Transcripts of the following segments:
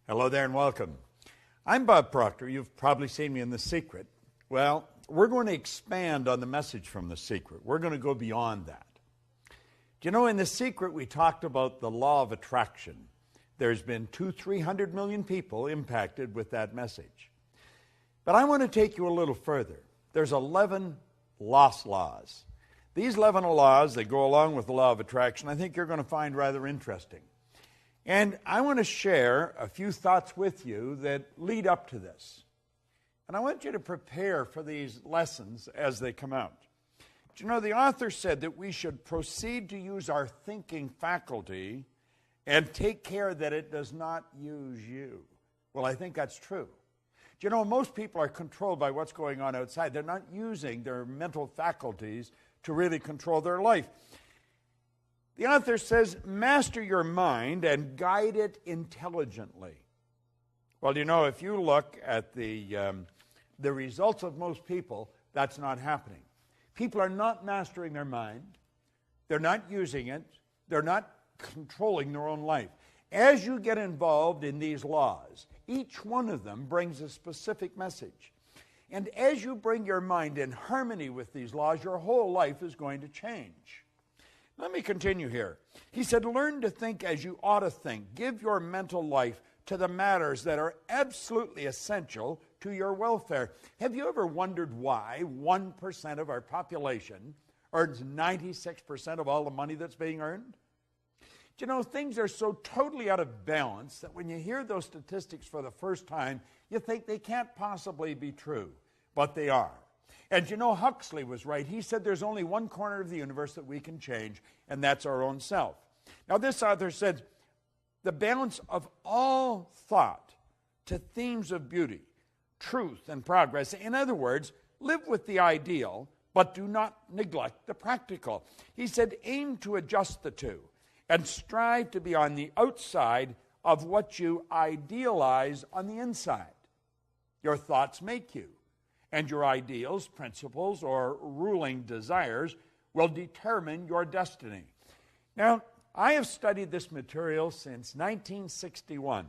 Hello there and welcome. I'm Bob Proctor. You've probably seen me in The Secret. Well, we're going to expand on the message from The Secret. We're going to go beyond that. Do you know, in The Secret, we talked about the law of attraction. There's been 300 million people impacted with that message. But I want to take you a little further. There's 11 lost laws. These 11 laws that go along with the law of attraction, I think you're going to find rather interesting. And I want to share a few thoughts with you that lead up to this. And I want you to prepare for these lessons as they come out. Do you know, the author said that we should proceed to use our thinking faculty and take care that it does not use you. Well, I think that's true. Do you know, most people are controlled by what's going on outside. They're not using their mental faculties to really control their life. The author says, master your mind and guide it intelligently. Well, you know, if you look at the results of most people, that's not happening. People are not mastering their mind. They're not using it. They're not controlling their own life. As you get involved in these laws, each one of them brings a specific message. And as you bring your mind in harmony with these laws, your whole life is going to change. Let me continue here. He said, learn to think as you ought to think. Give your mental life to the matters that are absolutely essential to your welfare. Have you ever wondered why 1% of our population earns 96% of all the money that's being earned? You know, things are so totally out of balance that when you hear those statistics for the first time, you think they can't possibly be true, but they are. And you know, Huxley was right. He said there's only one corner of the universe that we can change, and that's our own self. Now, this author said, the balance of all thought to themes of beauty, truth, and progress. In other words, live with the ideal, but do not neglect the practical. He said, aim to adjust the two and strive to be on the outside of what you idealize on the inside. Your thoughts make you. And your ideals, principles, or ruling desires will determine your destiny. Now, I have studied this material since 1961.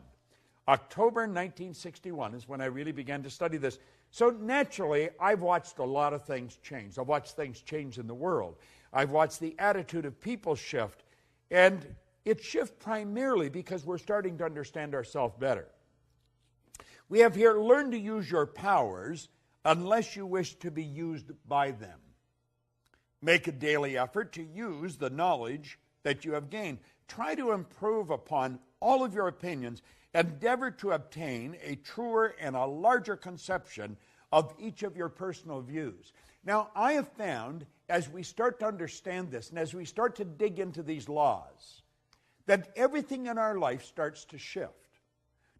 October 1961 is when I really began to study this. So naturally, I've watched a lot of things change. I've watched things change in the world. I've watched the attitude of people shift. And it shifts primarily because we're starting to understand ourselves better. We have here, learn to use your powers unless you wish to be used by them. Make a daily effort to use the knowledge that you have gained. Try to improve upon all of your opinions. Endeavor to obtain a truer and a larger conception of each of your personal views. Now, I have found, as we start to understand this, and as we start to dig into these laws, that everything in our life starts to shift.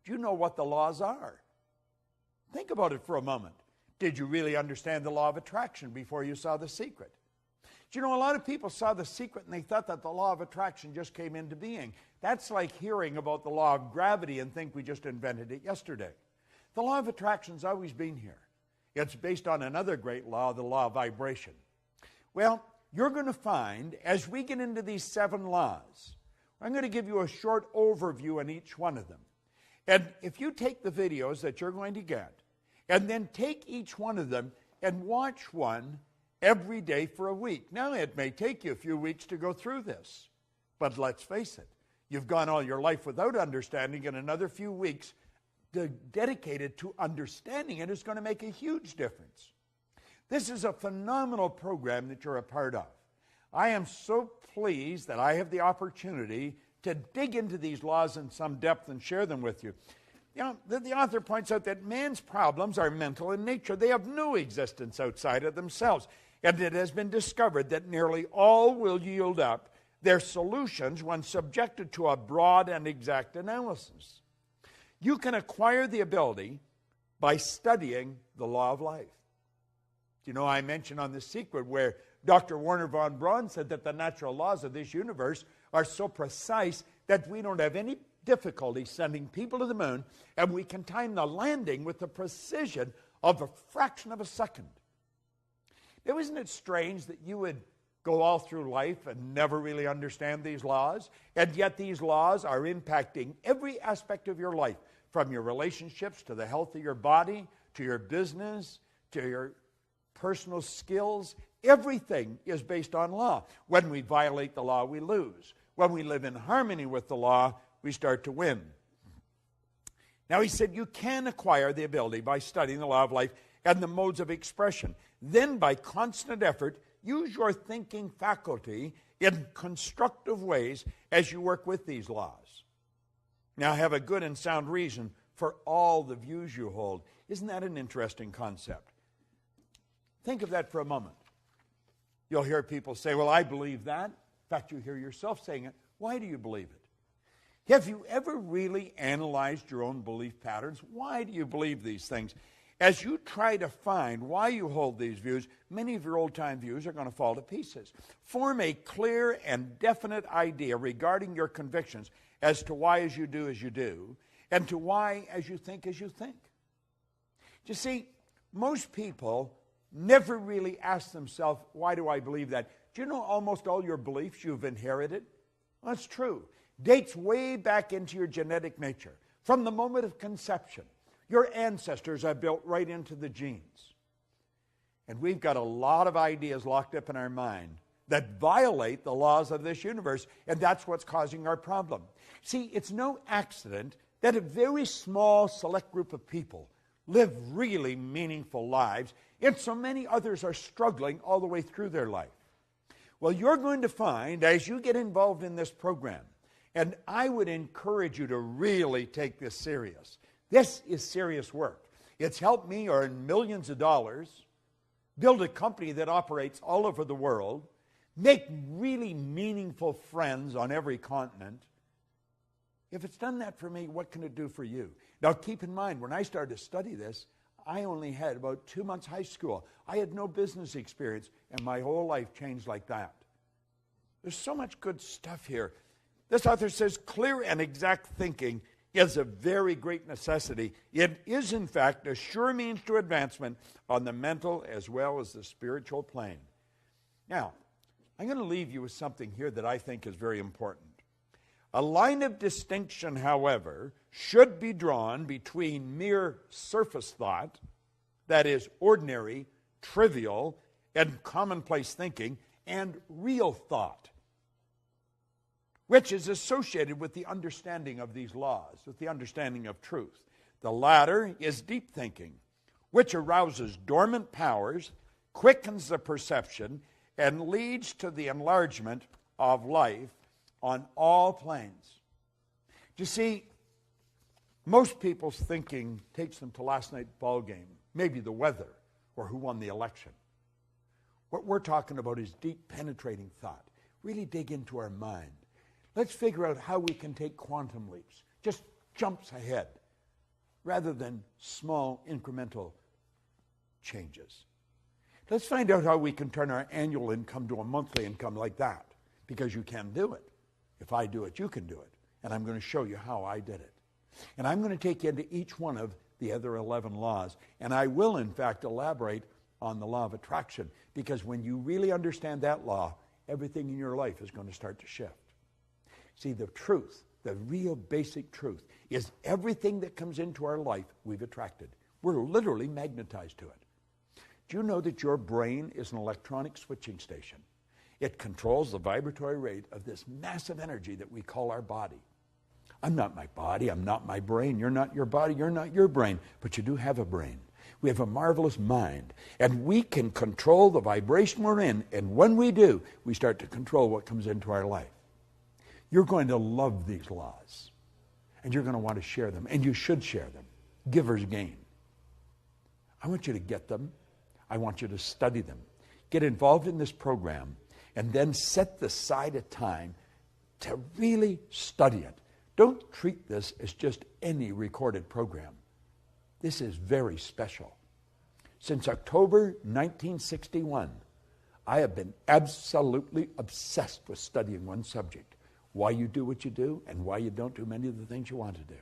Do you know what the laws are? Think about it for a moment. Did you really understand the law of attraction before you saw The Secret? Do you know, a lot of people saw The Secret and they thought that the law of attraction just came into being. That's like hearing about the law of gravity and think we just invented it yesterday. The law of attraction's always been here. It's based on another great law, the law of vibration. Well, you're going to find, as we get into these 7 laws, I'm going to give you a short overview on each one of them. And if you take the videos that you're going to get, and then take each one of them and watch one every day for a week. Now, it may take you a few weeks to go through this, but let's face it, you've gone all your life without understanding, and another few weeks dedicated to understanding it is going to make a huge difference. This is a phenomenal program that you're a part of. I am so pleased that I have the opportunity to dig into these laws in some depth and share them with you. You know, the author points out that man's problems are mental in nature. They have no existence outside of themselves. And it has been discovered that nearly all will yield up their solutions when subjected to a broad and exact analysis. You can acquire the ability by studying the law of life. You know, I mentioned on The Secret where Dr. Werner von Braun said that the natural laws of this universe are so precise that we don't have any difficulty sending people to the moon, and we can time the landing with the precision of a fraction of a second. Now, isn't it strange that you would go all through life and never really understand these laws, and yet these laws are impacting every aspect of your life, from your relationships to the health of your body, to your business, to your personal skills. Everything is based on law. When we violate the law, we lose. When we live in harmony with the law, we start to win. Now, he said you can acquire the ability by studying the law of life and the modes of expression. Then, by constant effort, use your thinking faculty in constructive ways as you work with these laws. Now, have a good and sound reason for all the views you hold. Isn't that an interesting concept? Think of that for a moment. You'll hear people say, well, I believe that. In fact, you hear yourself saying it. Why do you believe it? Have you ever really analyzed your own belief patterns? Why do you believe these things? As you try to find why you hold these views, many of your old-time views are going to fall to pieces. Form a clear and definite idea regarding your convictions as to why as you do, and to why as you think. You see, most people never really ask themselves, why do I believe that? Do you know almost all your beliefs you've inherited? Well, that's true. Dates way back into your genetic nature. From the moment of conception, your ancestors are built right into the genes. And we've got a lot of ideas locked up in our mind that violate the laws of this universe, and that's what's causing our problem. See, it's no accident that a very small select group of people live really meaningful lives, and so many others are struggling all the way through their life. Well, you're going to find, as you get involved in this program, and I would encourage you to really take this serious. This is serious work. It's helped me earn millions of dollars, build a company that operates all over the world, make really meaningful friends on every continent. If it's done that for me, what can it do for you? Now, keep in mind, when I started to study this, I only had about 2 months high school. I had no business experience, and my whole life changed like that. There's so much good stuff here. This author says clear and exact thinking is a very great necessity. It is, in fact, a sure means to advancement on the mental as well as the spiritual plane. Now, I'm going to leave you with something here that I think is very important. A line of distinction, however, should be drawn between mere surface thought, that is, ordinary, trivial, and commonplace thinking, and real thought, which is associated with the understanding of these laws, with the understanding of truth. The latter is deep thinking, which arouses dormant powers, quickens the perception, and leads to the enlargement of life on all planes. You see, most people's thinking takes them to last night's ball game, maybe the weather, or who won the election. What we're talking about is deep penetrating thought. Really dig into our mind. Let's figure out how we can take quantum leaps, just jumps ahead, rather than small incremental changes. Let's find out how we can turn our annual income to a monthly income like that, because you can do it. If I do it, you can do it. And I'm going to show you how I did it. And I'm going to take you into each one of the other 11 laws. And I will, in fact, elaborate on the law of attraction, because when you really understand that law, everything in your life is going to start to shift. See, the truth, the real basic truth, is everything that comes into our life, we've attracted. We're literally magnetized to it. Do you know that your brain is an electronic switching station? It controls the vibratory rate of this massive energy that we call our body. I'm not my body, I'm not my brain, you're not your body, you're not your brain, but you do have a brain. We have a marvelous mind, and we can control the vibration we're in, and when we do, we start to control what comes into our life. You're going to love these laws, and you're going to want to share them, and you should share them. Givers gain. I want you to get them. I want you to study them. Get involved in this program, and then set aside a time to really study it. Don't treat this as just any recorded program. This is very special. Since October 1961, I have been absolutely obsessed with studying one subject: why you do what you do and why you don't do many of the things you want to do.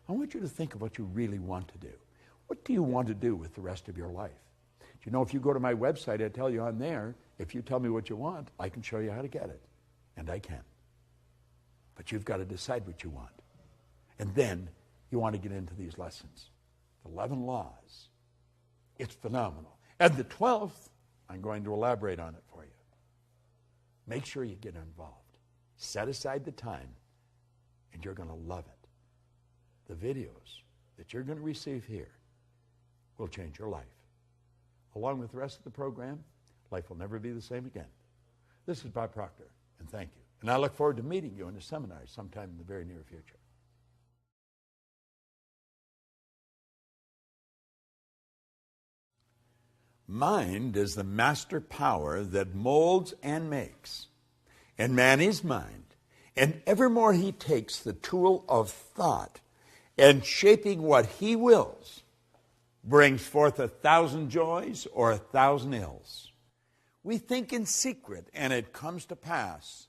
I want you to think of what you really want to do. What do you want to do with the rest of your life? You know, if you go to my website, I tell you on there, if you tell me what you want, I can show you how to get it. And I can. But you've got to decide what you want. And then you want to get into these lessons. The 11 laws. It's phenomenal. And the 12th, I'm going to elaborate on it for you. Make sure you get involved. Set aside the time, and you're going to love it. The videos that you're going to receive here will change your life. Along with the rest of the program, life will never be the same again. This is Bob Proctor, and thank you. And I look forward to meeting you in a seminar sometime in the very near future. Mind is the master power that molds and makes. And man is mind. And evermore he takes the tool of thought and shaping what he wills brings forth 1,000 joys or 1,000 ills. We think in secret and it comes to pass.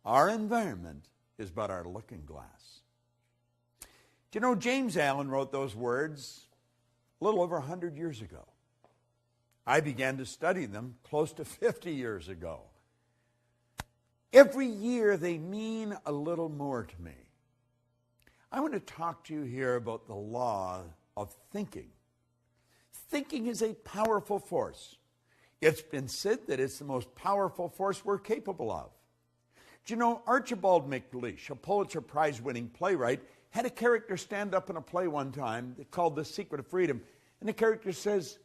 Our environment is but our looking glass. Do you know James Allen wrote those words a little over 100 years ago? I began to study them close to 50 years ago. Every year they mean a little more to me. I want to talk to you here about the law of thinking. Thinking is a powerful force. It's been said that it's the most powerful force we're capable of. Do you know Archibald MacLeish, a Pulitzer Prize-winning playwright, had a character stand up in a play one time called The Secret of Freedom. And the character says,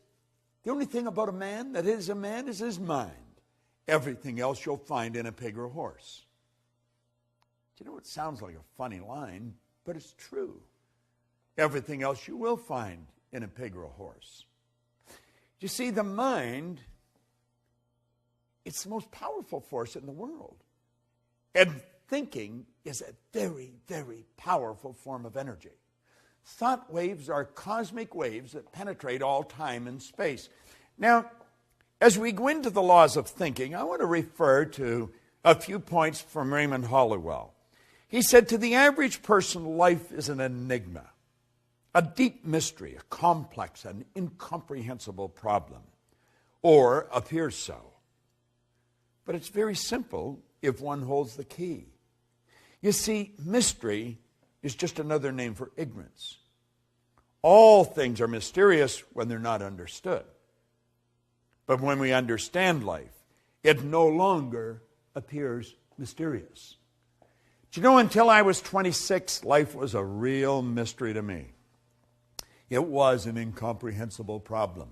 the only thing about a man that is a man is his mind. Everything else you'll find in a pig or horse. Do you know, it sounds like a funny line, but it's true. Everything else you will find in a pig or a horse. You see, the mind, it's the most powerful force in the world. And thinking is a very, very powerful form of energy. Thought waves are cosmic waves that penetrate all time and space. Now, as we go into the laws of thinking, I want to refer to a few points from Raymond Halliwell. He said, to the average person, life is an enigma, a deep mystery, a complex and incomprehensible problem, or appears so. But it's very simple if one holds the key. You see, mystery is just another name for ignorance. All things are mysterious when they're not understood. But when we understand life, it no longer appears mysterious. Do you know, until I was 26, life was a real mystery to me. It was an incomprehensible problem.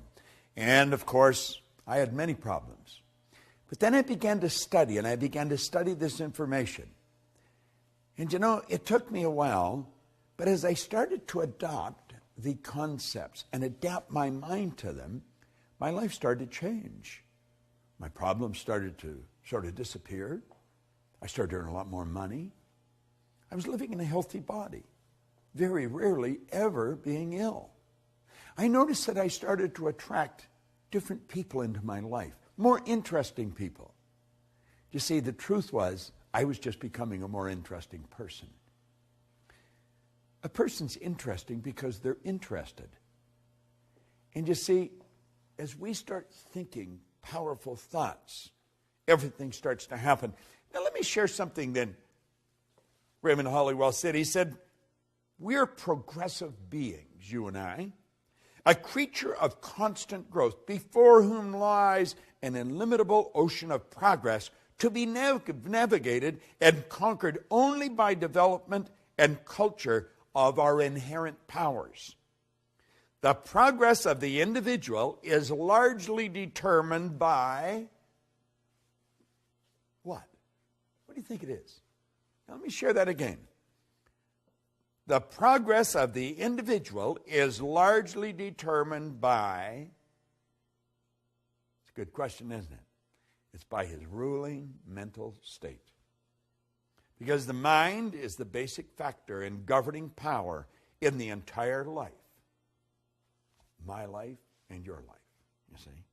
And, of course, I had many problems. But then I began to study, and I began to study this information. And, you know, it took me a while, but as I started to adopt the concepts and adapt my mind to them, my life started to change. My problems started to sort of disappear. I started to earn a lot more money. I was living in a healthy body, very rarely ever being ill. I noticed that I started to attract different people into my life, more interesting people. You see, the truth was, I was just becoming a more interesting person. A person's interesting because they're interested. And you see, as we start thinking powerful thoughts, everything starts to happen. Now let me share something that Raymond Halliwell said. He said, we're progressive beings, you and I, a creature of constant growth, before whom lies an illimitable ocean of progress to be navigated and conquered only by development and culture of our inherent powers. The progress of the individual is largely determined by what? What do you think it is? Now, let me share that again. The progress of the individual is largely determined by, it's a good question, isn't it? It's by his ruling mental state. Because the mind is the basic factor in governing power in the entire life. My life and your life, you see.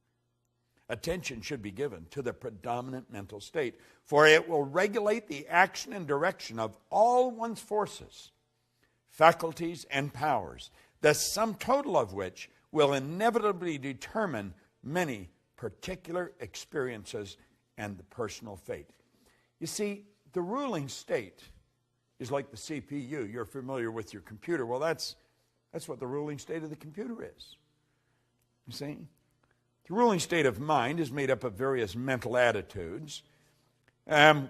Attention should be given to the predominant mental state, for it will regulate the action and direction of all one's forces, faculties, and powers, the sum total of which will inevitably determine many particular experiences and the personal fate. You see, the ruling state is like the CPU. You're familiar with your computer. Well, that's what the ruling state of the computer is. You see? The ruling state of mind is made up of various mental attitudes,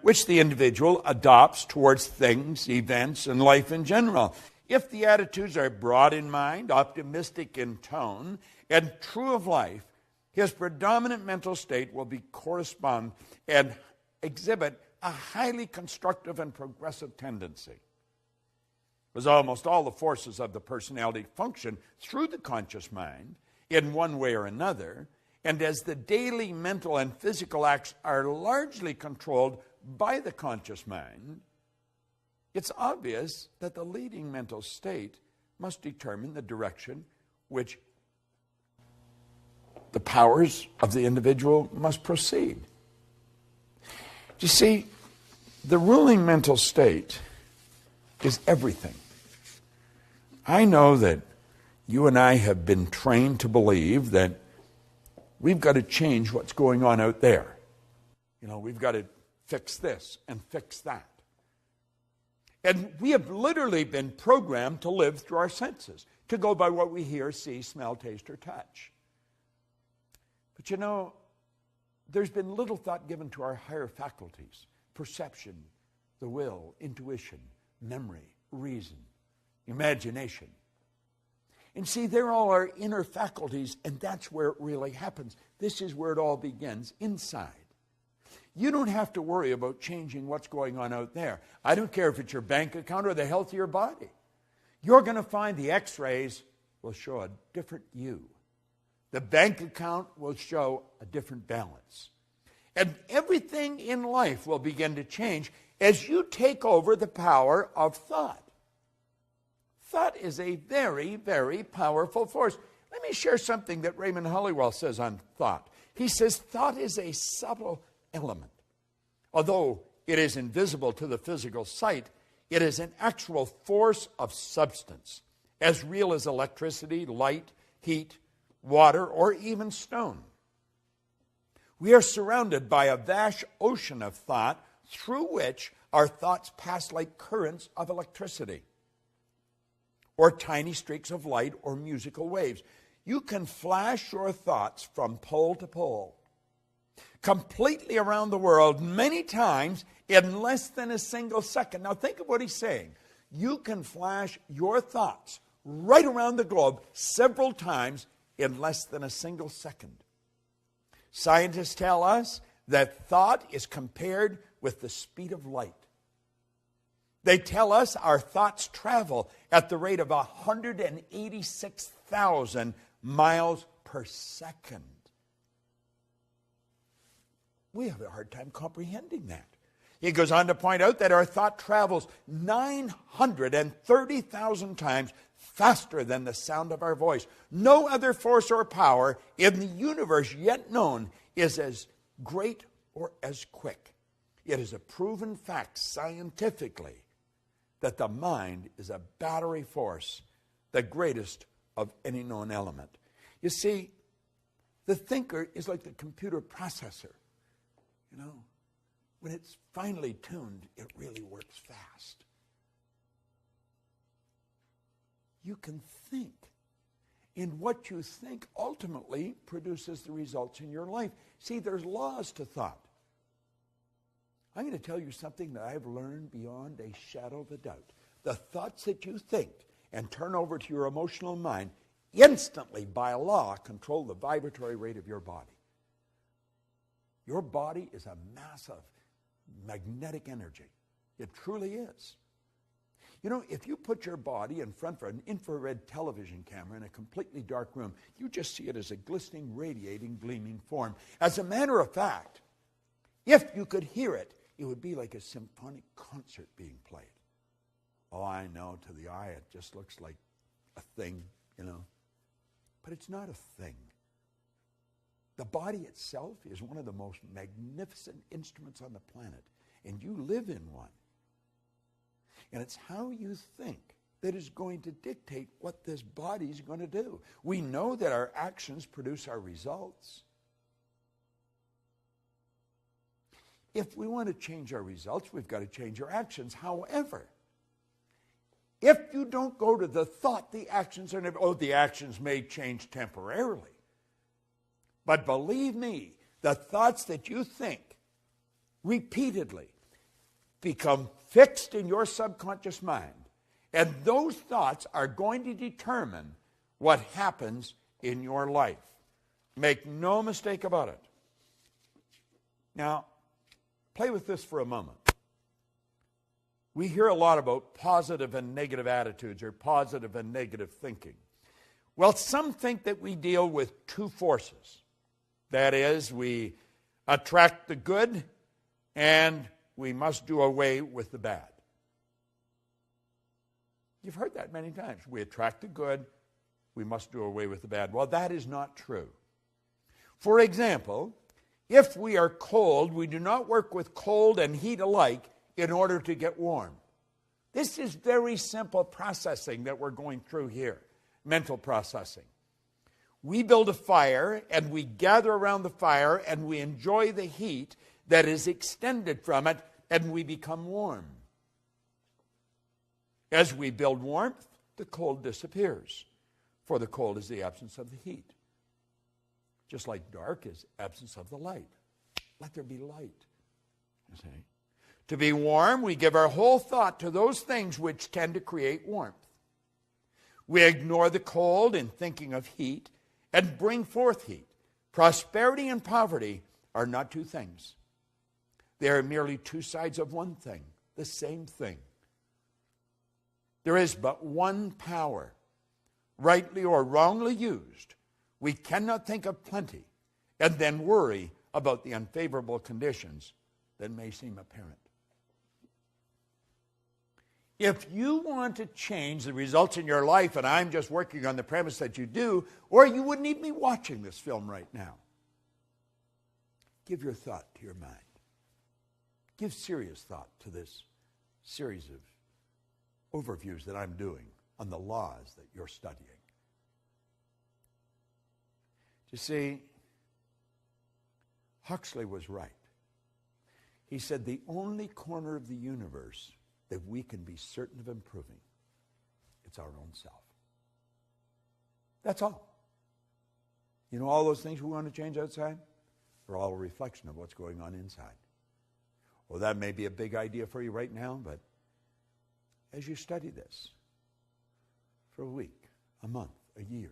which the individual adopts towards things, events, and life in general. If the attitudes are broad in mind, optimistic in tone, and true of life, his predominant mental state will correspond and exhibit a highly constructive and progressive tendency. As almost all the forces of the personality function through the conscious mind in one way or another, and as the daily mental and physical acts are largely controlled by the conscious mind, it's obvious that the leading mental state must determine the direction which the powers of the individual must proceed. You see, the ruling mental state is everything. I know that you and I have been trained to believe that we've got to change what's going on out there. You know, we've got to fix this and fix that. And we have literally been programmed to live through our senses, to go by what we hear, see, smell, taste, or touch. But you know, there's been little thought given to our higher faculties: perception, the will, intuition, memory, reason, imagination. And see, they're all our inner faculties, and that's where it really happens. This is where it all begins, inside. You don't have to worry about changing what's going on out there. I don't care if it's your bank account or the health of your body. You're going to find the x-rays will show a different you. The bank account will show a different balance. And everything in life will begin to change as you take over the power of thought. Thought is a very, very powerful force. Let me share something that Raymond Hollywell says on thought. He says thought is a subtle element. Although it is invisible to the physical sight, it is an actual force of substance, as real as electricity, light, heat, water, or even stone. We are surrounded by a vast ocean of thought through which our thoughts pass like currents of electricity, or tiny streaks of light, or musical waves. You can flash your thoughts from pole to pole, completely around the world, many times in less than a single second. Now think of what he's saying. You can flash your thoughts right around the globe several times in less than a single second. Scientists tell us that thought is compared with the speed of light. They tell us our thoughts travel at the rate of 186,000 miles per second. We have a hard time comprehending that. He goes on to point out that our thought travels 930,000 times faster than the sound of our voice. No other force or power in the universe yet known is as great or as quick. It is a proven fact scientifically that the mind is a battery force, the greatest of any known element. You see, the thinker is like the computer processor. You know, when it's finely tuned, it really works fast. You can think, and what you think ultimately produces the results in your life. See, there's laws to thought. I'm going to tell you something that I've learned beyond a shadow of a doubt. The thoughts that you think and turn over to your emotional mind instantly, by law, control the vibratory rate of your body. Your body is a mass of magnetic energy. It truly is. You know, if you put your body in front of an infrared television camera in a completely dark room, you just see it as a glistening, radiating, gleaming form. As a matter of fact, if you could hear it, it would be like a symphonic concert being played. Oh, I know, to the eye it just looks like a thing, you know. But it's not a thing. The body itself is one of the most magnificent instruments on the planet, and you live in one. And it's how you think that is going to dictate what this body is going to do. We know that our actions produce our results. If we want to change our results, we've got to change our actions. However, If you don't go to the thought, the actions are never, the actions may change temporarily. But believe me, the thoughts that you think repeatedly become fixed in your subconscious mind. And those thoughts are going to determine what happens in your life. Make no mistake about it. Now, play with this for a moment. We hear a lot about positive and negative attitudes or positive and negative thinking. Well, some think that we deal with two forces. That is, we attract the good and we must do away with the bad. You've heard that many times. We attract the good, we must do away with the bad. Well, that is not true. For example, if we are cold, we do not work with cold and heat alike in order to get warm. This is very simple processing that we're going through here, mental processing. We build a fire and we gather around the fire and we enjoy the heat that is extended from it and we become warm. As we build warmth, the cold disappears, for the cold is the absence of the heat. Just like dark is absence of the light. Let there be light. You see? To be warm, we give our whole thought to those things which tend to create warmth. We ignore the cold in thinking of heat and bring forth heat. Prosperity and poverty are not two things. They are merely two sides of one thing, the same thing. There is but one power. Rightly or wrongly used, we cannot think of plenty and then worry about the unfavorable conditions that may seem apparent. If you want to change the results in your life, and I'm just working on the premise that you do, or you wouldn't even be watching this film right now, give your thought to your mind. Give serious thought to this series of overviews that I'm doing on the laws that you're studying. You see, Huxley was right. He said the only corner of the universe that we can be certain of improving, it's our own self. That's all. You know, all those things we want to change outside are all a reflection of what's going on inside. Well, that may be a big idea for you right now, but as you study this for a week, a month, a year,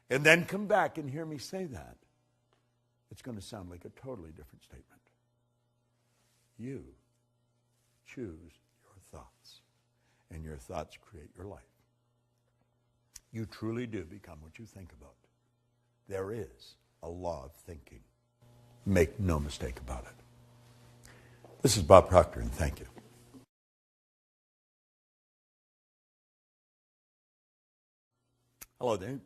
and then come back and hear me say that, it's going to sound like a totally different statement. You choose your thoughts, and your thoughts create your life. You truly do become what you think about. There is a law of thinking. Make no mistake about it. This is Bob Proctor, and thank you. Hello there.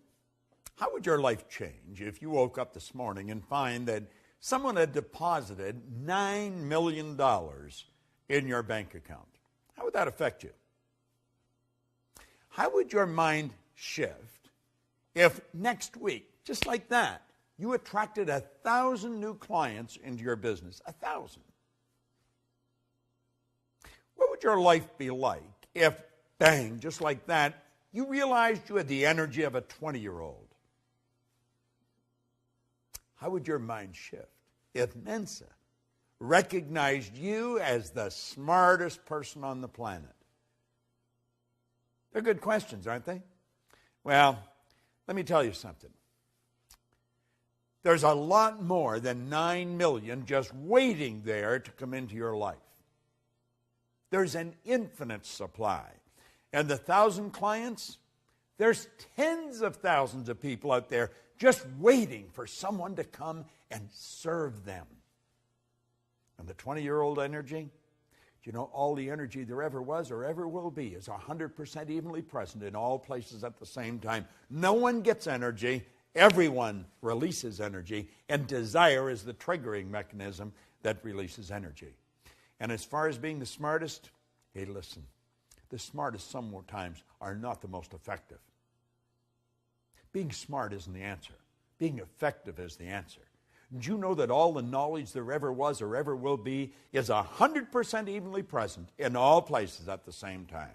How would your life change if you woke up this morning and find that someone had deposited $9 million in your bank account? How would that affect you? How would your mind shift if next week, just like that, you attracted 1,000 new clients into your business? 1,000. What would your life be like if, bang, just like that, you realized you had the energy of a 20-year-old? How would your mind shift if Mensa recognized you as the smartest person on the planet? They're good questions, aren't they? Well, let me tell you something. There's a lot more than 9 million just waiting there to come into your life. There's an infinite supply. And the 1,000 clients, there's tens of thousands of people out there just waiting for someone to come and serve them. And the 20-year-old energy, do you know all the energy there ever was or ever will be is 100% evenly present in all places at the same time. No one gets energy. Everyone releases energy. And desire is the triggering mechanism that releases energy. And as far as being the smartest, hey, listen, the smartest sometimes are not the most effective. Being smart isn't the answer. Being effective is the answer. Do you know that all the knowledge there ever was or ever will be is 100% evenly present in all places at the same time?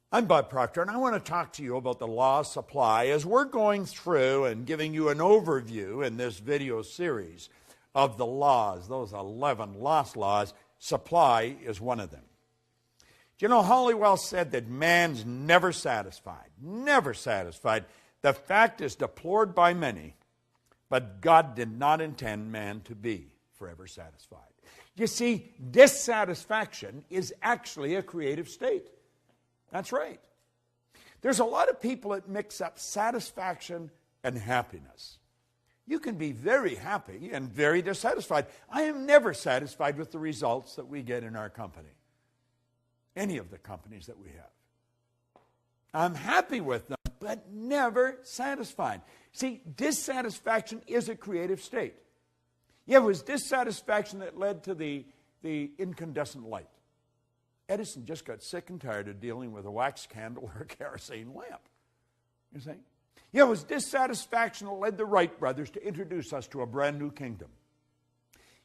I'm Bob Proctor, and I want to talk to you about the law of supply as we're going through and giving you an overview in this video series of the laws, those 11 lost laws. Supply is one of them. Do you know, Halliwell said that man's never satisfied, never satisfied. The fact is deplored by many, but God did not intend man to be forever satisfied. You see, dissatisfaction is actually a creative state. That's right. There's a lot of people that mix up satisfaction and happiness. You can be very happy and very dissatisfied. I am never satisfied with the results that we get in our company, any of the companies that we have. I'm happy with them, but never satisfied. See, dissatisfaction is a creative state. Yeah, it was dissatisfaction that led to the incandescent light. Edison just got sick and tired of dealing with a wax candle or a kerosene lamp. You see? Yeah, it was dissatisfaction that led the Wright brothers to introduce us to a brand new kingdom.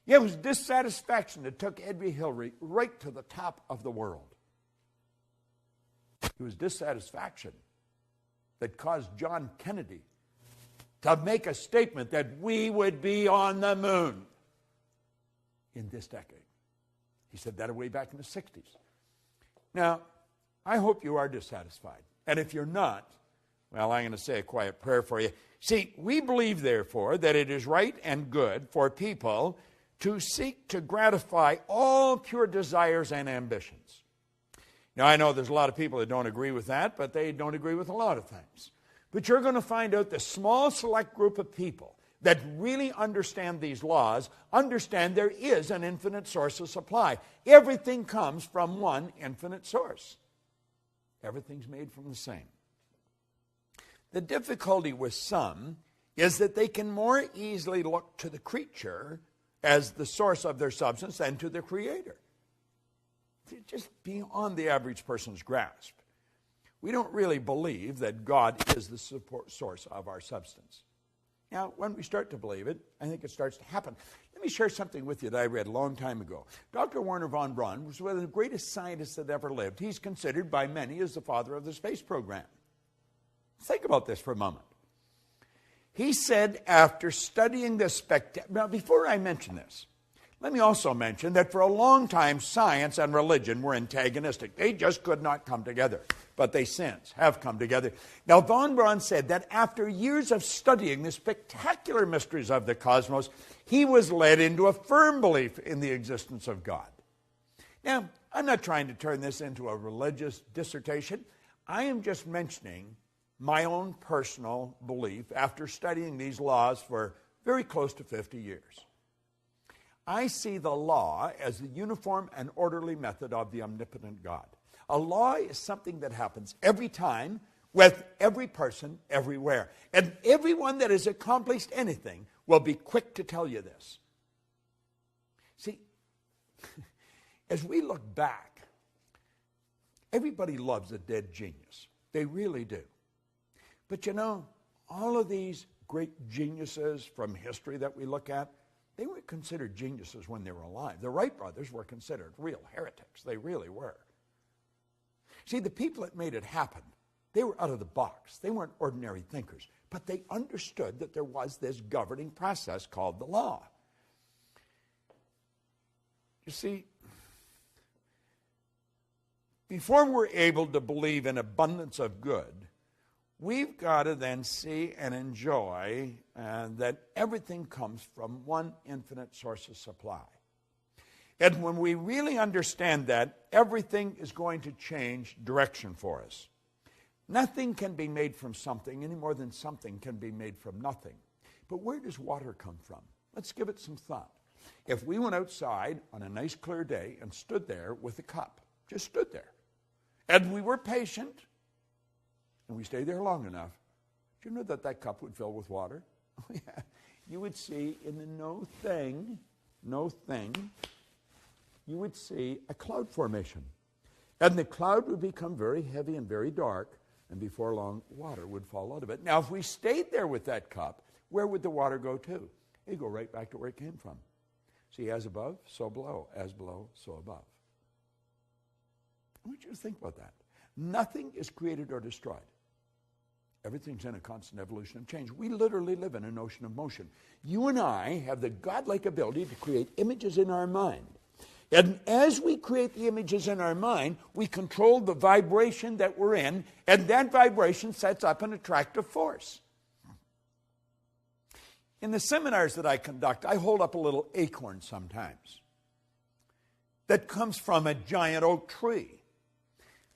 Yeah, it was dissatisfaction that took Edwy Hillary right to the top of the world. It was dissatisfaction that caused John Kennedy to make a statement that we would be on the moon in this decade. He said that way back in the 60s. Now, I hope you are dissatisfied. And if you're not, well, I'm going to say a quiet prayer for you. See, we believe, therefore, that it is right and good for people to seek to gratify all pure desires and ambitions. Now, I know there's a lot of people that don't agree with that, but they don't agree with a lot of things. But you're going to find out the small select group of people that really understand these laws, understand there is an infinite source of supply. Everything comes from one infinite source. Everything's made from the same. The difficulty with some is that they can more easily look to the creature as the source of their substance than to the Creator. They're just beyond the average person's grasp. We don't really believe that God is the source of our substance. Now, when we start to believe it, I think it starts to happen. Let me share something with you that I read a long time ago. Dr. Wernher von Braun was one of the greatest scientists that ever lived. He's considered by many as the father of the space program. Think about this for a moment. He said after studying this now, before I mention this, let me also mention that for a long time, science and religion were antagonistic. They just could not come together. But they since have come together. Now, von Braun said that after years of studying the spectacular mysteries of the cosmos, he was led into a firm belief in the existence of God. Now, I'm not trying to turn this into a religious dissertation. I am just mentioning my own personal belief after studying these laws for very close to 50 years. I see the law as the uniform and orderly method of the omnipotent God. A law is something that happens every time with every person everywhere. And everyone that has accomplished anything will be quick to tell you this. See, as we look back, everybody loves a dead genius. They really do. But you know, all of these great geniuses from history that we look at, they weren't considered geniuses when they were alive. The Wright brothers were considered real heretics. They really were. See, the people that made it happen, they were out of the box. They weren't ordinary thinkers, but they understood that there was this governing process called the law. You see, before we're able to believe in abundance of good, we've got to then see and enjoy that everything comes from one infinite source of supply. And when we really understand that, everything is going to change direction for us. Nothing can be made from something any more than something can be made from nothing. But where does water come from? Let's give it some thought. If we went outside on a nice clear day and stood there with a cup, just stood there, and we were patient, and we stayed there long enough, do you know that that cup would fill with water? Oh, yeah. You would see in the no thing, you would see a cloud formation. And the cloud would become very heavy and very dark, and before long, water would fall out of it. Now, if we stayed there with that cup, where would the water go to? You go right back to where it came from. See, as above, so below. As below, so above. I want you to think about that. Nothing is created or destroyed. Everything's in a constant evolution of change. We literally live in an ocean of motion. You and I have the godlike ability to create images in our mind. And as we create the images in our mind, we control the vibration that we're in, and that vibration sets up an attractive force. In the seminars that I conduct, I hold up a little acorn sometimes that comes from a giant oak tree.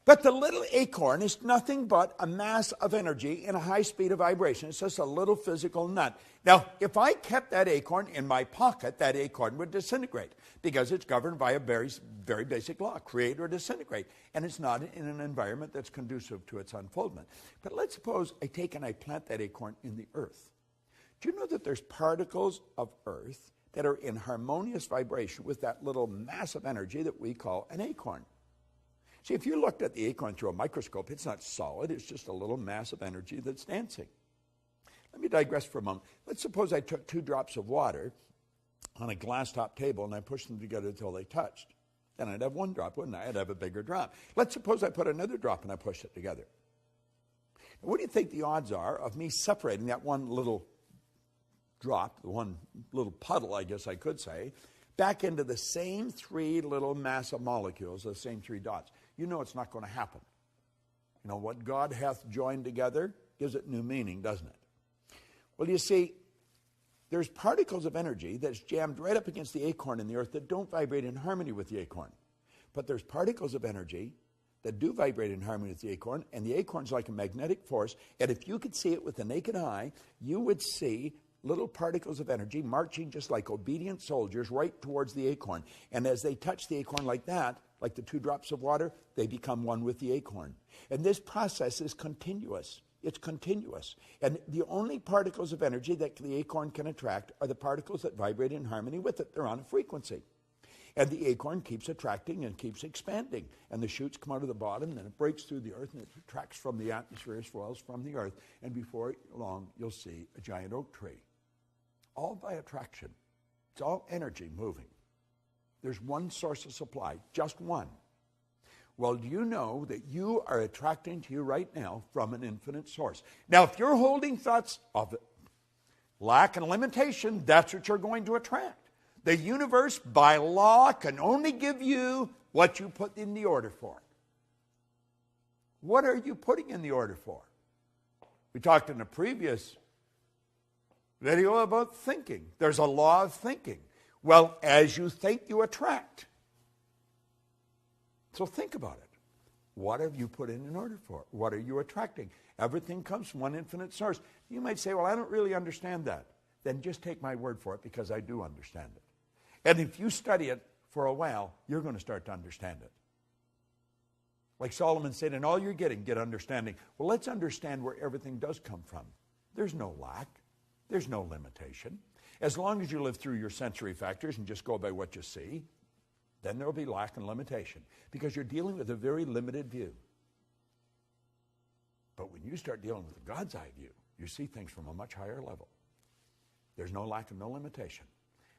But the little acorn is nothing but a mass of energy in a high speed of vibration. It's just a little physical nut. Now, if I kept that acorn in my pocket, that acorn would disintegrate because it's governed by a very, very basic law, create or disintegrate. And it's not in an environment that's conducive to its unfoldment. But let's suppose I take and I plant that acorn in the earth. Do you know that there's particles of earth that are in harmonious vibration with that little mass of energy that we call an acorn? See, if you looked at the acorn through a microscope, it's not solid. It's just a little mass of energy that's dancing. Let me digress for a moment. Let's suppose I took 2 drops of water on a glass top table and I pushed them together until they touched. Then I'd have 1 drop, wouldn't I? I'd have a bigger drop. Let's suppose I put another drop and I pushed it together. Now, what do you think the odds are of me separating that one little drop, the one little puddle, I guess I could say, back into the same 3 little mass of molecules, the same 3 dots? You know it's not going to happen. You know, what God hath joined together gives it new meaning, doesn't it? Well, you see, there's particles of energy that's jammed right up against the acorn in the earth that don't vibrate in harmony with the acorn. But there's particles of energy that do vibrate in harmony with the acorn, and the acorn's like a magnetic force, and if you could see it with the naked eye, you would see little particles of energy marching just like obedient soldiers right towards the acorn. And as they touch the acorn like that, like the 2 drops of water, they become one with the acorn. And this process is continuous. It's continuous. And the only particles of energy that the acorn can attract are the particles that vibrate in harmony with it. They're on a frequency. And the acorn keeps attracting and keeps expanding. And the shoots come out of the bottom, and then it breaks through the earth, and it attracts from the atmosphere as well as from the earth. And before long, you'll see a giant oak tree. All by attraction. It's all energy moving. There's one source of supply, just one. Well, do you know that you are attracting to you right now from an infinite source? Now, if you're holding thoughts of lack and limitation, that's what you're going to attract. The universe, by law, can only give you what you put in the order for. What are you putting in the order for? We talked in a previous video about thinking. There's a law of thinking. Well, as you think, you attract. So think about it. What have you put in order for? What are you attracting? Everything comes from one infinite source. You might say, well, I don't really understand that. Then just take my word for it, because I do understand it. And if you study it for a while, you're going to start to understand it. Like Solomon said, in all you're getting, get understanding. Well, let's understand where everything does come from. There's no lack. There's no limitation. As long as you live through your sensory factors and just go by what you see, then there will be lack and limitation, because you're dealing with a very limited view. But when you start dealing with the God's eye view, you see things from a much higher level. There's no lack and no limitation.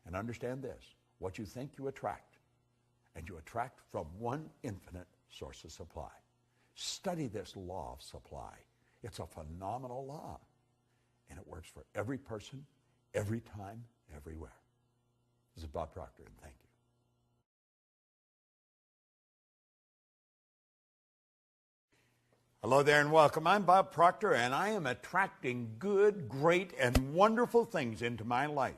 And understand this, what you think you attract, and you attract from one infinite source of supply. Study this law of supply. It's a phenomenal law, and it works for every person, every time, everywhere. This is Bob Proctor, and thank you. Hello there and welcome. I'm Bob Proctor, and I am attracting good, great, and wonderful things into my life.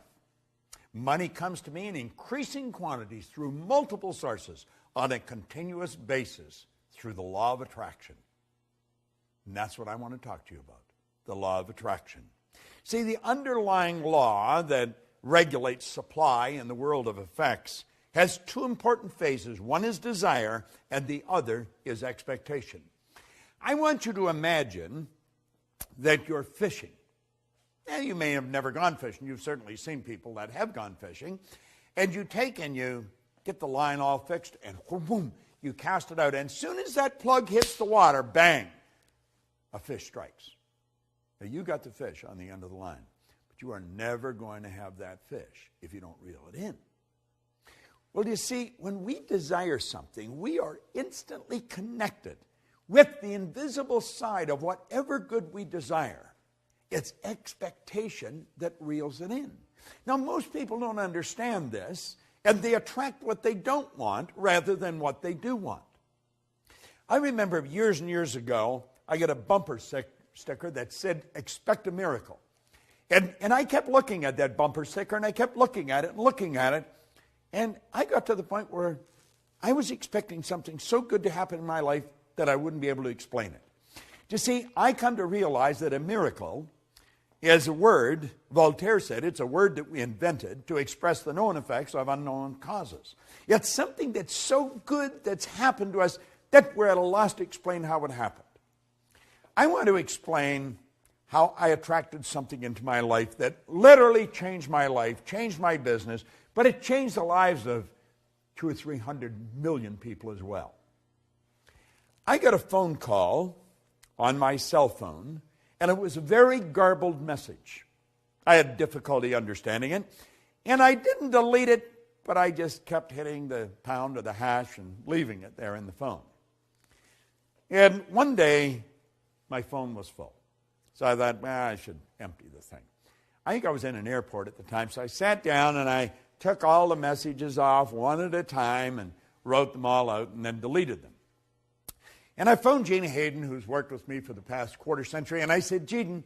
Money comes to me in increasing quantities through multiple sources on a continuous basis through the law of attraction. And that's what I want to talk to you about, the law of attraction. See, the underlying law that regulates supply in the world of effects has 2 important phases. One is desire, and the other is expectation. I want you to imagine that you're fishing. Now, you may have never gone fishing. You've certainly seen people that have gone fishing. And you take and you get the line all fixed, and boom, you cast it out. And as soon as that plug hits the water, bang, a fish strikes. Now, you got the fish on the end of the line. but you are never going to have that fish if you don't reel it in. Well, you see, when we desire something, we are instantly connected with the invisible side of whatever good we desire. It's expectation that reels it in. Now, most people don't understand this, and they attract what they don't want rather than what they do want. I remember years and years ago, I got a bumper sticker that said, "Expect a miracle." And I kept looking at that bumper sticker, and I kept looking at it and looking at it, and I got to the point where I was expecting something so good to happen in my life that I wouldn't be able to explain it. You see, I come to realize that a miracle is a word, Voltaire said, it's a word that we invented to express the known effects of unknown causes. It's something that's so good that's happened to us that we're at a loss to explain how it happened. I want to explain how I attracted something into my life that literally changed my life, changed my business, but it changed the lives of 200 or 300 million people as well. I got a phone call on my cell phone, and it was a very garbled message. I had difficulty understanding it, and I didn't delete it, but I just kept hitting the pound or the hash and leaving it there in the phone. And one day, my phone was full. So I thought, I should empty the thing. I think I was in an airport at the time, so I sat down and I took all the messages off one at a time and wrote them all out and then deleted them. And I phoned Gina Hayden, who's worked with me for the past quarter century, and I said, Gina,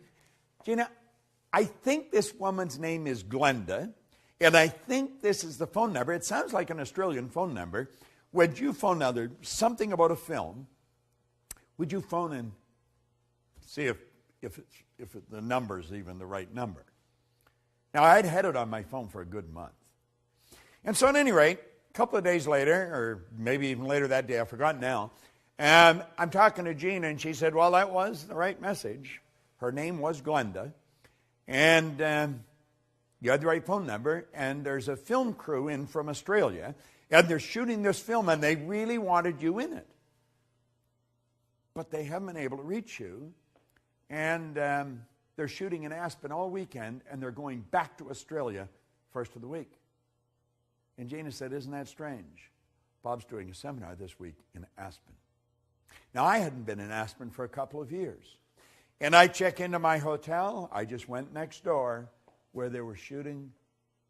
I think this woman's name is Glenda, and I think this is the phone number. It sounds like an Australian phone number. Would you phone now? There's something about a film. Would you phone and see if the number's even the right number? Now, I'd had it on my phone for a good month. And so at any rate, a couple of days later, or maybe even later that day, I've forgotten now, and I'm talking to Gina, and she said, well, that was the right message. Her name was Glenda, and you had the right phone number, and there's a film crew in from Australia, and they're shooting this film, and they really wanted you in it. But they haven't been able to reach you, and they're shooting in Aspen all weekend, and they're going back to Australia first of the week. And Gina said, isn't that strange? Bob's doing a seminar this week in Aspen. Now, I hadn't been in Aspen for a couple of years. And I check into my hotel. I just went next door where they were shooting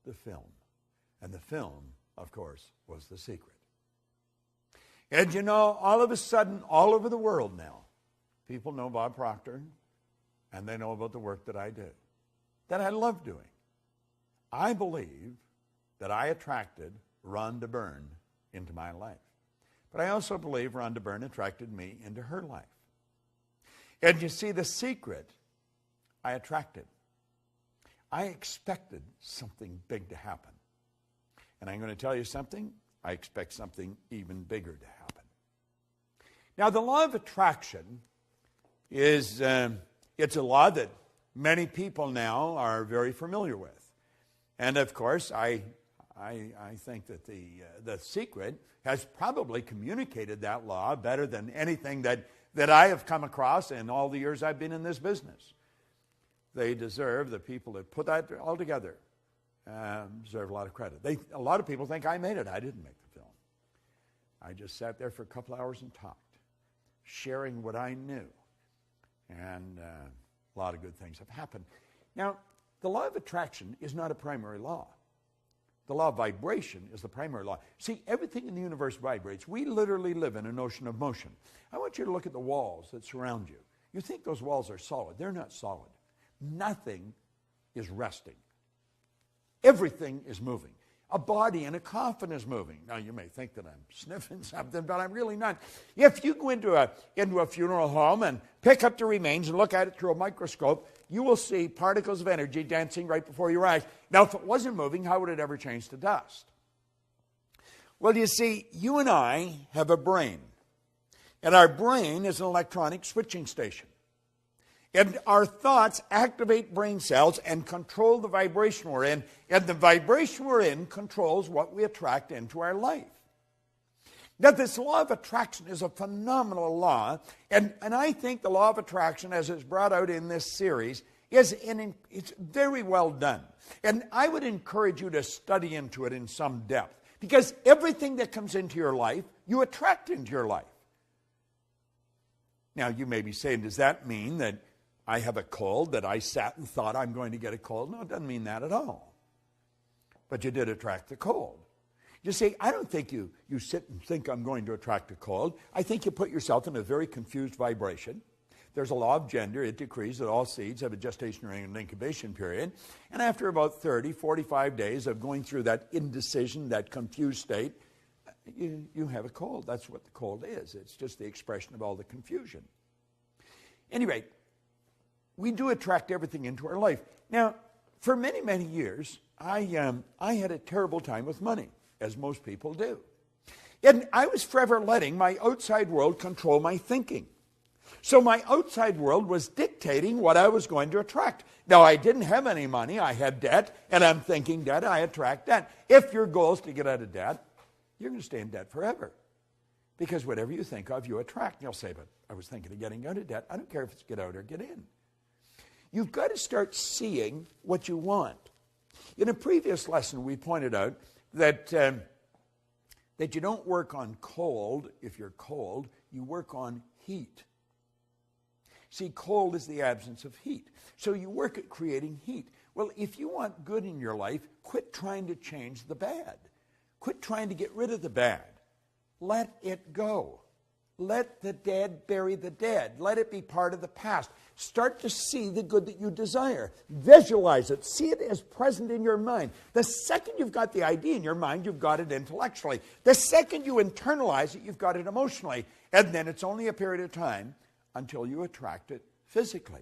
the film. And the film, of course, was The Secret. And you know, all of a sudden, all over the world now, people know Bob Proctor, and they know about the work that I do, that I love doing. I believe that I attracted Rhonda Byrne into my life. But I also believe Rhonda Byrne attracted me into her life. And you see, the secret I attracted. I expected something big to happen. And I'm going to tell you something. I expect something even bigger to happen. Now, the law of attraction is it's a law that many people now are very familiar with. And of course, I think that the secret has probably communicated that law better than anything that I have come across in all the years I've been in this business. They deserve, the people that put that all together, deserve a lot of credit. A lot of people think I made it. I didn't make the film. I just sat there for a couple hours and talked, sharing what I knew. And a lot of good things have happened. Now, the law of attraction is not a primary law. The law of vibration is the primary law. See, everything in the universe vibrates. We literally live in an ocean of motion. I want you to look at the walls that surround you. You think those walls are solid. They're not solid. Nothing is resting. Everything is moving. A body in a coffin is moving. Now, you may think that I'm sniffing something, but I'm really not. If you go into a funeral home and pick up the remains and look at it through a microscope, you will see particles of energy dancing right before your eyes. Now, if it wasn't moving, how would it ever change to dust? Well, you see, you and I have a brain. And our brain is an electronic switching station. And our thoughts activate brain cells and control the vibration we're in. And the vibration we're in controls what we attract into our life. Now, this law of attraction is a phenomenal law. And I think the law of attraction, as it's brought out in this series, it's very well done. And I would encourage you to study into it in some depth, because everything that comes into your life, you attract into your life. Now, you may be saying, does that mean that I have a cold, that I sat and thought I'm going to get a cold? No, it doesn't mean that at all. But you did attract the cold. You see, I don't think you sit and think I'm going to attract a cold. I think you put yourself in a very confused vibration. There's a law of gender. It decrees that all seeds have a gestation and incubation period. And after about 30, 45 days of going through that indecision, that confused state, you have a cold. That's what the cold is. It's just the expression of all the confusion. Anyway, we do attract everything into our life. Now, for many, many years, I had a terrible time with money, as most people do. And I was forever letting my outside world control my thinking. So my outside world was dictating what I was going to attract. Now, I didn't have any money. I had debt, and I'm thinking debt, I attract debt. If your goal is to get out of debt, you're going to stay in debt forever. Because whatever you think of, you attract. And you'll say, but I was thinking of getting out of debt. I don't care if it's get out or get in. You've got to start seeing what you want. In a previous lesson, we pointed out that you don't work on cold if you're cold. You work on heat. See, cold is the absence of heat. So you work at creating heat. Well, if you want good in your life, quit trying to change the bad. Quit trying to get rid of the bad. Let it go. Let the dead bury the dead. Let it be part of the past. Start to see the good that you desire. Visualize it. See it as present in your mind. The second you've got the idea in your mind, you've got it intellectually. The second you internalize it, you've got it emotionally. And then it's only a period of time until you attract it physically.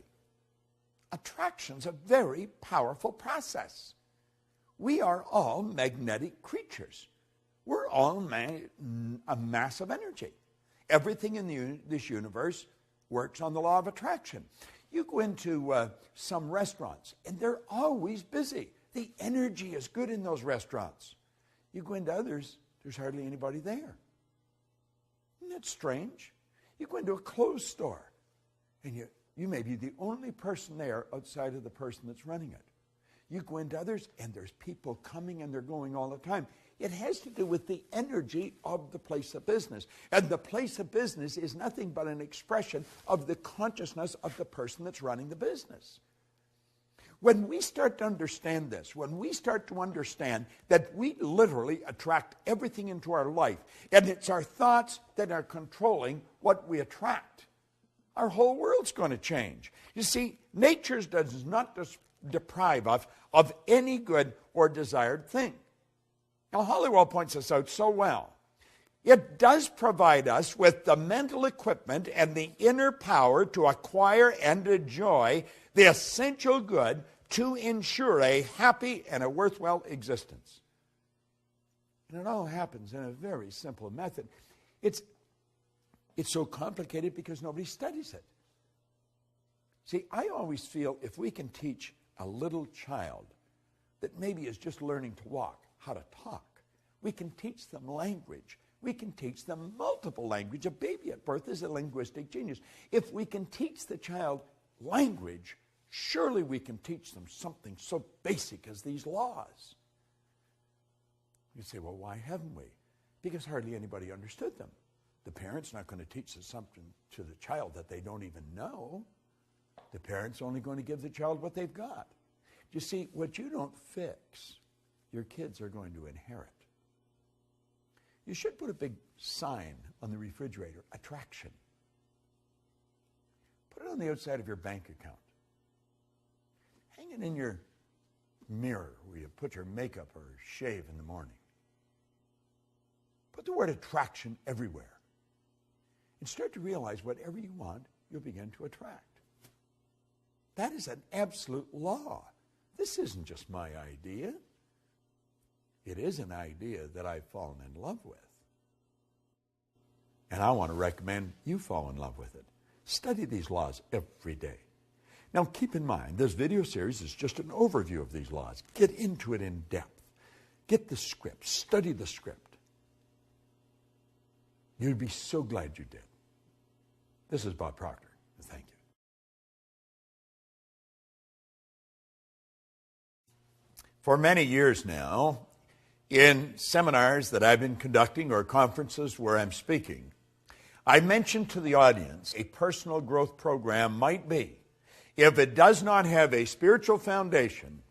Attraction's a very powerful process. We are all magnetic creatures. We're all a mass of energy. Everything in this universe works on the law of attraction. You go into some restaurants, and they're always busy. The energy is good in those restaurants. You go into others, there's hardly anybody there. Isn't that strange? You go into a clothes store, and you may be the only person there outside of the person that's running it. You go into others, and there's people coming and they're going all the time. It has to do with the energy of the place of business. And the place of business is nothing but an expression of the consciousness of the person that's running the business. When we start to understand this, when we start to understand that we literally attract everything into our life, and it's our thoughts that are controlling what we attract, our whole world's going to change. You see, nature does not deprive us of any good or desired thing. Now, Hollywell points this out so well. It does provide us with the mental equipment and the inner power to acquire and enjoy the essential good to ensure a happy and a worthwhile existence. And it all happens in a very simple method. It's so complicated because nobody studies it. See, I always feel if we can teach a little child that maybe is just learning to walk, how to talk, we can teach them language. We can teach them multiple language. A baby at birth is a linguistic genius. If we can teach the child language, surely we can teach them something so basic as these laws. You say, well, why haven't we? Because hardly anybody understood them. The parent's not going to teach something to the child that they don't even know. The parent's only going to give the child what they've got. You see, what you don't fix, your kids are going to inherit. You should put a big sign on the refrigerator, attraction. Put it on the outside of your bank account. Hang it in your mirror where you put your makeup or shave in the morning. Put the word attraction everywhere. And start to realize whatever you want, you'll begin to attract. That is an absolute law. This isn't just my idea. It is an idea that I've fallen in love with. And I want to recommend you fall in love with it. Study these laws every day. Now keep in mind, this video series is just an overview of these laws. Get into it in depth. Get the script. Study the script. You'd be so glad you did. This is Bob Proctor. Thank you. For many years now, in seminars that I've been conducting or conferences where I'm speaking, I mentioned to the audience a personal growth program might be, if it does not have a spiritual foundation,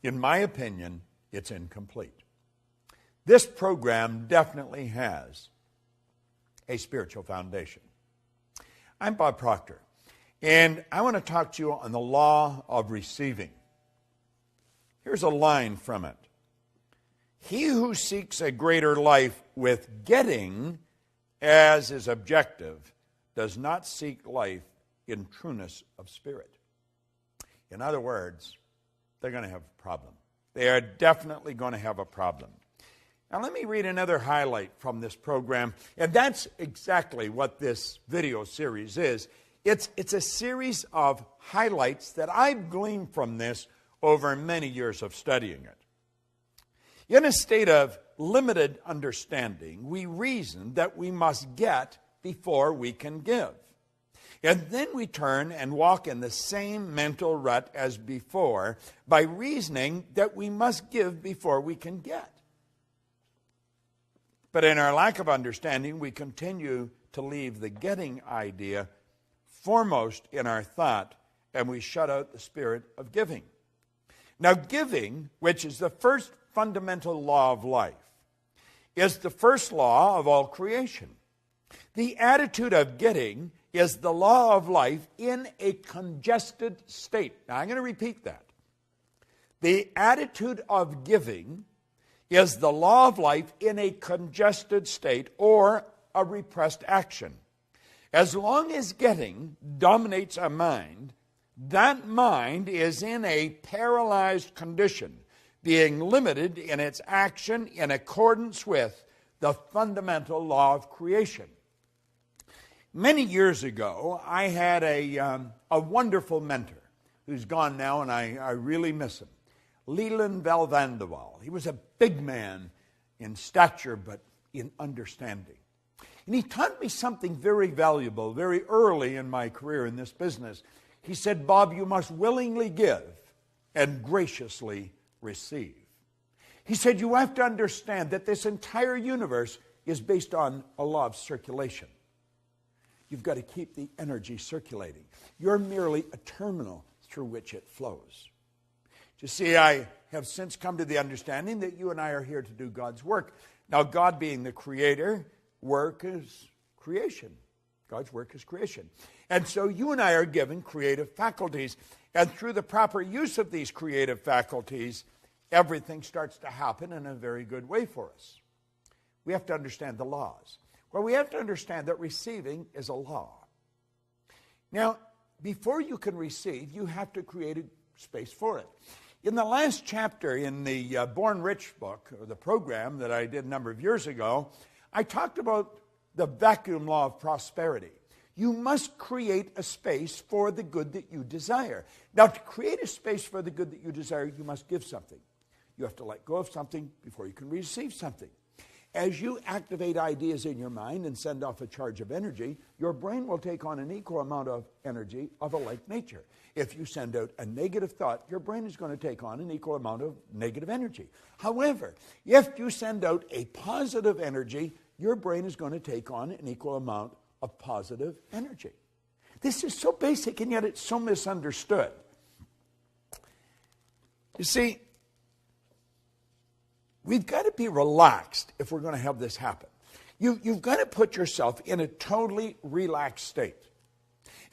in my opinion, it's incomplete. This program definitely has a spiritual foundation. I'm Bob Proctor, and I want to talk to you on the law of receiving. Here's a line from it. He who seeks a greater life with getting as his objective does not seek life in trueness of spirit. In other words, they're going to have a problem. They are definitely going to have a problem. Now let me read another highlight from this program, and that's exactly what this video series is. It's a series of highlights that I've gleaned from this over many years of studying it. In a state of limited understanding, we reason that we must get before we can give. And then we turn and walk in the same mental rut as before by reasoning that we must give before we can get. But in our lack of understanding, we continue to leave the getting idea foremost in our thought, and we shut out the spirit of giving. Now, giving, which is the first fundamental law of life, is the first law of all creation. The attitude of getting is the law of life in a congested state. Now, I'm going to repeat that. The attitude of giving is the law of life in a congested state or a repressed action. As long as getting dominates a mind, that mind is in a paralyzed condition, being limited in its action in accordance with the fundamental law of creation. Many years ago, I had a wonderful mentor who's gone now, and I really miss him. Leland Valvandewaal. He was a big man in stature, but in understanding. And he taught me something very valuable very early in my career in this business. He said, Bob, you must willingly give and graciously receive. He said, you have to understand that this entire universe is based on a law of circulation. You've got to keep the energy circulating. You're merely a terminal through which it flows. You see, I have since come to the understanding that you and I are here to do God's work. Now, God being the creator, work is creation. God's work is creation. And so you and I are given creative faculties. And through the proper use of these creative faculties, everything starts to happen in a very good way for us. We have to understand the laws. Well, we have to understand that receiving is a law. Now, before you can receive, you have to create a space for it. In the last chapter in the Born Rich book, or the program that I did a number of years ago, I talked about the vacuum law of prosperity. You must create a space for the good that you desire. Now, to create a space for the good that you desire, you must give something. You have to let go of something before you can receive something. As you activate ideas in your mind and send off a charge of energy, your brain will take on an equal amount of energy of a like nature. If you send out a negative thought, your brain is going to take on an equal amount of negative energy. However, if you send out a positive energy, your brain is going to take on an equal amount of positive energy. This is so basic, and yet it's so misunderstood. You see, we've got to be relaxed if we're going to have this happen. You've got to put yourself in a totally relaxed state.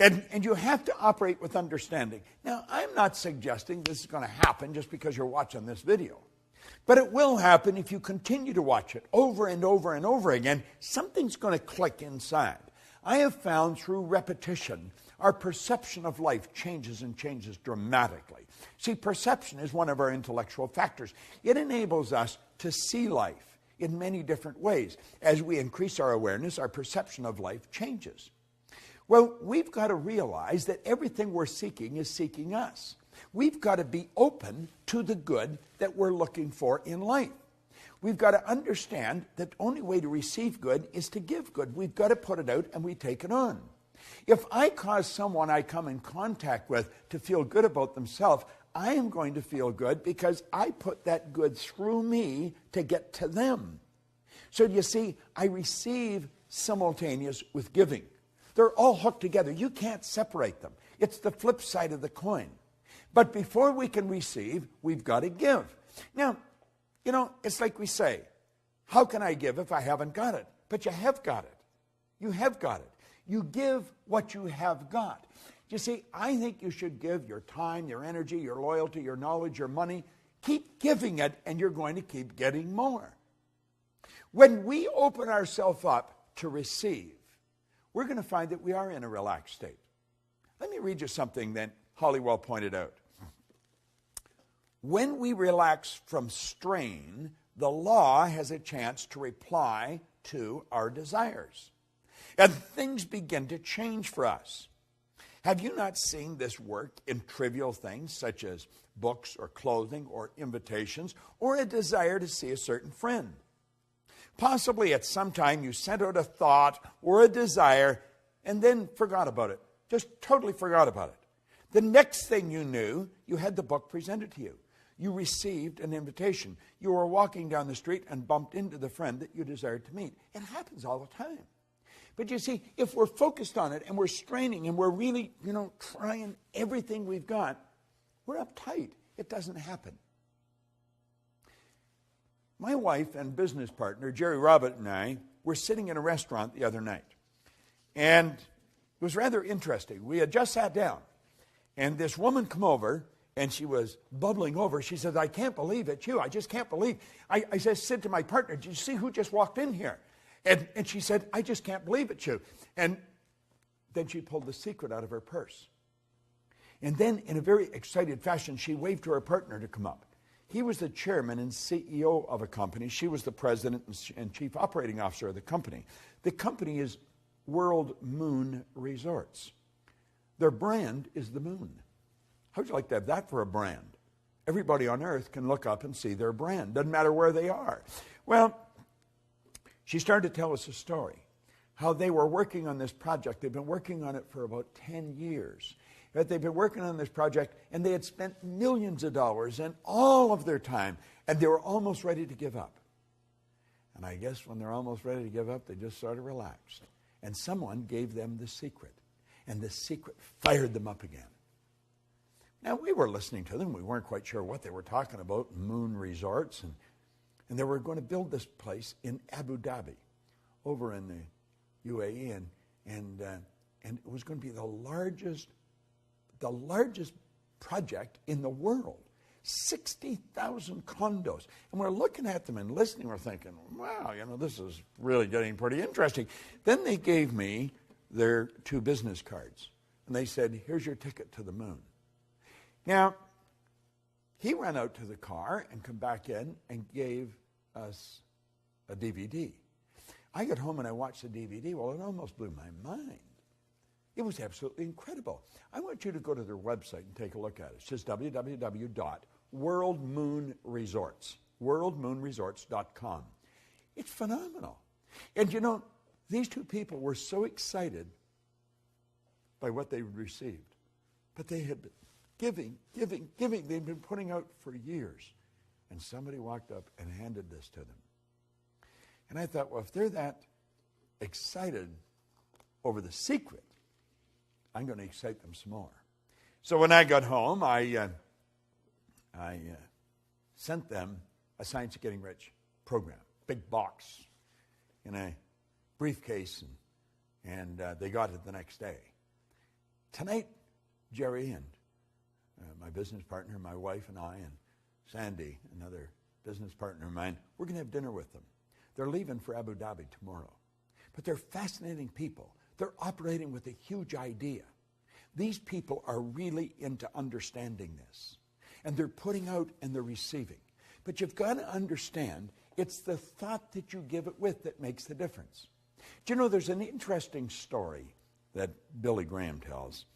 And you have to operate with understanding. Now, I'm not suggesting this is going to happen just because you're watching this video. But it will happen if you continue to watch it over and over and over again. Something's going to click inside. I have found through repetition, our perception of life changes and changes dramatically. See, perception is one of our intellectual factors. It enables us to see life in many different ways. As we increase our awareness, our perception of life changes. Well, we've got to realize that everything we're seeking is seeking us. We've got to be open to the good that we're looking for in life. We've got to understand that the only way to receive good is to give good. We've got to put it out and we take it on. If I cause someone I come in contact with to feel good about themselves, I am going to feel good because I put that good through me to get to them. So you see, I receive simultaneous with giving. They're all hooked together. You can't separate them. It's the flip side of the coin. But before we can receive, we've got to give. Now, it's like we say, how can I give if I haven't got it? But you have got it. You have got it. You give what you have got. You see, I think you should give your time, your energy, your loyalty, your knowledge, your money. Keep giving it, and you're going to keep getting more. When we open ourselves up to receive, we're going to find that we are in a relaxed state. Let me read you something that Halliwell pointed out. When we relax from strain, the law has a chance to reply to our desires. And things begin to change for us. Have you not seen this work in trivial things such as books or clothing or invitations or a desire to see a certain friend? Possibly at some time you sent out a thought or a desire and then forgot about it. Just totally forgot about it. The next thing you knew, you had the book presented to you. You received an invitation. You were walking down the street and bumped into the friend that you desired to meet. It happens all the time. But you see, if we're focused on it and we're straining and we're really, trying everything we've got, we're uptight. It doesn't happen. My wife and business partner, Jerry Robert, and I were sitting in a restaurant the other night. And it was rather interesting. We had just sat down. And this woman come over, and she was bubbling over. She said, I can't believe it's you. I just can't believe. I said to my partner, did you see who just walked in here? And she said, I just can't believe it's you. And then she pulled the secret out of her purse. And then, in a very excited fashion, she waved to her partner to come up. He was the chairman and CEO of a company. She was the president and chief operating officer of the company. The company is World Moon Resorts. Their brand is the moon. How'd you like to have that for a brand? Everybody on earth can look up and see their brand. Doesn't matter where they are. Well, she started to tell us a story, how they were working on this project. They've been working on it for about 10 years. That they've been working on this project, and they had spent millions of dollars and all of their time, and they were almost ready to give up. And I guess when they're almost ready to give up, they just sort of relaxed. And someone gave them the secret, and the secret fired them up again. Now, we were listening to them. We weren't quite sure what they were talking about, moon resorts, and they were going to build this place in Abu Dhabi, over in the UAE, and it was going to be the largest project in the world. 60,000 condos. And we're looking at them and listening. We're thinking, wow, this is really getting pretty interesting. Then they gave me their 2 business cards. And they said, here's your ticket to the moon. Now, he ran out to the car and come back in and gave us a DVD. I got home and I watched the DVD. Well, it almost blew my mind. It was absolutely incredible. I want you to go to their website and take a look at it. It's just www.worldmoonresorts, worldmoonresorts.com. It's phenomenal. And these 2 people were so excited by what they received. But they had been giving. They'd been putting out for years. And somebody walked up and handed this to them. And I thought, well, if they're that excited over the secret, I'm going to excite them some more. So when I got home, I sent them a Science of Getting Rich program, big box in a briefcase, and they got it the next day. Tonight, Jerry and my business partner, my wife and I, and Sandy, another business partner of mine, we're going to have dinner with them. They're leaving for Abu Dhabi tomorrow. But they're fascinating people. They're operating with a huge idea. These people are really into understanding this. And they're putting out and they're receiving. But you've got to understand, it's the thought that you give it with that makes the difference. Do you know, there's an interesting story that Billy Graham tells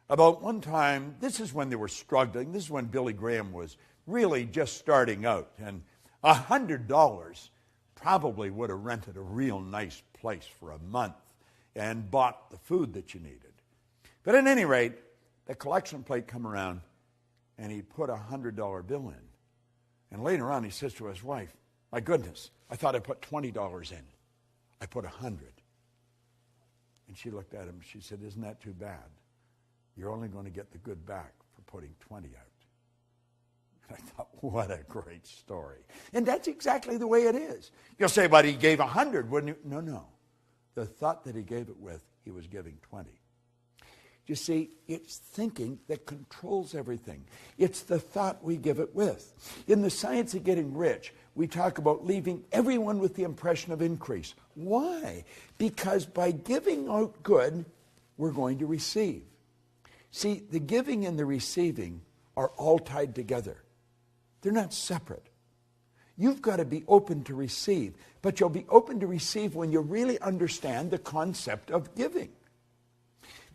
about one time. This is when they were struggling. This is when Billy Graham was really just starting out. And $100 probably would have rented a real nice place for a month and bought the food that you needed. But at any rate, the collection plate come around, and he put a $100 bill in. And later on, he says to his wife, my goodness, I thought I put $20 in. I put 100. And she looked at him, she said, isn't that too bad? You're only going to get the good back for putting 20 out. And I thought, what a great story. And that's exactly the way it is. You'll say, but he gave 100, wouldn't he? No. The thought that he gave it with, he was giving 20. You see, it's thinking that controls everything. It's the thought we give it with. In the science of getting rich, we talk about leaving everyone with the impression of increase. Why? Because by giving out good, we're going to receive. See, the giving and the receiving are all tied together. They're not separate. You've got to be open to receive, but you'll be open to receive when you really understand the concept of giving.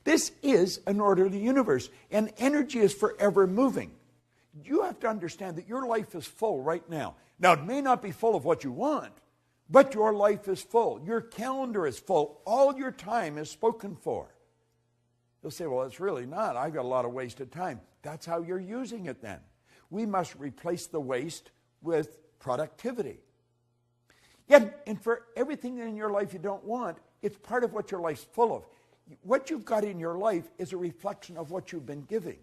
This is an orderly universe, and energy is forever moving. You have to understand that your life is full right now. Now, it may not be full of what you want, but your life is full. Your calendar is full. All your time is spoken for. You'll say, well, it's really not. I've got a lot of wasted time. That's how you're using it then. We must replace the waste with productivity. Yet, and for everything in your life you don't want, it's part of what your life's full of. What you've got in your life is a reflection of what you've been giving.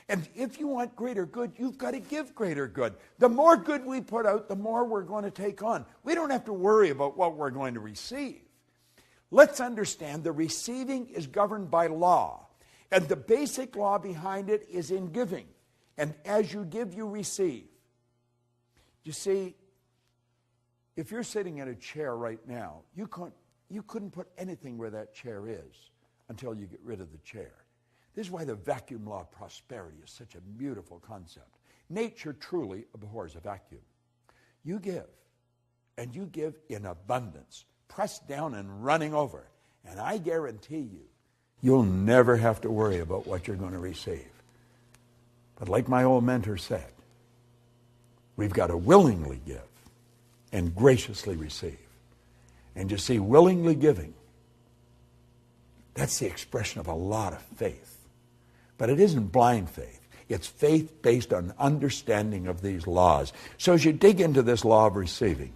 And if you want greater good, you've got to give greater good. The more good we put out, the more we're going to take on. We don't have to worry about what we're going to receive. Let's understand the receiving is governed by law. And the basic law behind it is in giving. And as you give, you receive. You see, if you're sitting in a chair right now, you couldn't put anything where that chair is until you get rid of the chair. This is why the vacuum law of prosperity is such a beautiful concept. Nature truly abhors a vacuum. You give, and you give in abundance, pressed down and running over. And I guarantee you, you'll never have to worry about what you're going to receive. But like my old mentor said, we've got to willingly give and graciously receive. And you see, willingly giving, that's the expression of a lot of faith. But it isn't blind faith. It's faith based on understanding of these laws. So as you dig into this law of receiving,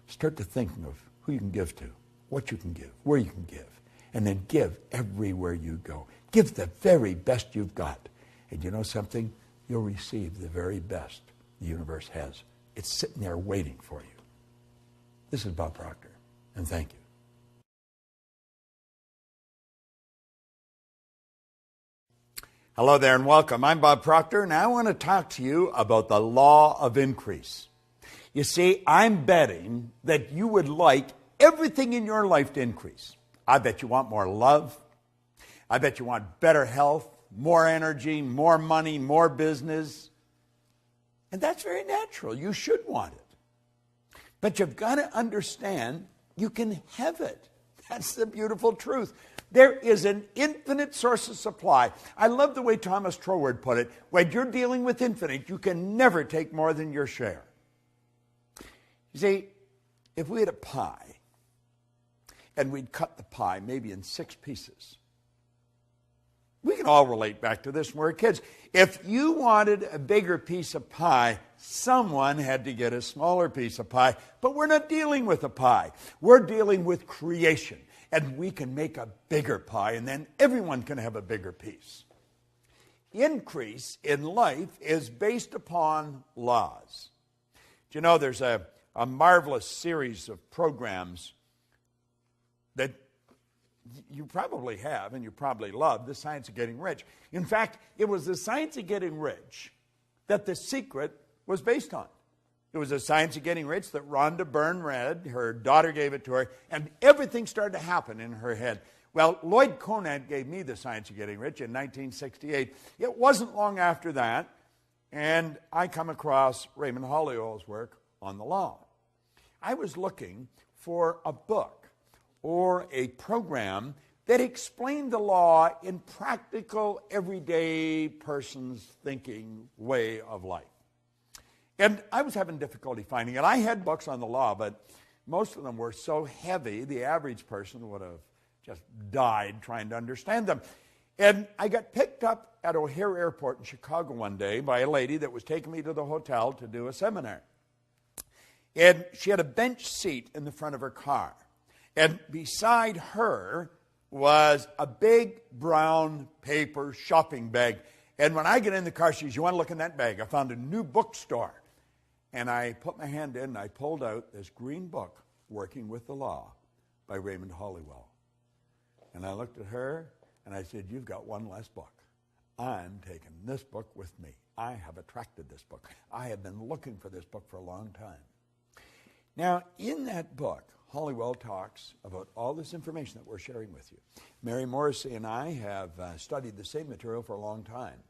start to thinking of who you can give to, what you can give, where you can give, and then give everywhere you go. Give the very best you've got. And you know something? You'll receive the very best the universe has. It's sitting there waiting for you. This is Bob Proctor, and thank you. Hello there and welcome. I'm Bob Proctor, and I want to talk to you about the law of increase. You see, I'm betting that you would like everything in your life to increase. I bet you want more love. I bet you want better health, more energy, more money, more business. And that's very natural. You should want it. But you've got to understand you can have it. That's the beautiful truth. There is an infinite source of supply. I love the way Thomas Troward put it. When you're dealing with infinite, you can never take more than your share. You see, if we had a pie, and we'd cut the pie maybe in 6 pieces, we can all relate back to this when we were kids. If you wanted a bigger piece of pie, someone had to get a smaller piece of pie. But we're not dealing with a pie. We're dealing with creation. And we can make a bigger pie, and then everyone can have a bigger piece. Increase in life is based upon laws. Do you know there's a marvelous series of programs that you probably have and you probably love, The Science of Getting Rich. In fact, it was The Science of Getting Rich that The Secret was based on. It was The Science of Getting Rich that Rhonda Byrne read. Her daughter gave it to her, and everything started to happen in her head. Well, Lloyd Conant gave me The Science of Getting Rich in 1968. It wasn't long after that, and I come across Raymond Holliowell's work on the law. I was looking for a book or a program that explained the law in practical, everyday person's thinking way of life. And I was having difficulty finding it. I had books on the law, but most of them were so heavy, the average person would have just died trying to understand them. And I got picked up at O'Hare Airport in Chicago one day by a lady that was taking me to the hotel to do a seminar. And she had a bench seat in the front of her car. And beside her was a big brown paper shopping bag. And when I get in the car, she says, "You want to look in that bag? I found a new bookstore." And I put my hand in and I pulled out this green book, Working with the Law, by Raymond Hollywell. And I looked at her and I said, "You've got one less book. I'm taking this book with me. I have attracted this book. I have been looking for this book for a long time." Now, in that book, Hollywell talks about all this information that we're sharing with you. Mary Morrissey and I have studied the same material for a long time,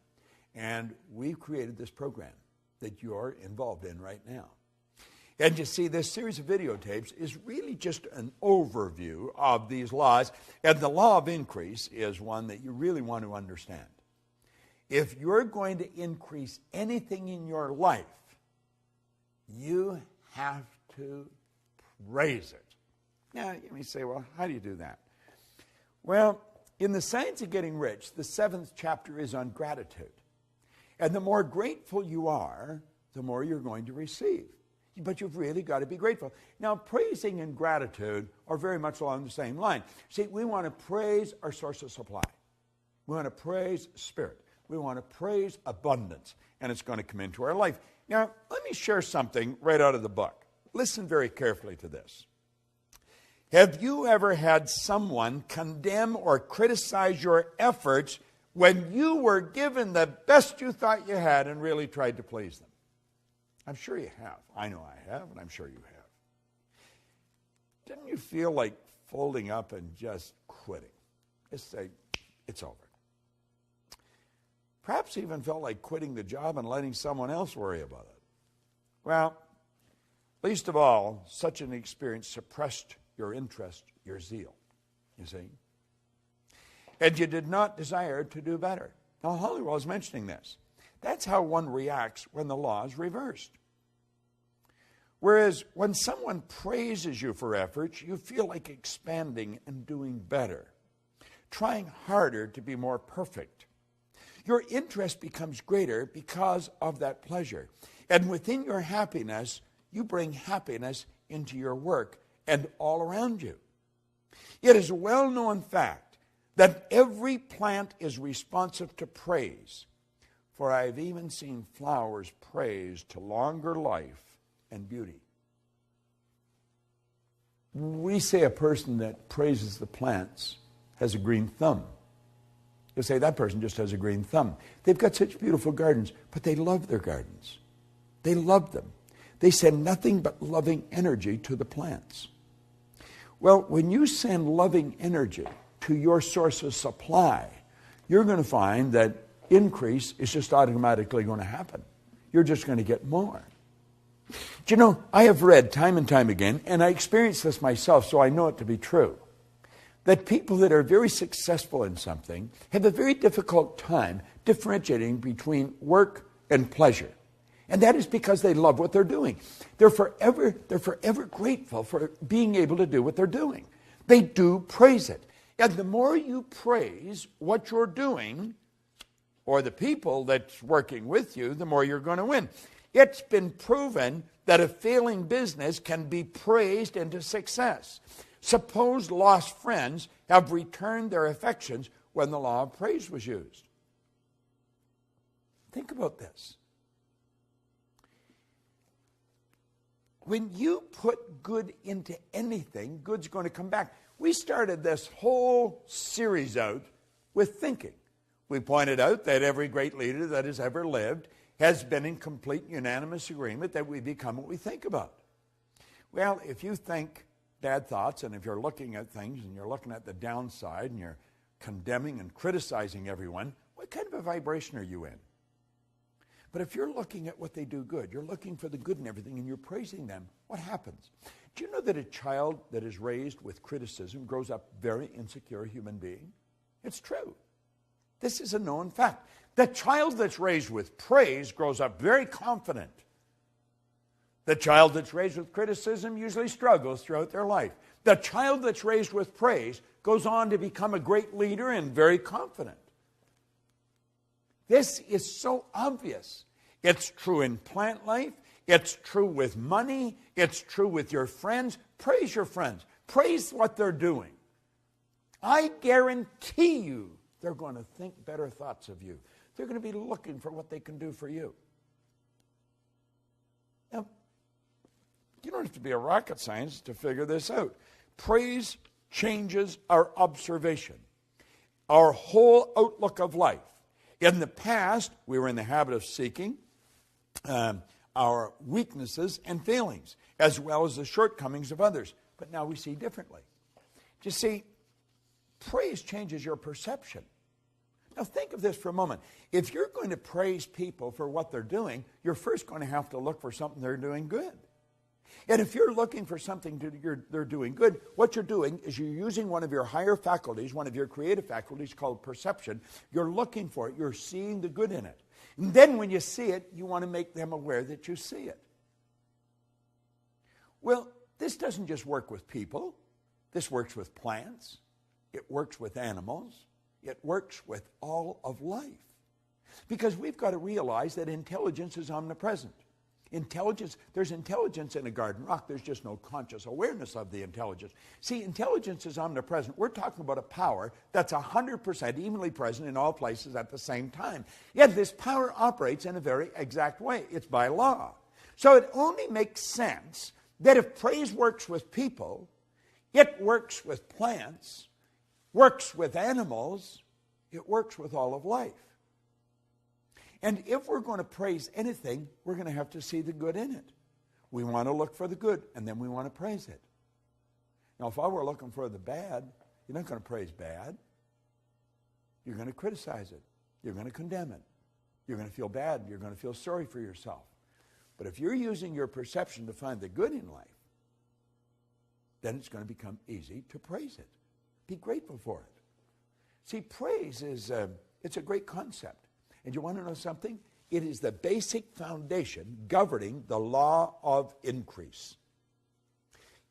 and we've created this program that you're involved in right now. And you see, this series of videotapes is really just an overview of these laws, and the law of increase is one that you really want to understand. If you're going to increase anything in your life, you have to praise it. Now, you may say, "Well, how do you do that?" Well, in the Science of Getting Rich, the 7th chapter is on gratitude. And the more grateful you are, the more you're going to receive. But you've really got to be grateful. Now, praising and gratitude are very much along the same line. See, we want to praise our source of supply. We want to praise Spirit. We want to praise abundance. And it's going to come into our life. Now, let me share something right out of the book. Listen very carefully to this. Have you ever had someone condemn or criticize your efforts when you were given the best you thought you had and really tried to please them? I'm sure you have. I know I have, and I'm sure you have. Didn't you feel like folding up and just quitting? Just say, "It's over." Perhaps even felt like quitting the job and letting someone else worry about it. Well, least of all, such an experience suppressed your interest, your zeal, you see. And you did not desire to do better. Now, Hollywell is mentioning this. That's how one reacts when the law is reversed. Whereas when someone praises you for efforts, you feel like expanding and doing better, trying harder to be more perfect. Your interest becomes greater because of that pleasure. And within your happiness, you bring happiness into your work and all around you. It is a well-known fact that every plant is responsive to praise, for I have even seen flowers praised to longer life and beauty. We say a person that praises the plants has a green thumb. You say that person just has a green thumb. They've got such beautiful gardens, but they love their gardens. They love them. They send nothing but loving energy to the plants. Well, when you send loving energy to your source of supply, you're going to find that increase is just automatically going to happen. You're just going to get more. Do you know, I have read time and time again, and I experienced this myself, so I know it to be true, that people that are very successful in something have a very difficult time differentiating between work and pleasure. And that is because they love what they're doing. They're forever grateful for being able to do what they're doing. They do praise it. And the more you praise what you're doing, or the people that's working with you, the more you're going to win. It's been proven that a failing business can be praised into success. Suppose lost friends have returned their affections when the law of praise was used. Think about this. When you put good into anything, good's going to come back. We started this whole series out with thinking. We pointed out that every great leader that has ever lived has been in complete unanimous agreement that we become what we think about. Well, if you think bad thoughts, and if you're looking at things and you're looking at the downside and you're condemning and criticizing everyone, what kind of a vibration are you in? But if you're looking at what they do good, you're looking for the good in everything and you're praising them, what happens? Do you know that a child that is raised with criticism grows up very insecure human being? It's true. This is a known fact. The child that's raised with praise grows up very confident. The child that's raised with criticism usually struggles throughout their life. The child that's raised with praise goes on to become a great leader and very confident. This is so obvious. It's true in plant life. It's true with money. It's true with your friends. Praise your friends. Praise what they're doing. I guarantee you they're going to think better thoughts of you. They're going to be looking for what they can do for you. Now, you don't have to be a rocket scientist to figure this out. Praise changes our observation, our whole outlook of life. In the past, we were in the habit of seeking our weaknesses and failings, as well as the shortcomings of others. But now we see differently. You see, praise changes your perception. Now think of this for a moment. If you're going to praise people for what they're doing, you're first going to have to look for something they're doing good. And if you're looking for something they're doing good, what you're doing is you're using one of your higher faculties, one of your creative faculties called perception. You're looking for it. You're seeing the good in it. And then when you see it, you want to make them aware that you see it. Well, this doesn't just work with people. This works with plants. It works with animals. It works with all of life. Because we've got to realize that intelligence is omnipresent. There's intelligence in a garden rock. There's just no conscious awareness of the intelligence. See, intelligence is omnipresent. We're talking about a power that's 100% evenly present in all places at the same time. Yet this power operates in a very exact way. It's by law. So it only makes sense that if praise works with people, it works with plants, works with animals, it works with all of life. And if we're going to praise anything, we're going to have to see the good in it. We want to look for the good, and then we want to praise it. Now, if I were looking for the bad, you're not going to praise bad. You're going to criticize it. You're going to condemn it. You're going to feel bad. You're going to feel sorry for yourself. But if you're using your perception to find the good in life, then it's going to become easy to praise it. Be grateful for it. See, praise is it's a great concept. And you want to know something? It is the basic foundation governing the law of increase.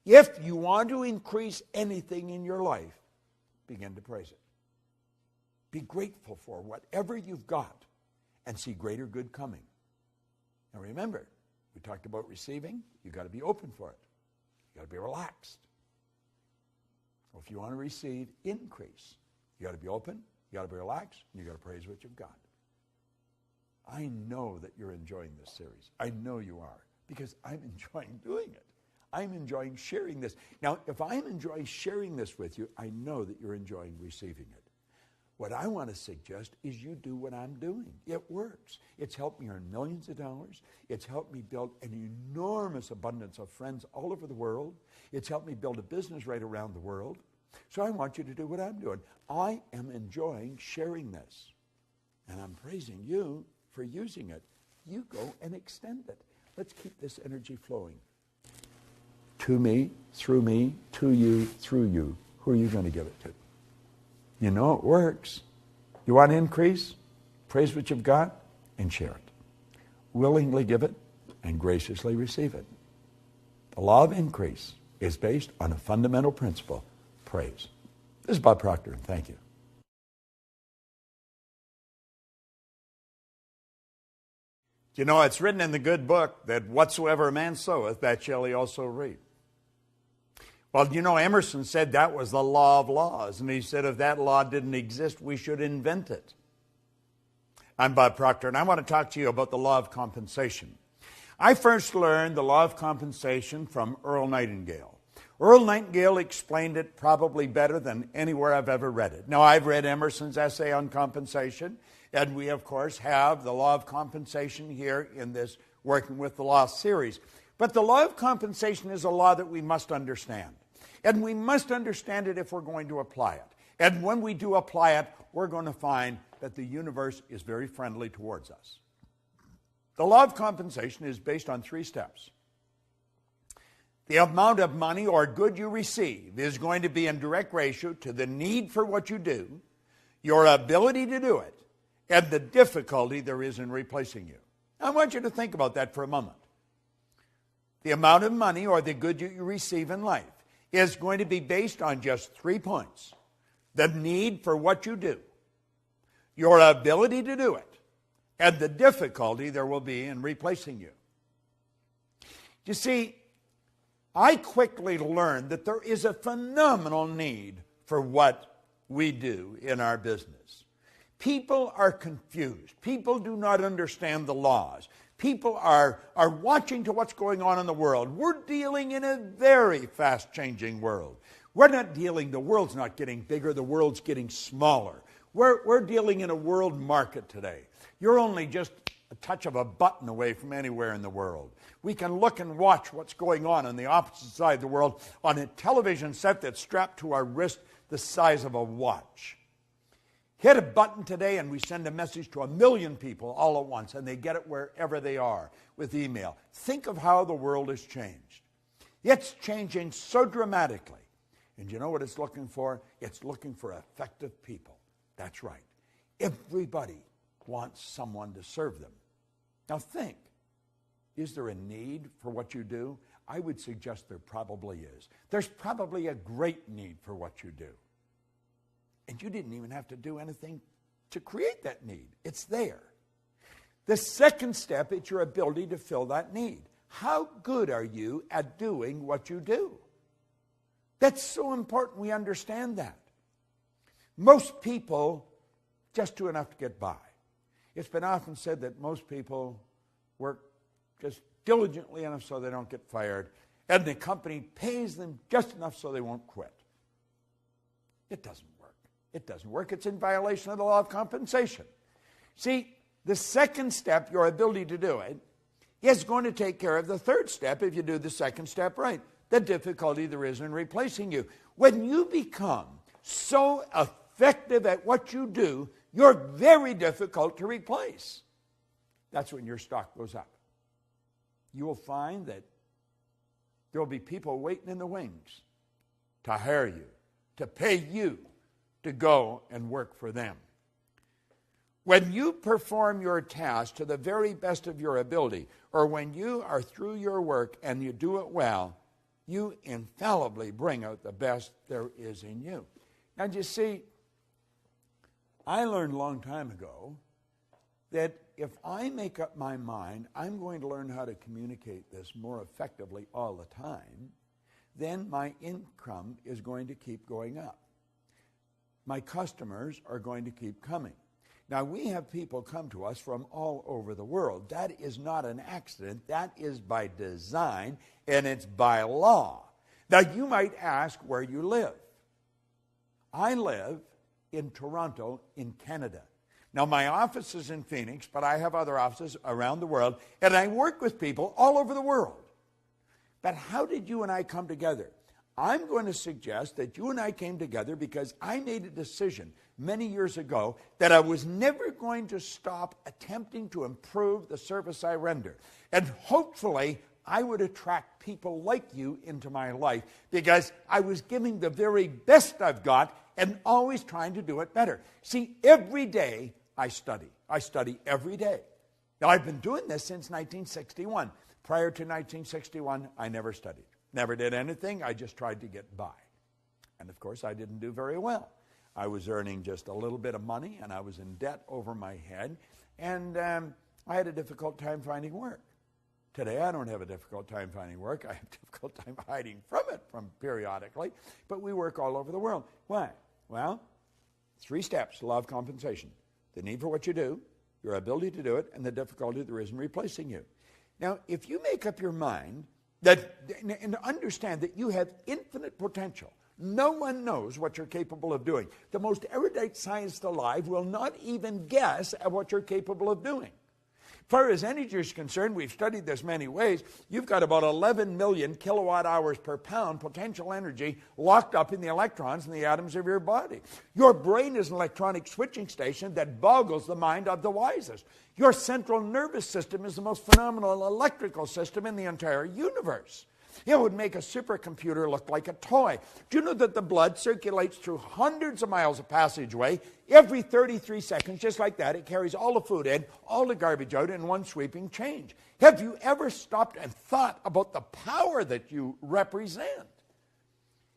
If you want to increase anything in your life, begin to praise it. Be grateful for whatever you've got and see greater good coming. Now remember, we talked about receiving. You've got to be open for it. You've got to be relaxed. Well, if you want to receive increase, you've got to be open, you've got to be relaxed, and you've got to praise what you've got. I know that you're enjoying this series. I know you are, because I'm enjoying doing it. I'm enjoying sharing this. Now, if I'm enjoying sharing this with you, I know that you're enjoying receiving it. What I want to suggest is you do what I'm doing. It works. It's helped me earn millions of dollars. It's helped me build an enormous abundance of friends all over the world. It's helped me build a business right around the world. So I want you to do what I'm doing. I am enjoying sharing this. And I'm praising you for using it. You go and extend it. Let's keep this energy flowing. To me, to you, through you. Who are you going to give it to? You know it works. You want increase? Praise what you've got and share it. Willingly give it and graciously receive it. The law of increase is based on a fundamental principle, praise. This is Bob Proctor, and thank you. You know, it's written in the good book that whatsoever a man soweth, that shall he also reap. Well, you know, Emerson said that was the law of laws. And he said if that law didn't exist, we should invent it. I'm Bob Proctor, and I want to talk to you about the law of compensation. I first learned the law of compensation from Earl Nightingale. Earl Nightingale explained it probably better than anywhere I've ever read it. Now, I've read Emerson's essay on compensation, and we, of course, have the law of compensation here in this Working with the Law series. But the law of compensation is a law that we must understand. And we must understand it if we're going to apply it. And when we do apply it, we're going to find that the universe is very friendly towards us. The law of compensation is based on 3 steps. The amount of money or good you receive is going to be in direct ratio to the need for what you do, your ability to do it, and the difficulty there is in replacing you. I want you to think about that for a moment. The amount of money or the good you receive in life is going to be based on just 3 points. The need for what you do, your ability to do it, and the difficulty there will be in replacing you. You see, I quickly learned that there is a phenomenal need for what we do in our business. People are confused. People do not understand the laws. People are watching to what's going on in the world. We're dealing in a very fast-changing world. We're not dealing, the world's not getting bigger, the world's getting smaller. We're dealing in a world market today. You're only just a touch of a button away from anywhere in the world. We can look and watch what's going on the opposite side of the world on a television set that's strapped to our wrist the size of a watch. Hit a button today and we send a message to 1 million people all at once, and they get it wherever they are with email. Think of how the world has changed. It's changing so dramatically. And you know what it's looking for? It's looking for effective people. That's right. Everybody wants someone to serve them. Now think, is there a need for what you do? I would suggest there probably is. There's probably a great need for what you do. And you didn't even have to do anything to create that need. It's there. The second step is your ability to fill that need. How good are you at doing what you do? That's so important we understand that. Most people just do enough to get by. It's been often said that most people work just diligently enough so they don't get fired, and the company pays them just enough so they won't quit. It doesn't work. It doesn't work. It's in violation of the law of compensation. See, the second step, your ability to do it, is going to take care of the third step if you do the second step right, the difficulty there is in replacing you. When you become so effective at what you do, you're very difficult to replace. That's when your stock goes up. You will find that there will be people waiting in the wings to hire you, to pay you to go and work for them. When you perform your task to the very best of your ability, or when you are through your work and you do it well, you infallibly bring out the best there is in you. Now, you see, I learned a long time ago that if I make up my mind, I'm going to learn how to communicate this more effectively all the time, then my income is going to keep going up. My customers are going to keep coming. Now, we have people come to us from all over the world. That is not an accident. That is by design, and it's by law. Now, you might ask where you live. I live in Toronto, in Canada. Now, my office is in Phoenix, but I have other offices around the world, and I work with people all over the world. But how did you and I come together? I'm going to suggest that you and I came together because I made a decision many years ago that I was never going to stop attempting to improve the service I render. And hopefully, I would attract people like you into my life because I was giving the very best I've got and always trying to do it better. See, every day I study. I study every day. Now, I've been doing this since 1961. Prior to 1961, I never studied. Never did anything. I just tried to get by. And, of course, I didn't do very well. I was earning just a little bit of money, and I was in debt over my head, and I had a difficult time finding work. Today, I don't have a difficult time finding work. I have a difficult time hiding from it periodically, but we work all over the world. Why? Well, 3 steps, law of compensation. The need for what you do, your ability to do it, and the difficulty there is in replacing you. Now, if you make up your mind that, and understand that you have infinite potential, no one knows what you're capable of doing. The most erudite scientist alive will not even guess at what you're capable of doing. As far as energy is concerned, we've studied this many ways. You've got about 11 million kilowatt hours per pound potential energy locked up in the electrons in the atoms of your body. Your brain is an electronic switching station that boggles the mind of the wisest. Your central nervous system is the most phenomenal electrical system in the entire universe. It would make a supercomputer look like a toy. Do you know that the blood circulates through hundreds of miles of passageway every 33 seconds, just like that? It carries all the food in, all the garbage out in one sweeping change. Have you ever stopped and thought about the power that you represent?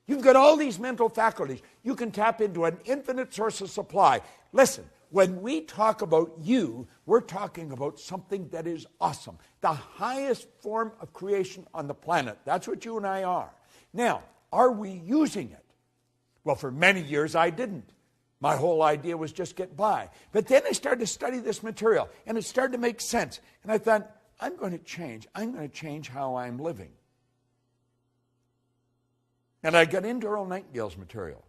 You've got all these mental faculties. You can tap into an infinite source of supply. Listen, when we talk about you, we're talking about something that is awesome. The highest form of creation on the planet. That's what you and I are. Now, are we using it? Well, for many years I didn't. My whole idea was just get by. But then I started to study this material, and it started to make sense. And I thought, I'm going to change. I'm going to change how I'm living. And I got into Earl Nightingale's material.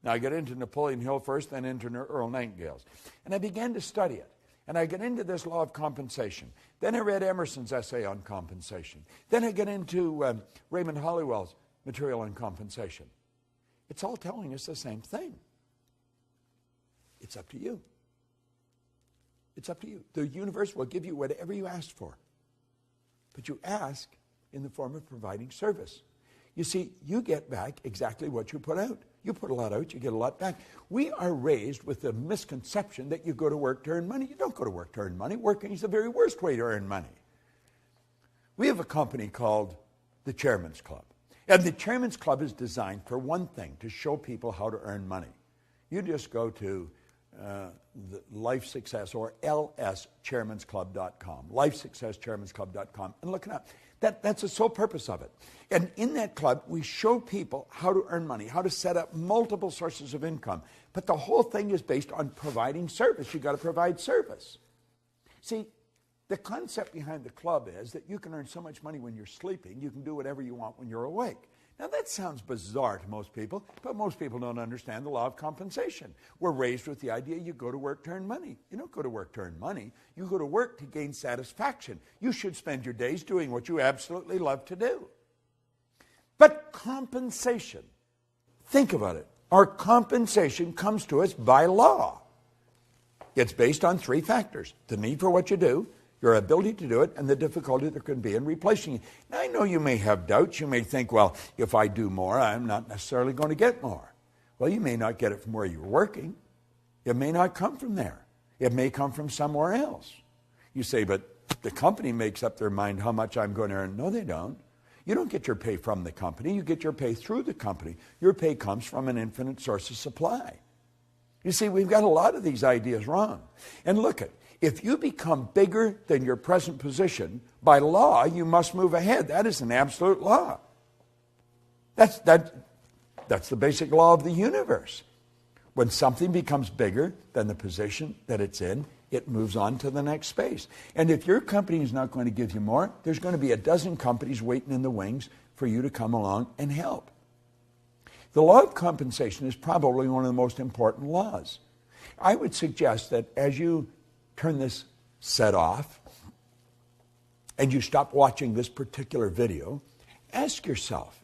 Now, I got into Napoleon Hill first, then into Earl Nightingale's. And I began to study it. And I got into this law of compensation. Then I read Emerson's essay on compensation. Then I got into Raymond Hollywell's material on compensation. It's all telling us the same thing. It's up to you. It's up to you. The universe will give you whatever you ask for. But you ask in the form of providing service. You see, you get back exactly what you put out. You put a lot out, you get a lot back. We are raised with the misconception that you go to work to earn money. You don't go to work to earn money. Working is the very worst way to earn money. We have a company called the Chairman's Club. And the Chairman's Club is designed for one thing, to show people how to earn money. You just go to the Life Success or lschairmansclub.com, lifesuccesschairmansclub.com, and look it up. That's the sole purpose of it. And in that club, we show people how to earn money, how to set up multiple sources of income. But the whole thing is based on providing service. You've got to provide service. See, the concept behind the club is that you can earn so much money when you're sleeping, you can do whatever you want when you're awake. Now, that sounds bizarre to most people, but most people don't understand the law of compensation. We're raised with the idea you go to work to earn money. You don't go to work to earn money. You go to work to gain satisfaction. You should spend your days doing what you absolutely love to do. But compensation, think about it. Our compensation comes to us by law. It's based on three factors: the need for what you do, your ability to do it, and the difficulty there can be in replacing it. Now, I know you may have doubts. You may think, well, if I do more, I'm not necessarily going to get more. Well, you may not get it from where you're working. It may not come from there. It may come from somewhere else. You say, but the company makes up their mind how much I'm going to earn. No, they don't. You don't get your pay from the company. You get your pay through the company. Your pay comes from an infinite source of supply. You see, we've got a lot of these ideas wrong. And look at, if you become bigger than your present position, by law, you must move ahead. That is an absolute law. That's the basic law of the universe. When something becomes bigger than the position that it's in, it moves on to the next space. And if your company is not going to give you more, there's going to be a dozen companies waiting in the wings for you to come along and help. The law of compensation is probably one of the most important laws. I would suggest that as you turn this set off and you stop watching this particular video, ask yourself,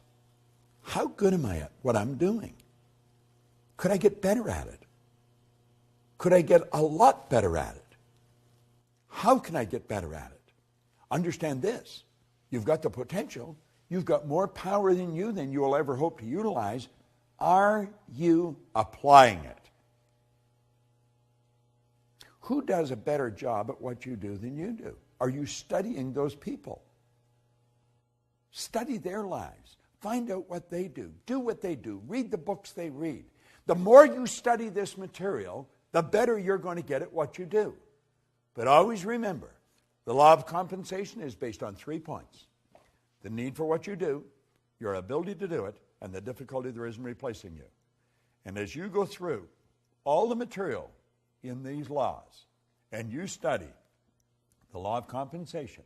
how good am I at what I'm doing? Could I get better at it? Could I get a lot better at it? How can I get better at it? Understand this. You've got the potential. You've got more power than you will ever hope to utilize. Are you applying it? Who does a better job at what you do than you do? Are you studying those people? Study their lives. Find out what they do. Do what they do. Read the books they read. The more you study this material, the better you're going to get at what you do. But always remember, the law of compensation is based on 3 points: the need for what you do, your ability to do it, and the difficulty there is in replacing you. And as you go through all the material in these laws, and you study the law of compensation,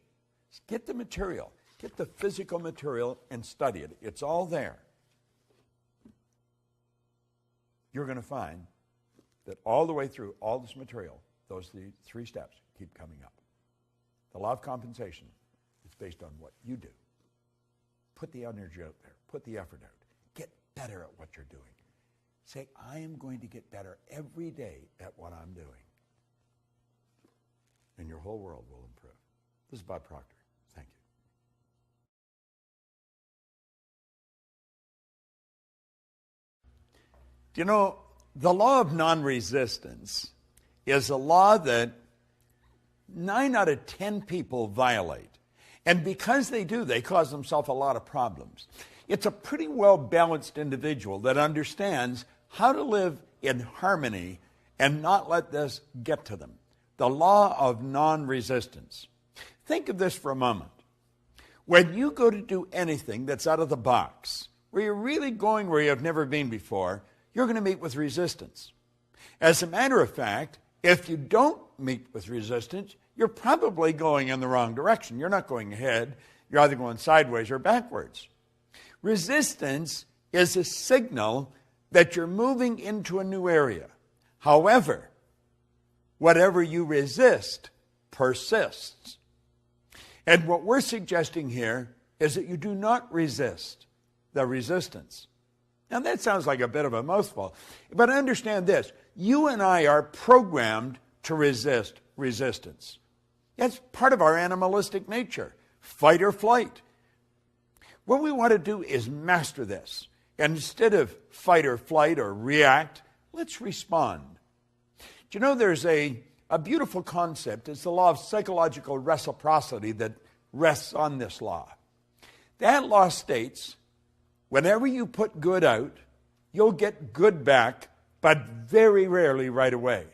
get the material, get the physical material and study it. It's all there. You're going to find that all the way through all this material, those three steps keep coming up. The law of compensation is based on what you do. Put the energy out there. Put the effort out. Get better at what you're doing. Say, I am going to get better every day at what I'm doing. And your whole world will improve. This is Bob Proctor. Thank you. You know, the law of non-resistance is a law that 9 out of 10 people violate. And because they do, they cause themselves a lot of problems. It's a pretty well-balanced individual that understands how to live in harmony and not let this get to them. The law of non-resistance. Think of this for a moment. When you go to do anything that's out of the box, where you're really going where you have never been before, you're going to meet with resistance. As a matter of fact, if you don't meet with resistance, you're probably going in the wrong direction. You're not going ahead. You're either going sideways or backwards. Resistance is a signal that you're moving into a new area. However, whatever you resist persists. And what we're suggesting here is that you do not resist the resistance. Now that sounds like a bit of a mouthful, but understand this. You and I are programmed to resist resistance. That's part of our animalistic nature, fight or flight. What we want to do is master this. And instead of fight or flight or react, let's respond. Do you know there's a beautiful concept? It's the law of psychological reciprocity that rests on this law. That law states, whenever you put good out, you'll get good back, but very rarely right away.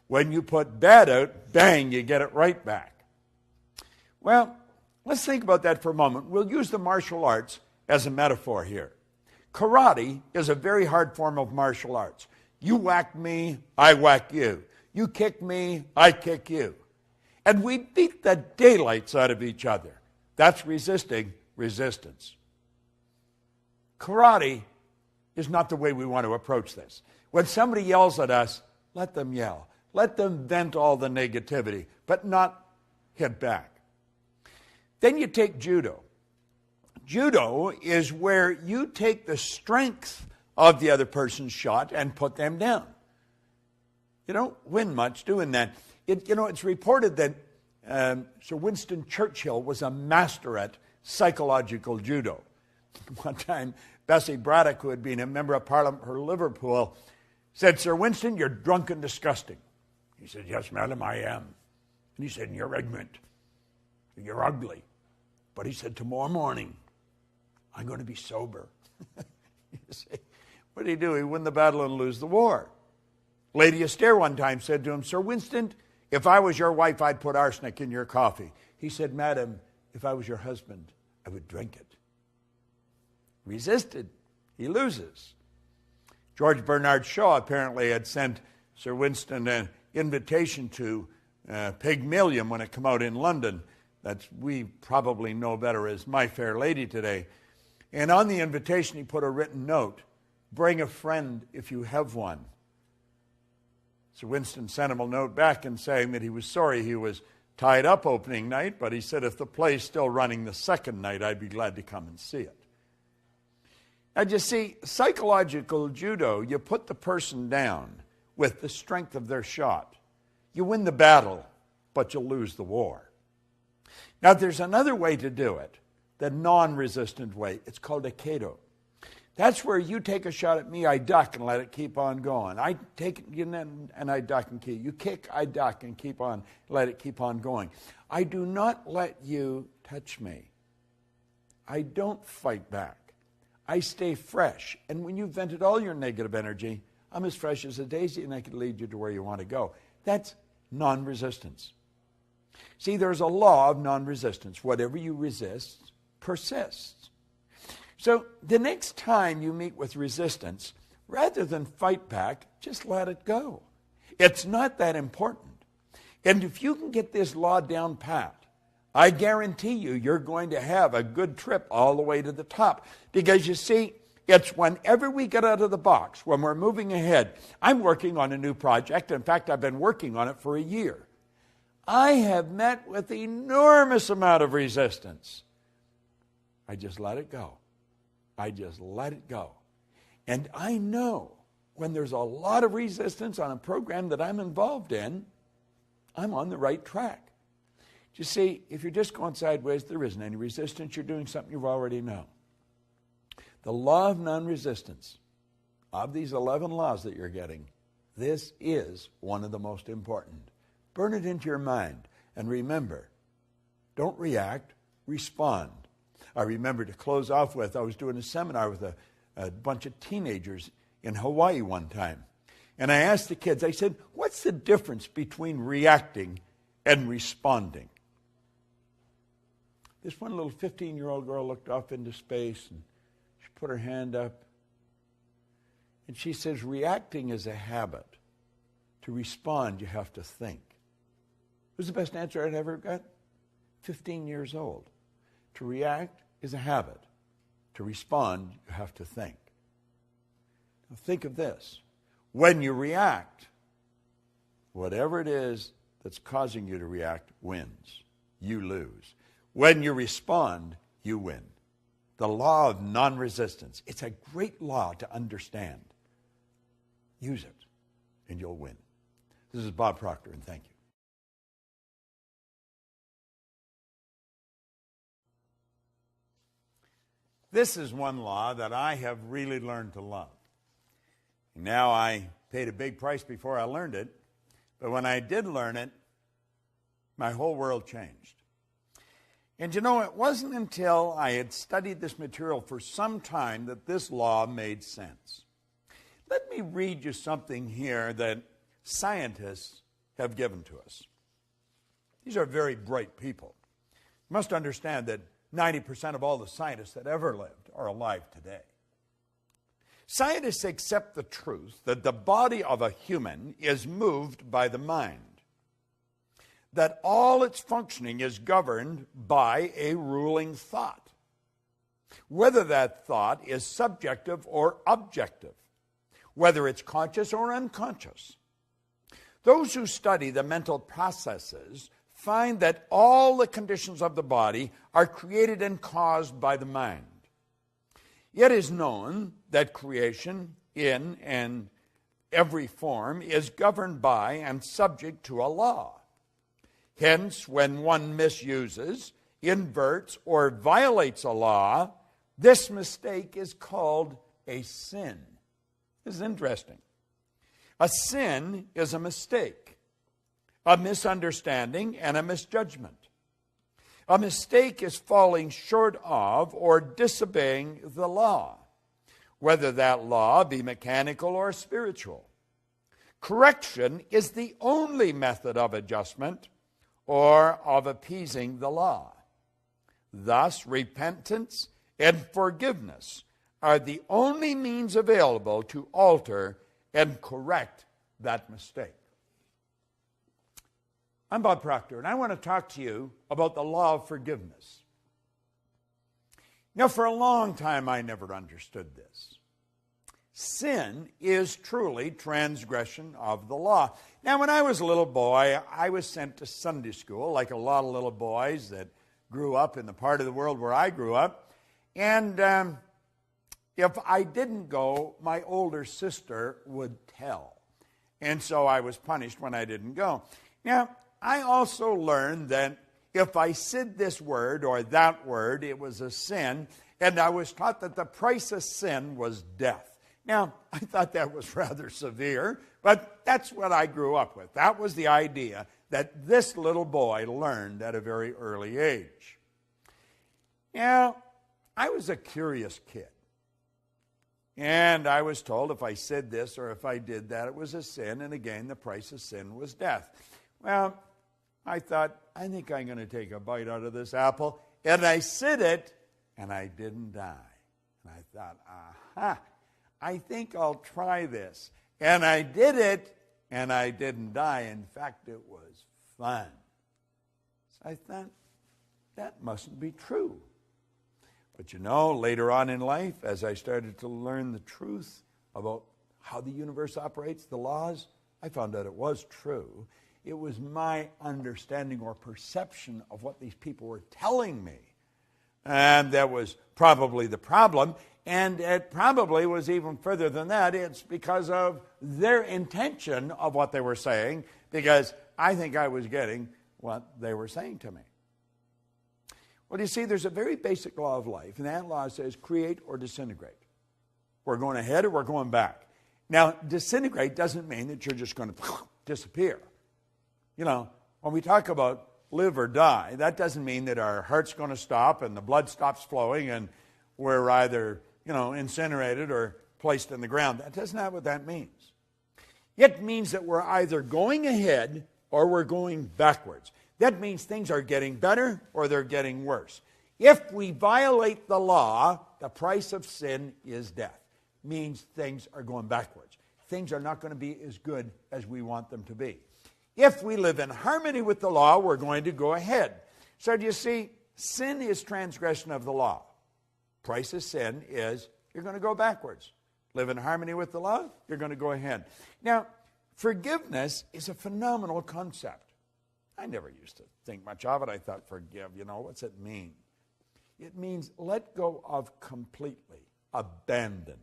When you put bad out, bang, you get it right back. Well, let's think about that for a moment. We'll use the martial arts as a metaphor here. Karate is a very hard form of martial arts. You whack me, I whack you. You kick me, I kick you. And we beat the daylights out of each other. That's resisting resistance. Karate is not the way we want to approach this. When somebody yells at us, let them yell. Let them vent all the negativity, but not hit back. Then you take judo. Judo is where you take the strength of the other person's shot and put them down. You don't win much doing that. It's reported that Sir Winston Churchill was a master at psychological judo. One time, Bessie Braddock, who had been a member of Parliament for Liverpool, said, Sir Winston, you're drunk and disgusting. He said, yes, madam, I am. And he said, you're ignorant. You're ugly. But he said, tomorrow morning, I'm going to be sober. You see, what did he do? He win the battle and lose the war. Lady Esther one time said to him, Sir Winston, if I was your wife, I'd put arsenic in your coffee. He said, madam, if I was your husband, I would drink it. Resisted. He loses. George Bernard Shaw apparently had sent Sir Winston an invitation to Pygmalion when it came out in London. That we probably know better as My Fair Lady today. And on the invitation, he put a written note, bring a friend if you have one. Sir Winston sent him a note back and saying that he was sorry he was tied up opening night, but he said, if the play's still running the second night, I'd be glad to come and see it. Now, you see, psychological judo, you put the person down with the strength of their shot. You win the battle, but you'll lose the war. Now, there's another way to do it, the non-resistant way. It's called aikido. That's where you take a shot at me, I duck and let it keep on going. I take it and I duck and keep. You kick, I duck and keep on, let it keep on going. I do not let you touch me. I don't fight back. I stay fresh. And when you've vented all your negative energy, I'm as fresh as a daisy and I can lead you to where you want to go. That's non-resistance. See, there's a law of non-resistance. Whatever you resist persists. So the next time you meet with resistance, rather than fight back, just let it go. It's not that important. And if you can get this law down pat, I guarantee you, you're going to have a good trip all the way to the top. Because you see, it's whenever we get out of the box, when we're moving ahead. I'm working on a new project. In fact, I've been working on it for a year. I have met with enormous amount of resistance. I just let it go. I just let it go. And I know when there's a lot of resistance on a program that I'm involved in, I'm on the right track. You see, if you're just going sideways, there isn't any resistance. You're doing something you already know. The law of non-resistance, of these 11 laws that you're getting, this is one of the most important. Burn it into your mind. And remember, don't react, respond. I remember to close off with, I was doing a seminar with a bunch of teenagers in Hawaii one time. And I asked the kids, I said, what's the difference between reacting and responding? This one little 15-year-old girl looked off into space and she put her hand up. And she says, reacting is a habit. To respond, you have to think. It was the best answer I'd ever got. 15 years old. To react is a habit. To respond, you have to think. Now think of this. When you react, whatever it is that's causing you to react wins. You lose. When you respond, you win. The law of non-resistance. It's a great law to understand. Use it, and you'll win. This is Bob Proctor, and thank you. This is one law that I have really learned to love. Now, I paid a big price before I learned it, but when I did learn it, my whole world changed. And you know, it wasn't until I had studied this material for some time that this law made sense. Let me read you something here that scientists have given to us. These are very bright people. You must understand that 90% of all the scientists that ever lived are alive today. Scientists accept the truth that the body of a human is moved by the mind, that all its functioning is governed by a ruling thought, whether that thought is subjective or objective, whether it's conscious or unconscious. Those who study the mental processes find that all the conditions of the body are created and caused by the mind. It is known that creation in and every form is governed by and subject to a law. Hence, when one misuses, inverts, or violates a law, this mistake is called a sin. This is interesting. A sin is a mistake, a misunderstanding, and a misjudgment. A mistake is falling short of or disobeying the law, whether that law be mechanical or spiritual. Correction is the only method of adjustment or of appeasing the law. Thus, repentance and forgiveness are the only means available to alter and correct that mistake. I'm Bob Proctor, and I want to talk to you about the law of forgiveness. Now, for a long time, I never understood this. Sin is truly transgression of the law. Now, when I was a little boy, I was sent to Sunday school, like a lot of little boys that grew up in the part of the world where I grew up. And if I didn't go, my older sister would tell. And so I was punished when I didn't go. Now, I also learned that if I said this word or that word, it was a sin, and I was taught that the price of sin was death. Now, I thought that was rather severe, but that's what I grew up with. That was the idea that this little boy learned at a very early age. Now, I was a curious kid, and I was told if I said this or if I did that, it was a sin, and again, the price of sin was death. Well, I thought, I think I'm going to take a bite out of this apple. And I said it, and I didn't die. And I thought, aha, I think I'll try this. And I did it, and I didn't die. In fact, it was fun. So I thought, that mustn't be true. But you know, later on in life, as I started to learn the truth about how the universe operates, the laws, I found out it was true. It was my understanding or perception of what these people were telling me. And that was probably the problem. And it probably was even further than that. It's because of their intention of what they were saying, because I think I was getting what they were saying to me. Well, you see, there's a very basic law of life, and that law says create or disintegrate. We're going ahead or we're going back. Now, disintegrate doesn't mean that you're just going to disappear. You know, when we talk about live or die, that doesn't mean that our heart's going to stop and the blood stops flowing and we're either, incinerated or placed in the ground. That's not what that means. It means that we're either going ahead or we're going backwards. That means things are getting better or they're getting worse. If we violate the law, the price of sin is death. Means things are going backwards. Things are not going to be as good as we want them to be. If we live in harmony with the law, we're going to go ahead. So do you see, sin is transgression of the law. Price of sin is you're going to go backwards. Live in harmony with the law, you're going to go ahead. Now, forgiveness is a phenomenal concept. I never used to think much of it. I thought, forgive, what's it mean? It means let go of completely, abandon.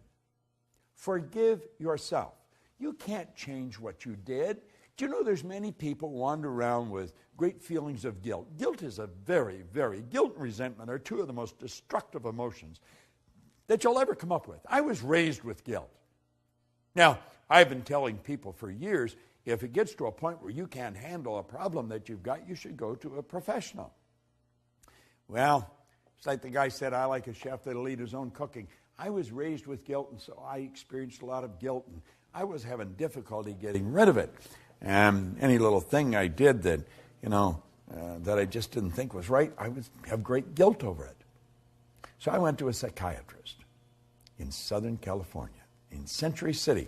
Forgive yourself. You can't change what you did. Do you know there's many people wander around with great feelings of guilt? Guilt is guilt and resentment are two of the most destructive emotions that you'll ever come up with. I was raised with guilt. Now, I've been telling people for years, if it gets to a point where you can't handle a problem that you've got, you should go to a professional. Well, it's like the guy said, I like a chef that'll eat his own cooking. I was raised with guilt, and so I experienced a lot of guilt, and I was having difficulty getting rid of it. And any little thing I did that, that I just didn't think was right, I would have great guilt over it. So I went to a psychiatrist in Southern California, in Century City.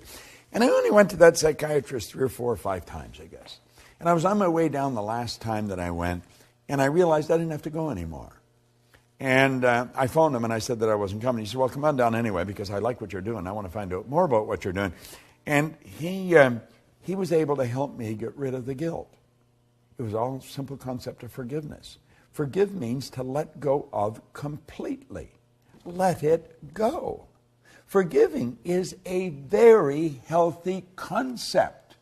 And I only went to that psychiatrist 3 or 4 or 5 times, I guess. And I was on my way down the last time that I went, and I realized I didn't have to go anymore. And I phoned him and I said that I wasn't coming. He said, well, come on down anyway because I like what you're doing. I want to find out more about what you're doing. And he was able to help me get rid of the guilt. It was all a simple concept of forgiveness. Forgive means to let go of completely. Let it go. Forgiving is a very healthy concept.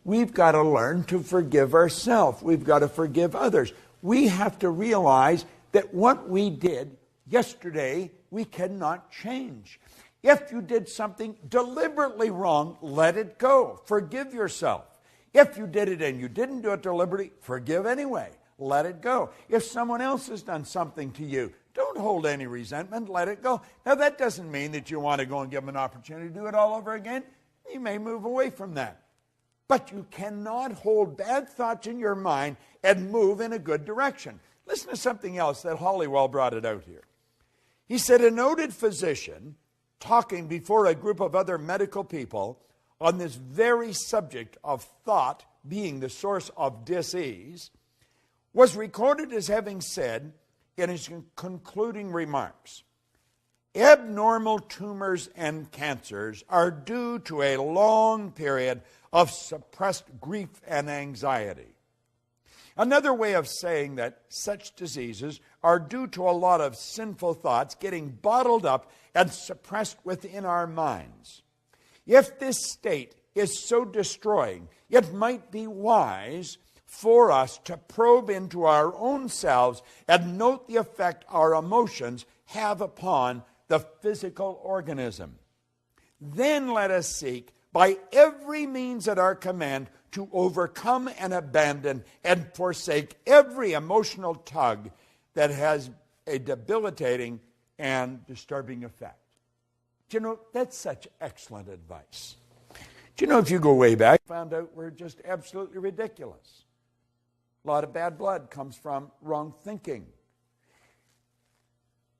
We've got to learn to forgive ourselves. We've got to forgive others. We have to realize that what we did yesterday, we cannot change. If you did something deliberately wrong, let it go. Forgive yourself. If you did it and you didn't do it deliberately, forgive anyway. Let it go. If someone else has done something to you, don't hold any resentment. Let it go. Now, that doesn't mean that you want to go and give them an opportunity to do it all over again. You may move away from that. But you cannot hold bad thoughts in your mind and move in a good direction. Listen to something else that Hollywell brought it out here. He said, a noted physician talking before a group of other medical people on this very subject of thought being the source of disease was recorded as having said in his concluding remarks, abnormal tumors and cancers are due to a long period of suppressed grief and anxiety. Another way of saying that such diseases are due to a lot of sinful thoughts getting bottled up and suppressed within our minds. If this state is so destroying, it might be wise for us to probe into our own selves and note the effect our emotions have upon the physical organism. Then let us seek by every means at our command to overcome and abandon and forsake every emotional tug that has a debilitating and disturbing effect. Do you know, that's such excellent advice. Do you know, if you go way back, found out we're just absolutely ridiculous. A lot of bad blood comes from wrong thinking.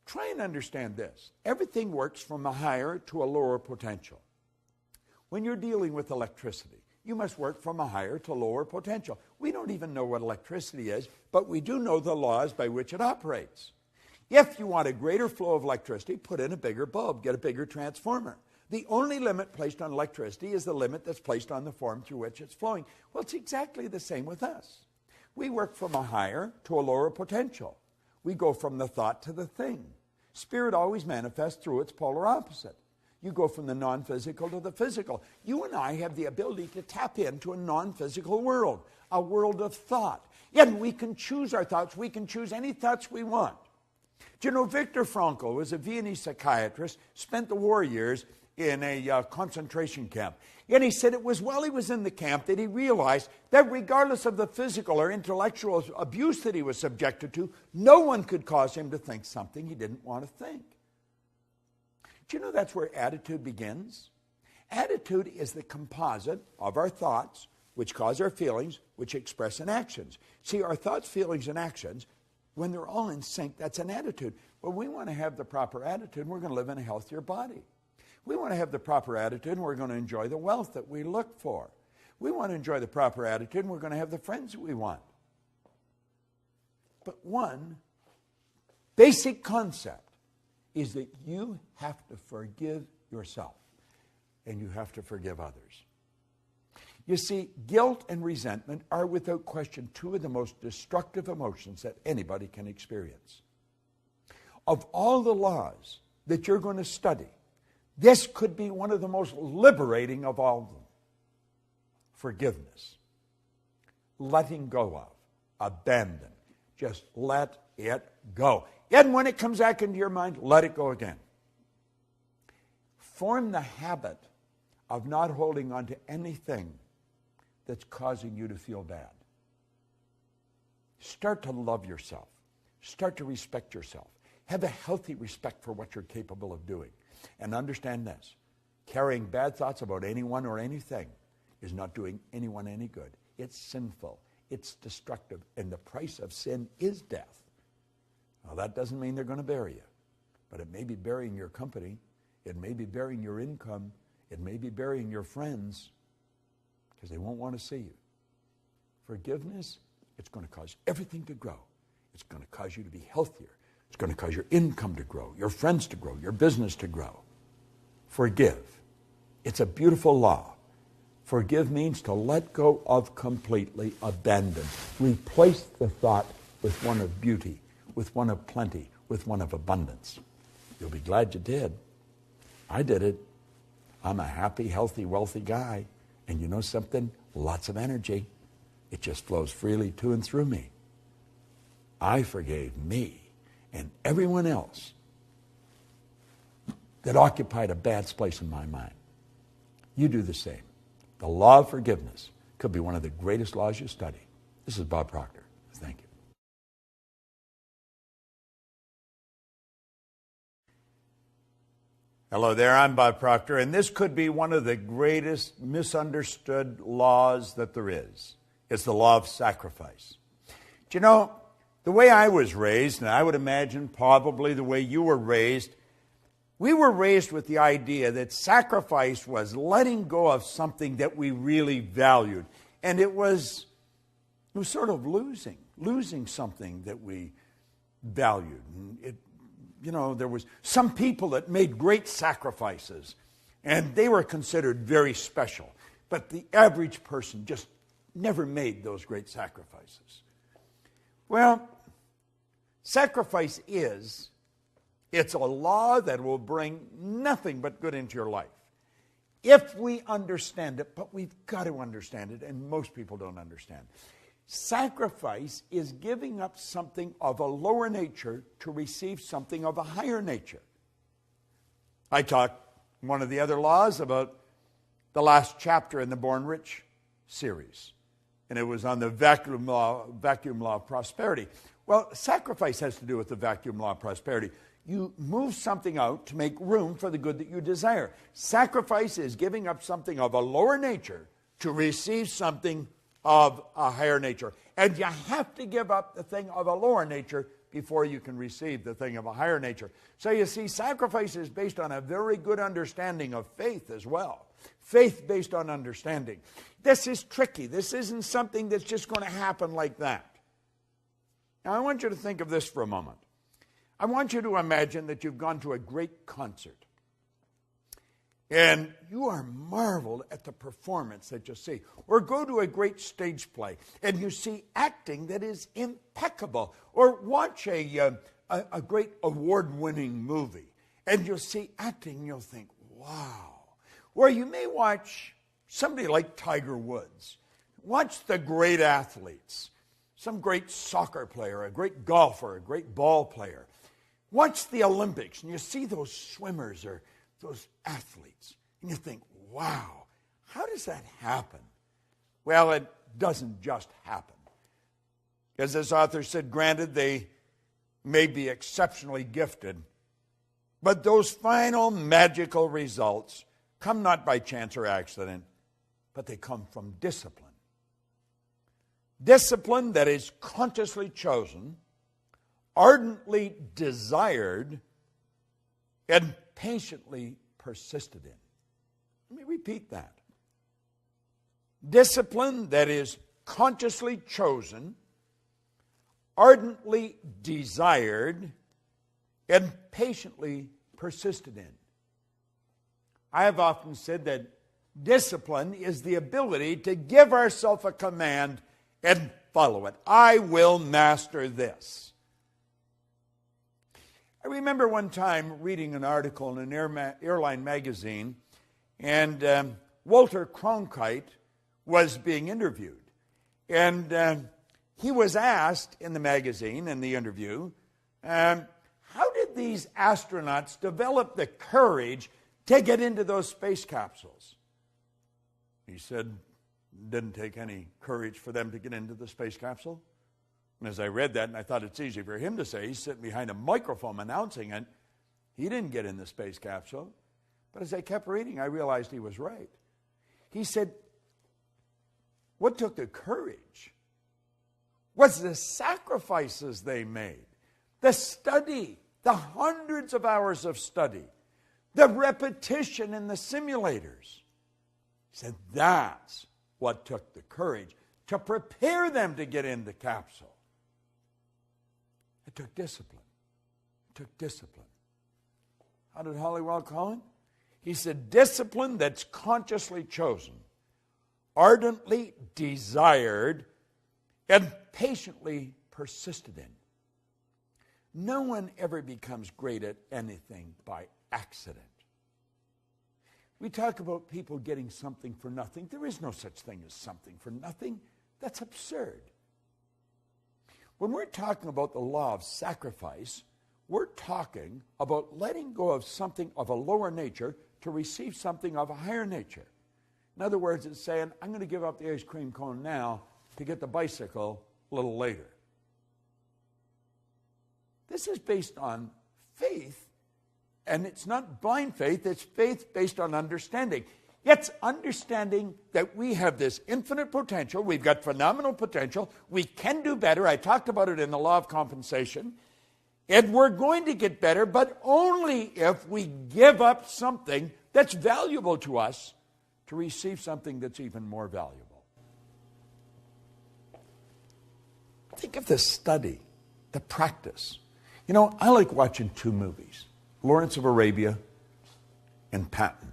Try and understand this. Everything works from a higher to a lower potential. When you're dealing with electricity, you must work from a higher to lower potential. We don't even know what electricity is, but we do know the laws by which it operates. If you want a greater flow of electricity, put in a bigger bulb, get a bigger transformer. The only limit placed on electricity is the limit that's placed on the form through which it's flowing. Well, it's exactly the same with us. We work from a higher to a lower potential. We go from the thought to the thing. Spirit always manifests through its polar opposite. You go from the non-physical to the physical. You and I have the ability to tap into a non-physical world, a world of thought. And we can choose our thoughts. We can choose any thoughts we want. Do you know, Viktor Frankl was a Viennese psychiatrist, spent the war years in a concentration camp. And he said it was while he was in the camp that he realized that regardless of the physical or intellectual abuse that he was subjected to, no one could cause him to think something he didn't want to think. Do you know that's where attitude begins? Attitude is the composite of our thoughts, which cause our feelings, which express in actions. See, our thoughts, feelings, and actions, when they're all in sync, that's an attitude. Well, we want to have the proper attitude, and we're going to live in a healthier body. We want to have the proper attitude, and we're going to enjoy the wealth that we look for. We want to enjoy the proper attitude, and we're going to have the friends that we want. But one basic concept is that you have to forgive yourself, and you have to forgive others. You see, guilt and resentment are without question two of the most destructive emotions that anybody can experience. Of all the laws that you're going to study, this could be one of the most liberating of all of them. Forgiveness. Letting go of. Abandon. Just let it go. And when it comes back into your mind, let it go again. Form the habit of not holding on to anything that's causing you to feel bad. Start to love yourself. Start to respect yourself. Have a healthy respect for what you're capable of doing. And understand this. Carrying bad thoughts about anyone or anything is not doing anyone any good. It's sinful. It's destructive. And the price of sin is death. Now, that doesn't mean they're going to bury you. But it may be burying your company. It may be burying your income. It may be burying your friends. Because they won't want to see you. Forgiveness, it's going to cause everything to grow. It's going to cause you to be healthier. It's going to cause your income to grow, your friends to grow, your business to grow. Forgive. It's a beautiful law. Forgive means to let go of completely, abandon. Replace the thought with one of beauty, with one of plenty, with one of abundance. You'll be glad you did. I did it. I'm a happy, healthy, wealthy guy. And you know something? Lots of energy. It just flows freely to and through me. I forgave me and everyone else that occupied a bad place in my mind. You do the same. The law of forgiveness could be one of the greatest laws you study. This is Bob Proctor. Thank you. Hello there, I'm Bob Proctor, and this could be one of the greatest misunderstood laws that there is. It's the law of sacrifice. Do you know, the way I was raised, and I would imagine probably the way you were raised, we were raised with the idea that sacrifice was letting go of something that we really valued. And it was sort of losing something that we valued. And there was some people that made great sacrifices, and they were considered very special. But the average person just never made those great sacrifices. Well, sacrifice it's a law that will bring nothing but good into your life. If we understand it, but we've got to understand it, and most people don't understand. Sacrifice is giving up something of a lower nature to receive something of a higher nature. I talked one of the other laws about the last chapter in the Born Rich series, and it was on the vacuum law of prosperity. Well, sacrifice has to do with the vacuum law of prosperity. You move something out to make room for the good that you desire. Sacrifice is giving up something of a lower nature to receive something of a higher nature. And you have to give up the thing of a lower nature before you can receive the thing of a higher nature. So you see, sacrifice is based on a very good understanding of faith as well. Faith based on understanding. This is tricky. This isn't something that's just going to happen like that. Now, I want you to think of this for a moment. I want you to imagine that you've gone to a great concert. And you are marveled at the performance that you see. Or go to a great stage play and you see acting that is impeccable. Or watch a great award-winning movie and you'll see acting and you'll think, wow. Or you may watch somebody like Tiger Woods. Watch the great athletes. Some great soccer player, a great golfer, a great ball player. Watch the Olympics and you see those swimmers or those athletes, and you think, wow, how does that happen? Well, it doesn't just happen. As this author said, granted, they may be exceptionally gifted, but those final magical results come not by chance or accident, but they come from discipline. Discipline that is consciously chosen, ardently desired, and patiently persisted in. Let me repeat that. Discipline that is consciously chosen, ardently desired, and patiently persisted in. I have often said that discipline is the ability to give ourselves a command and follow it. I will master this. I remember one time reading an article in an airline magazine, and Walter Cronkite was being interviewed. And he was asked in the magazine, in the interview, how did these astronauts develop the courage to get into those space capsules? He said, it didn't take any courage for them to get into the space capsule. And as I read that, and I thought it's easy for him to say, he's sitting behind a microphone announcing it, he didn't get in the space capsule. But as I kept reading, I realized he was right. He said, what took the courage was the sacrifices they made, the study, the hundreds of hours of study, the repetition in the simulators. He said that's what took the courage to prepare them to get in the capsule. It took discipline. It took discipline. How did Halliwell call it? He said, discipline that's consciously chosen, ardently desired, and patiently persisted in. No one ever becomes great at anything by accident. We talk about people getting something for nothing. There is no such thing as something for nothing. That's absurd. When we're talking about the law of sacrifice, we're talking about letting go of something of a lower nature to receive something of a higher nature. In other words, it's saying, I'm going to give up the ice cream cone now to get the bicycle a little later. This is based on faith, and it's not blind faith, it's faith based on understanding. It's understanding that we have this infinite potential, we've got phenomenal potential, we can do better. I talked about it in the law of compensation. And we're going to get better, but only if we give up something that's valuable to us to receive something that's even more valuable. Think of the study, the practice. You know, I like watching two movies, Lawrence of Arabia and Patton.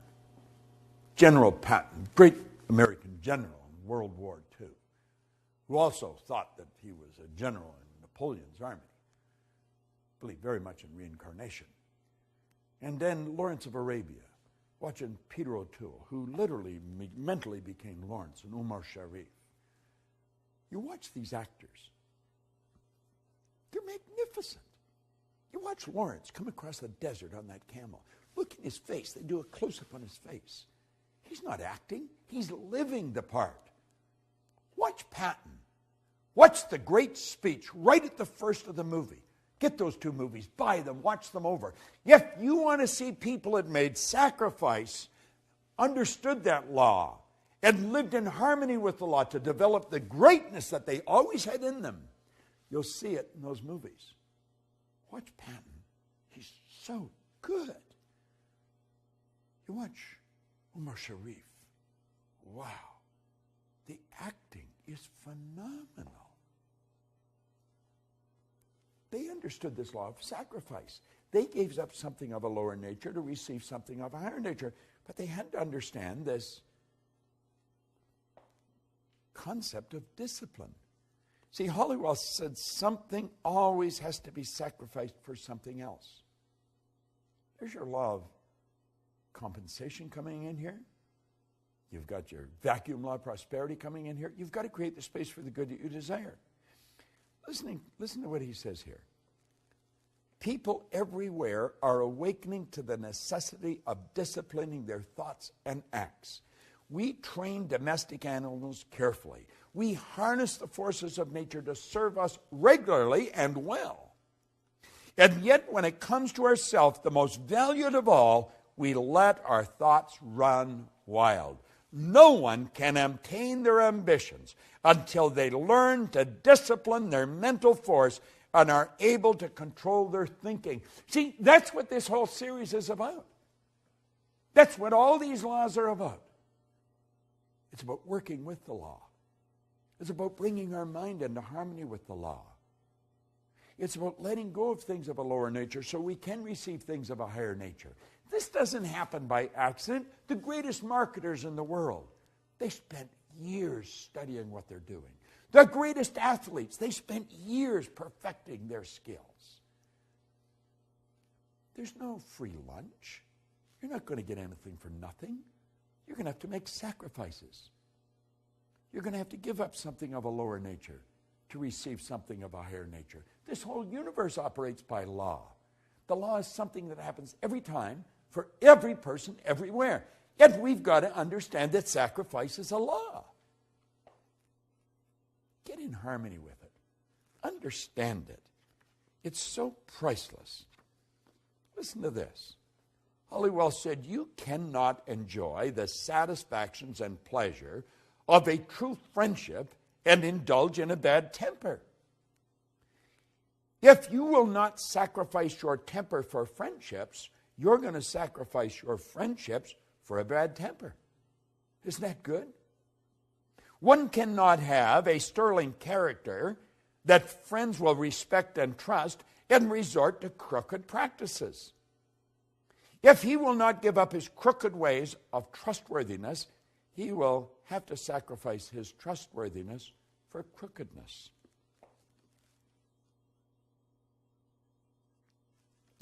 General Patton, great American general in World War II, who also thought that he was a general in Napoleon's army. Believed very much in reincarnation. And then Lawrence of Arabia, watching Peter O'Toole, who literally mentally became Lawrence, and Umar Sharif. You watch these actors. They're magnificent. You watch Lawrence come across the desert on that camel. Look at his face. They do a close-up on his face. He's not acting. He's living the part. Watch Patton. Watch the great speech right at the first of the movie. Get those two movies, buy them, watch them over. If you want to see people that made sacrifice, understood that law, and lived in harmony with the law to develop the greatness that they always had in them, you'll see it in those movies. Watch Patton. He's so good. You watch Umar Sharif. Wow. The acting is phenomenal. They understood this law of sacrifice. They gave up something of a lower nature to receive something of a higher nature. But they had to understand this concept of discipline. See, Halliwell said something always has to be sacrificed for something else. There's your law of compensation coming in here. You've got your vacuum law of prosperity coming in here. You've got to create the space for the good that you desire. Listen to what he says here. People everywhere are awakening to the necessity of disciplining their thoughts and acts. We train domestic animals carefully. We harness the forces of nature to serve us regularly and well. And yet, when it comes to ourselves, the most valued of all, we let our thoughts run wild. No one can obtain their ambitions until they learn to discipline their mental force and are able to control their thinking. See, that's what this whole series is about. That's what all these laws are about. It's about working with the law. It's about bringing our mind into harmony with the law. It's about letting go of things of a lower nature so we can receive things of a higher nature. This doesn't happen by accident. The greatest marketers in the world, they spent years studying what they're doing. The greatest athletes, they spent years perfecting their skills. There's no free lunch. You're not going to get anything for nothing. You're going to have to make sacrifices. You're going to have to give up something of a lower nature to receive something of a higher nature. This whole universe operates by law. The law is something that happens every time for every person everywhere. Yet we've got to understand that sacrifice is a law. Get in harmony with it. Understand it. It's so priceless. Listen to this. Halliwell said, you cannot enjoy the satisfactions and pleasure of a true friendship and indulge in a bad temper. If you will not sacrifice your temper for friendships, you're going to sacrifice your friendships for a bad temper. Isn't that good? One cannot have a sterling character that friends will respect and trust and resort to crooked practices. If he will not give up his crooked ways of trustworthiness, he will have to sacrifice his trustworthiness for crookedness.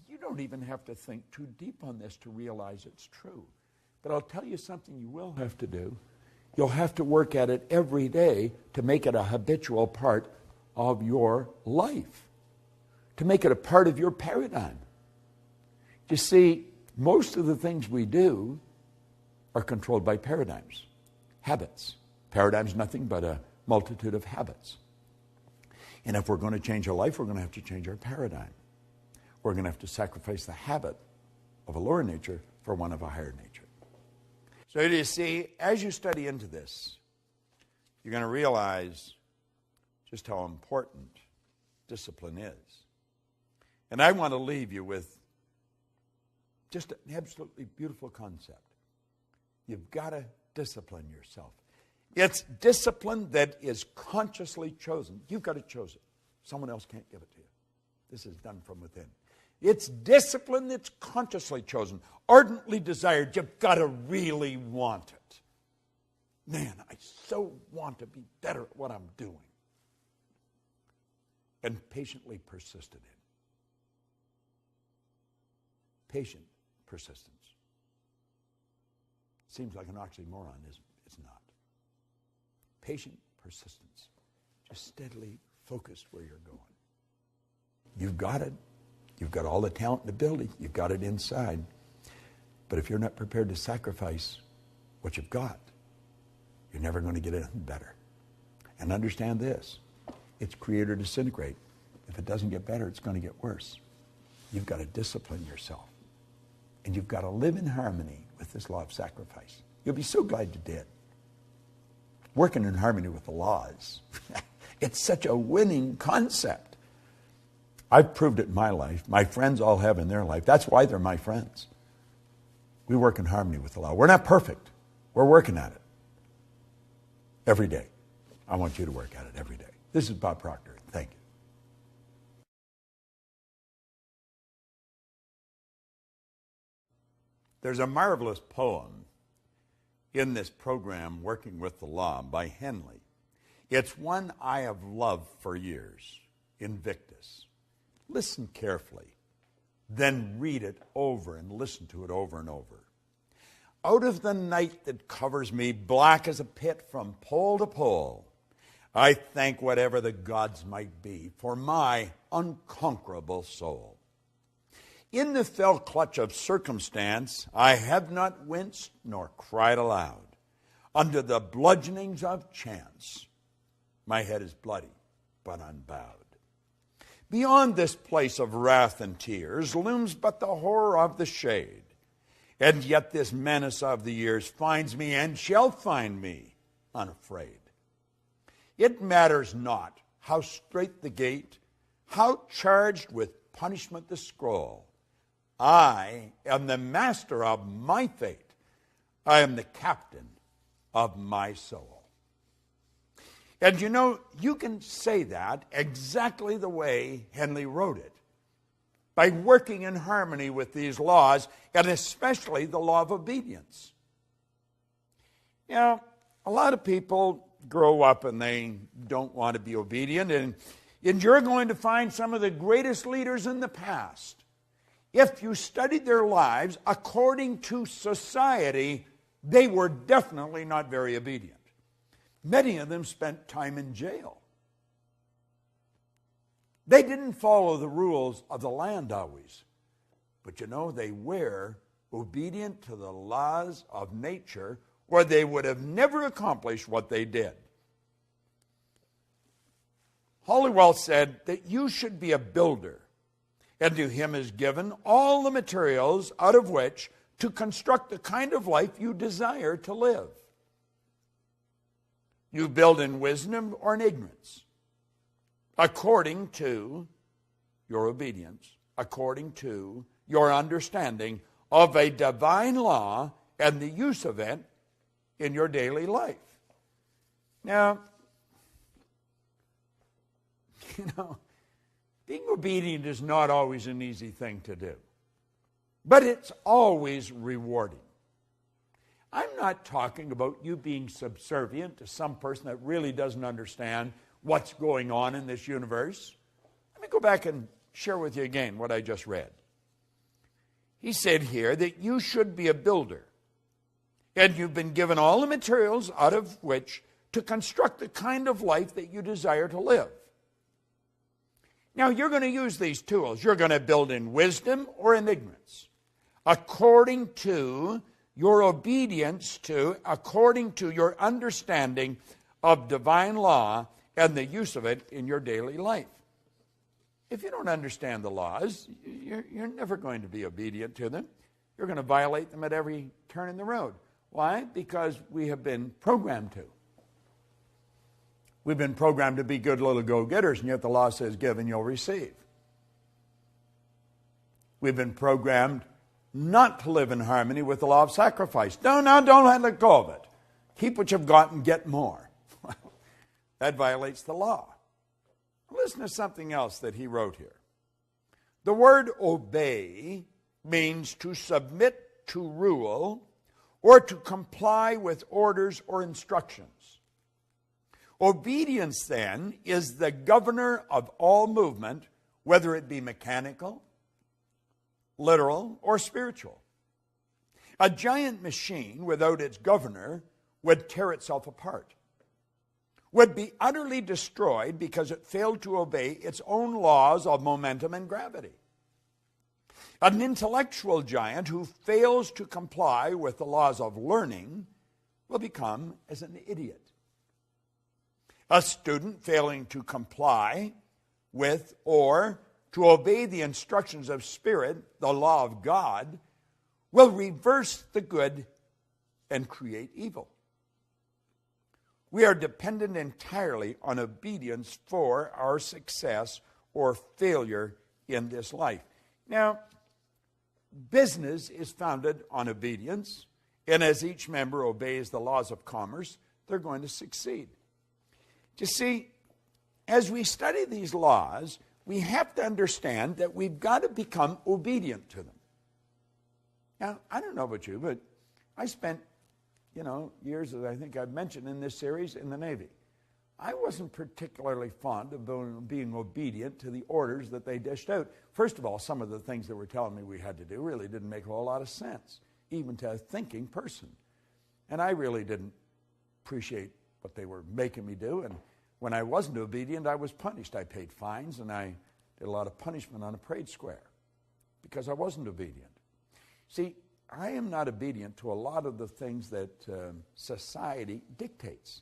You don't even have to think too deep on this to realize it's true. But I'll tell you something you will have to do. You'll have to work at it every day to make it a habitual part of your life, to make it a part of your paradigm. You see, most of the things we do are controlled by paradigms, habits. Paradigm's nothing but a multitude of habits. And if we're going to change our life, we're going to have to change our paradigm. We're going to have to sacrifice the habit of a lower nature for one of a higher nature. So you see, as you study into this, you're going to realize just how important discipline is. And I want to leave you with just an absolutely beautiful concept. You've got to discipline yourself. It's discipline that is consciously chosen. You've got to choose it. Someone else can't give it to you. This is done from within. It's discipline that's consciously chosen, ardently desired. You've got to really want it. Man, I so want to be better at what I'm doing. And patiently persisted in. Patient persistence. Seems like an oxymoron, isn't it? It's not. Patient persistence. Just steadily focused where you're going. You've got it. You've got all the talent in the building. You've got it inside. But if you're not prepared to sacrifice what you've got, you're never going to get anything better. And understand this. It's create or disintegrate. If it doesn't get better, it's going to get worse. You've got to discipline yourself. And you've got to live in harmony with this law of sacrifice. You'll be so glad you did. Working in harmony with the laws. It's such a winning concept. I've proved it in my life. My friends all have in their life. That's why they're my friends. We work in harmony with the law. We're not perfect. We're working at it. Every day. I want you to work at it every day. This is Bob Proctor. Thank you. There's a marvelous poem in this program, Working with the Law, by Henley. It's one I have loved for years, Invictus. Listen carefully, then read it over and listen to it over and over. Out of the night that covers me, black as a pit from pole to pole, I thank whatever the gods might be for my unconquerable soul. In the fell clutch of circumstance, I have not winced nor cried aloud. Under the bludgeonings of chance, my head is bloody but unbowed. Beyond this place of wrath and tears looms but the horror of the shade, And yet this menace of the years finds me and shall find me unafraid. It matters not how strait the gate, how charged with punishment the scroll. I am the master of my fate. I am the captain of my soul. And you know, you can say that exactly the way Henley wrote it, by working in harmony with these laws, and especially the law of obedience. You know, a lot of people grow up and they don't want to be obedient, and you're going to find some of the greatest leaders in the past. If you studied their lives according to society, they were definitely not very obedient. Many of them spent time in jail. They didn't follow the rules of the land always. But you know, they were obedient to the laws of nature, or they would have never accomplished what they did. Halliwell said that you should be a builder, and to him is given all the materials out of which to construct the kind of life you desire to live. You build in wisdom or in ignorance, according to your obedience, according to your understanding of a divine law and the use of it in your daily life. Now, you know, being obedient is not always an easy thing to do, but it's always rewarding. I'm not talking about you being subservient to some person that really doesn't understand what's going on in this universe. Let me go back and share with you again what I just read. He said here that you should be a builder, and you've been given all the materials out of which to construct the kind of life that you desire to live. Now, you're going to use these tools. You're going to build in wisdom or in ignorance, according to your obedience to, according to your understanding of divine law and the use of it in your daily life. If you don't understand the laws, you're never going to be obedient to them. You're going to violate them at every turn in the road. Why? Because we have been programmed to. We've been programmed to be good little go-getters, and yet the law says, give and you'll receive. We've been programmed not to live in harmony with the law of sacrifice. No, don't let go of it. Keep what you've got and get more. That violates the law. Listen to something else that he wrote here. The word obey means to submit to rule or to comply with orders or instructions. Obedience, then, is the governor of all movement, whether it be mechanical, literal, or spiritual. A giant machine without its governor would tear itself apart, would be utterly destroyed because it failed to obey its own laws of momentum and gravity. An intellectual giant who fails to comply with the laws of learning will become as an idiot. A student failing to comply with or to obey the instructions of Spirit, the law of God, will reverse the good and create evil. We are dependent entirely on obedience for our success or failure in this life. Now, business is founded on obedience, and as each member obeys the laws of commerce, they're going to succeed. You see, as we study these laws, we have to understand that we've got to become obedient to them. Now, I don't know about you, but I spent, years, as I think I've mentioned in this series, in the Navy. I wasn't particularly fond of being obedient to the orders that they dished out. First of all, some of the things that were telling me we had to do really didn't make a whole lot of sense, even to a thinking person. And I really didn't appreciate what they were making me do. And when I wasn't obedient, I was punished. I paid fines, and I did a lot of punishment on a parade square because I wasn't obedient. See, I am not obedient to a lot of the things that society dictates,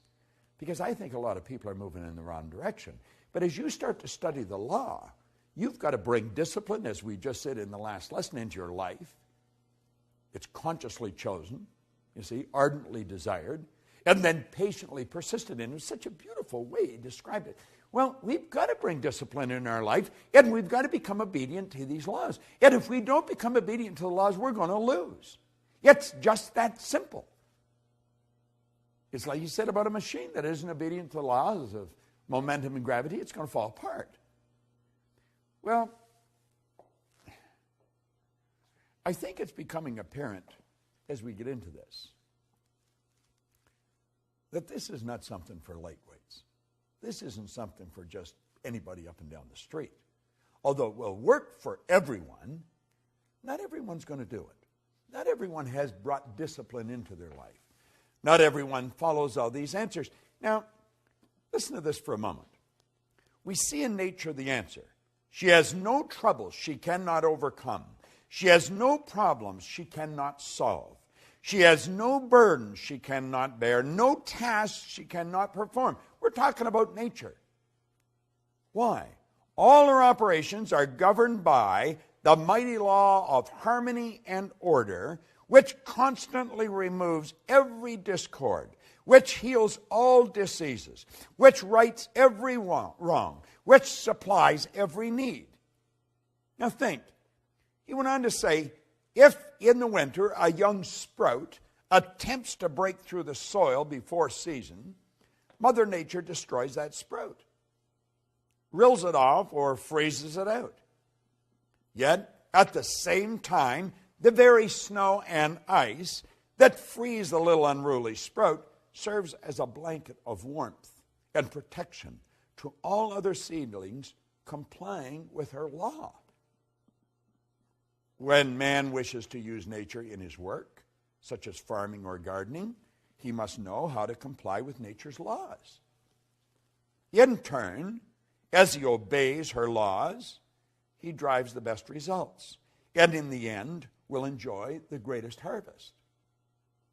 because I think a lot of people are moving in the wrong direction. But as you start to study the law, you've got to bring discipline, as we just said in the last lesson, into your life. It's consciously chosen, you see, ardently desired, and then patiently persisted in. It was such a beautiful way he described it. Well, we've got to bring discipline in our life, and we've got to become obedient to these laws. And if we don't become obedient to the laws, we're going to lose. It's just that simple. It's like you said about a machine that isn't obedient to the laws of momentum and gravity, it's going to fall apart. Well, I think it's becoming apparent as we get into this that this is not something for lightweights. This isn't something for just anybody up and down the street. Although it will work for everyone, not everyone's going to do it. Not everyone has brought discipline into their life. Not everyone follows all these answers. Now, listen to this for a moment. We see in nature the answer. She has no troubles she cannot overcome. She has no problems she cannot solve. She has no burdens she cannot bear, no tasks she cannot perform. We're talking about nature. Why? All her operations are governed by the mighty law of harmony and order, which constantly removes every discord, which heals all diseases, which rights every wrong, which supplies every need. Now think. He went on to say, if in the winter a young sprout attempts to break through the soil before season, Mother Nature destroys that sprout, rills it off, or freezes it out. Yet, at the same time, the very snow and ice that freeze the little unruly sprout serves as a blanket of warmth and protection to all other seedlings complying with her law. When man wishes to use nature in his work, such as farming or gardening, he must know how to comply with nature's laws. In turn, as he obeys her laws, he drives the best results, and in the end will enjoy the greatest harvest.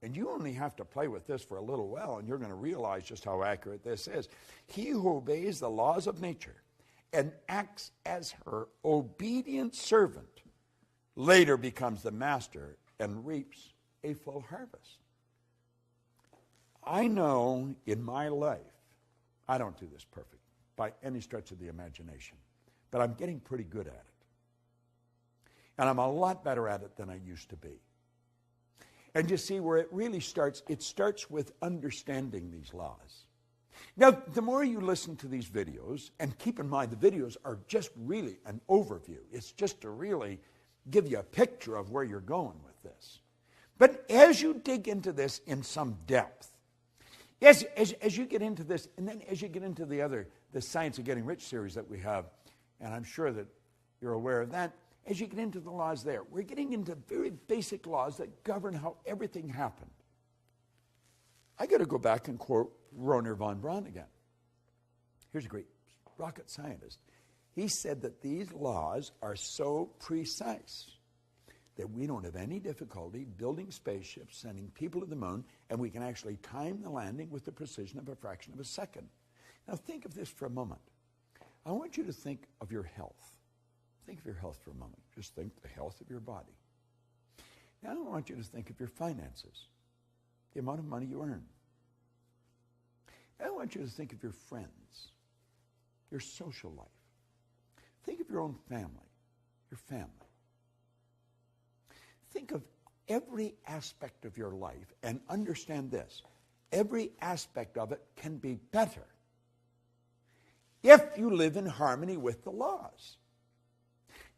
And you only have to play with this for a little while, and you're going to realize just how accurate this is. He who obeys the laws of nature and acts as her obedient servant later becomes the master and reaps a full harvest. I know in my life, I don't do this perfect by any stretch of the imagination, but I'm getting pretty good at it. And I'm a lot better at it than I used to be. And you see where it really starts, it starts with understanding these laws. Now, the more you listen to these videos, and keep in mind the videos are just really an overview. It's just to really give you a picture of where you're going with this. But as you dig into this in some depth, as you get into this, and then as you get into the Science of Getting Rich series that we have, and I'm sure that you're aware of that, as you get into the laws there, we're getting into very basic laws that govern how everything happened. I got to go back and quote Wernher von Braun again. Here's a great rocket scientist. He said that these laws are so precise that we don't have any difficulty building spaceships, sending people to the moon, and we can actually time the landing with the precision of a fraction of a second. Now think of this for a moment. I want you to think of your health. Think of your health for a moment. Just think the health of your body. Now I want you to think of your finances, the amount of money you earn. I want you to think of your friends, your social life. Think of your own family, your family. Think of every aspect of your life and understand this. Every aspect of it can be better if you live in harmony with the laws.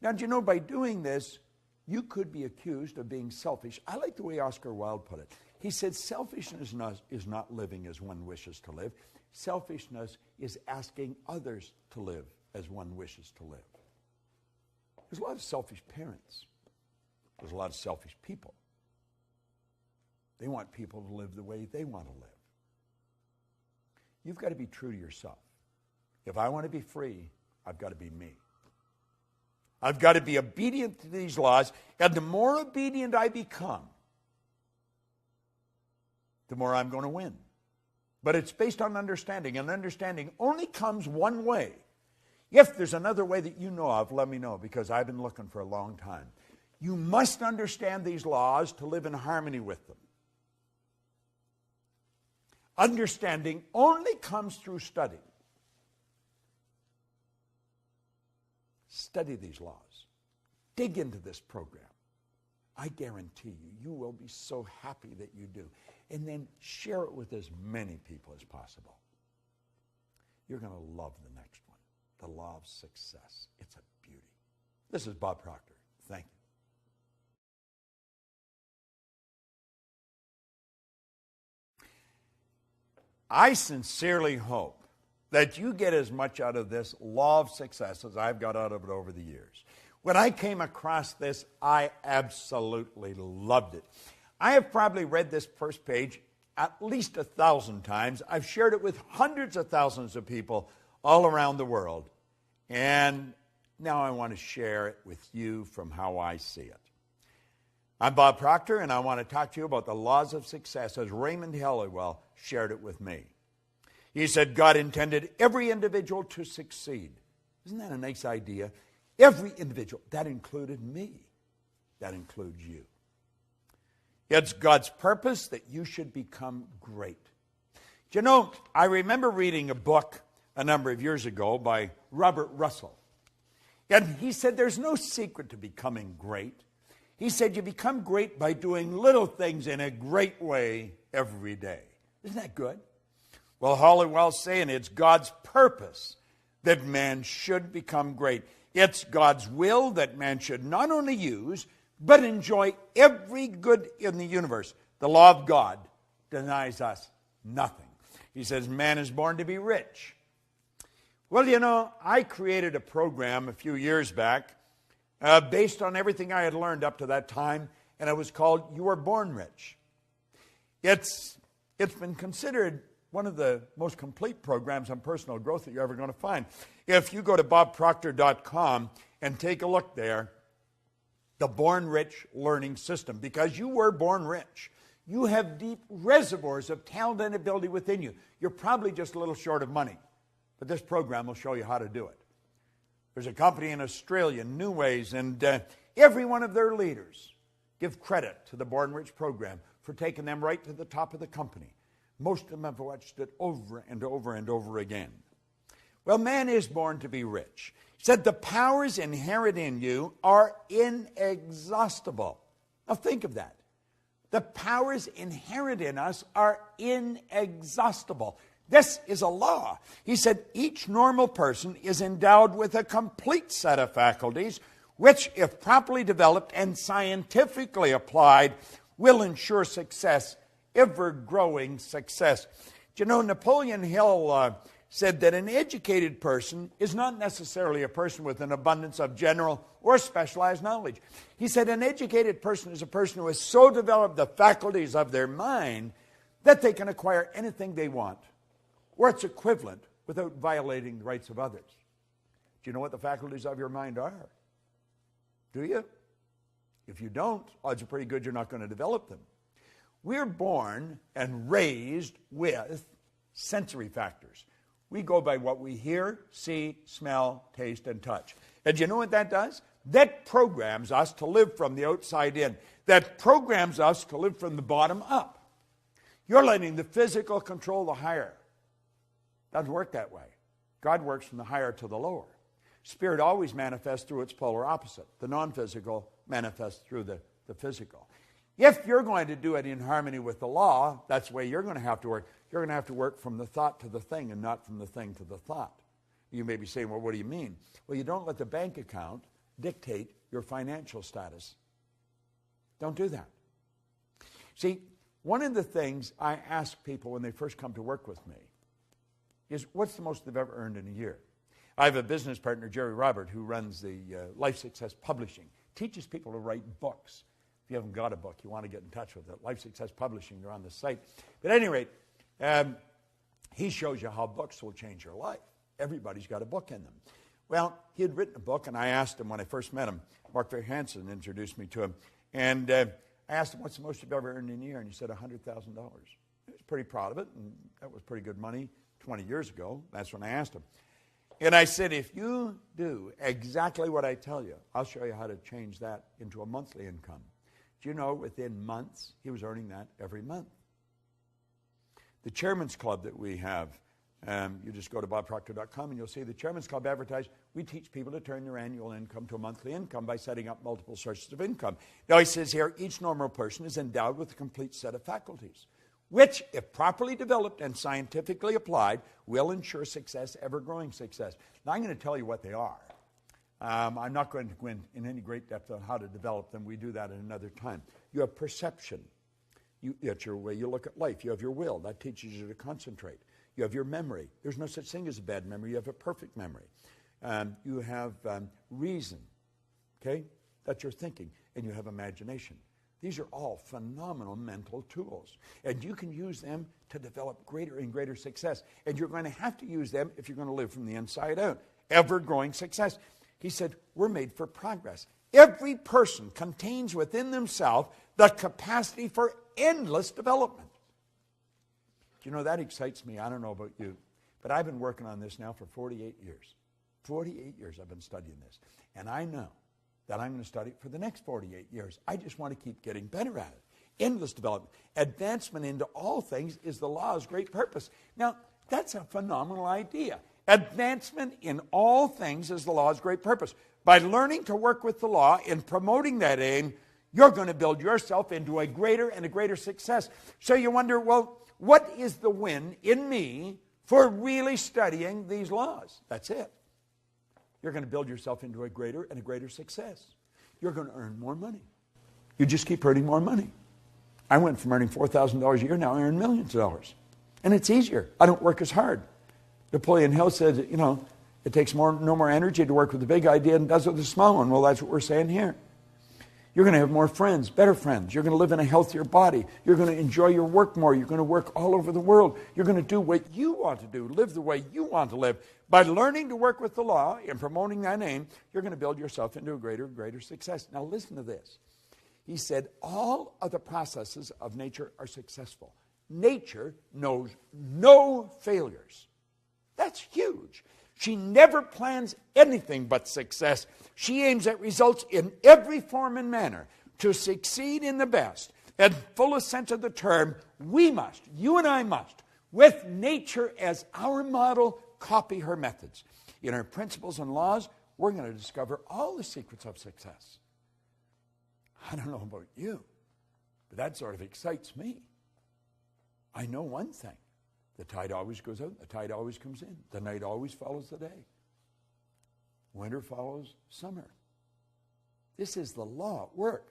Now, do you know, by doing this, you could be accused of being selfish. I like the way Oscar Wilde put it. He said, selfishness is not living as one wishes to live. Selfishness is asking others to live as one wishes to live. There's a lot of selfish parents. There's a lot of selfish people. They want people to live the way they want to live. You've got to be true to yourself. If I want to be free, I've got to be me. I've got to be obedient to these laws, and the more obedient I become, the more I'm going to win. But it's based on understanding, and understanding only comes one way. If there's another way that you know of, let me know, because I've been looking for a long time. You must understand these laws to live in harmony with them. Understanding only comes through study. Study these laws. Dig into this program. I guarantee you, you will be so happy that you do. And then share it with as many people as possible. You're going to love the next one. The law of success. It's a beauty. This is Bob Proctor. Thank you. I sincerely hope that you get as much out of this law of success as I've got out of it over the years. When I came across this, I absolutely loved it. I have probably read this first page at least 1,000 times. I've shared it with hundreds of thousands of people all around the world. And now I want to share it with you from how I see it. I'm Bob Proctor, and I want to talk to you about the laws of success as Raymond Halliwell shared it with me. He said God intended every individual to succeed. Isn't that a nice idea? Every individual. That included me. That includes you. It's God's purpose that you should become great. Do you know, I remember reading a book a number of years ago by Robert Russell. And he said there's no secret to becoming great. He said you become great by doing little things in a great way every day. Isn't that good? Well, Halliwell's saying it's God's purpose that man should become great. It's God's will that man should not only use, but enjoy every good in the universe. The law of God denies us nothing. He says man is born to be rich. Well, you know, I created a program a few years back based on everything I had learned up to that time, and it was called You Were Born Rich. It's been considered one of the most complete programs on personal growth that you're ever going to find. If you go to bobproctor.com and take a look there, the Born Rich Learning System, because you were born rich. You have deep reservoirs of talent and ability within you. You're probably just a little short of money, but this program will show you how to do it. There's a company in Australia, New Ways, and every one of their leaders give credit to the Born Rich program for taking them right to the top of the company. Most of them have watched it over and over and over again. Well, man is born to be rich. He said the powers inherent in you are inexhaustible. Now think of that. The powers inherent in us are inexhaustible. This is a law. He said each normal person is endowed with a complete set of faculties which, if properly developed and scientifically applied, will ensure success, ever-growing success. Do you know, Napoleon Hill said that an educated person is not necessarily a person with an abundance of general or specialized knowledge. He said an educated person is a person who has so developed the faculties of their mind that they can acquire anything they want, or its equivalent, without violating the rights of others. Do you know what the faculties of your mind are? Do you? If you don't, odds are pretty good you're not going to develop them. We're born and raised with sensory factors. We go by what we hear, see, smell, taste, and touch. And do you know what that does? That programs us to live from the outside in. That programs us to live from the bottom up. You're letting the physical control the higher. Doesn't work that way. God works from the higher to the lower. Spirit always manifests through its polar opposite. The non-physical manifests through the physical. If you're going to do it in harmony with the law, that's the way you're going to have to work. You're going to have to work from the thought to the thing and not from the thing to the thought. You may be saying, well, what do you mean? Well, you don't let the bank account dictate your financial status. Don't do that. See, one of the things I ask people when they first come to work with me is, what's the most they've ever earned in a year? I have a business partner, Jerry Robert, who runs the Life Success Publishing, teaches people to write books. If you haven't got a book, you want to get in touch with it. Life Success Publishing, they're on the site. But at any rate, he shows you how books will change your life. Everybody's got a book in them. Well, he had written a book, and I asked him when I first met him, Mark Hansen introduced me to him, and I asked him, what's the most you've ever earned in a year? And he said, $100,000. I was pretty proud of it, and that was pretty good money 20 years ago. That's when I asked him. And I said, if you do exactly what I tell you, I'll show you how to change that into a monthly income. Do you know, within months, he was earning that every month. The Chairman's Club that we have, you just go to bobproctor.com and you'll see the Chairman's Club advertised. We teach people to turn their annual income to a monthly income by setting up multiple sources of income. Now he says here, each normal person is endowed with a complete set of faculties, which, if properly developed and scientifically applied, will ensure success, ever-growing success. Now I'm going to tell you what they are. I'm not going to go in any great depth on how to develop them. We do that at another time. You have perception. That's your way you look at life. You have your will. That teaches you to concentrate. You have your memory. There's no such thing as a bad memory. You have a perfect memory. You have reason. Okay? That's your thinking. And you have imagination. These are all phenomenal mental tools. And you can use them to develop greater and greater success. And you're going to have to use them if you're going to live from the inside out. Ever-growing success. He said, we're made for progress. Every person contains within themselves the capacity for endless development. Do you know, that excites me. I don't know about you, but I've been working on this now for 48 years. 48 years I've been studying this. And I know that I'm going to study it for the next 48 years. I just want to keep getting better at it. Endless development. Advancement into all things is the law's great purpose. Now, that's a phenomenal idea. Advancement in all things is the law's great purpose. By learning to work with the law and promoting that aim, you're going to build yourself into a greater and a greater success. So you wonder, well, what is the win in me for really studying these laws? That's it. You're going to build yourself into a greater and a greater success. You're going to earn more money. You just keep earning more money. I went from earning $4,000 a year, now I earn millions of dollars. And it's easier. I don't work as hard. Napoleon Hill said, you know, it takes no more energy to work with the big idea than it does with the small one. Well, that's what we're saying here. You're going to have more friends, better friends. You're going to live in a healthier body. You're going to enjoy your work more. You're going to work all over the world. You're going to do what you want to do, live the way you want to live. By learning to work with the law and promoting that aim, you're going to build yourself into a greater and greater success. Now listen to this. He said, all of the processes of nature are successful. Nature knows no failures. That's huge. She never plans anything but success. She aims at results in every form and manner. To succeed in the best and fullest sense of the term, we must, you and I must, with nature as our model, copy her methods. In her principles and laws, we're going to discover all the secrets of success. I don't know about you, but that sort of excites me. I know one thing. The tide always goes out, the tide always comes in. The night always follows the day. Winter follows summer. This is the law at work.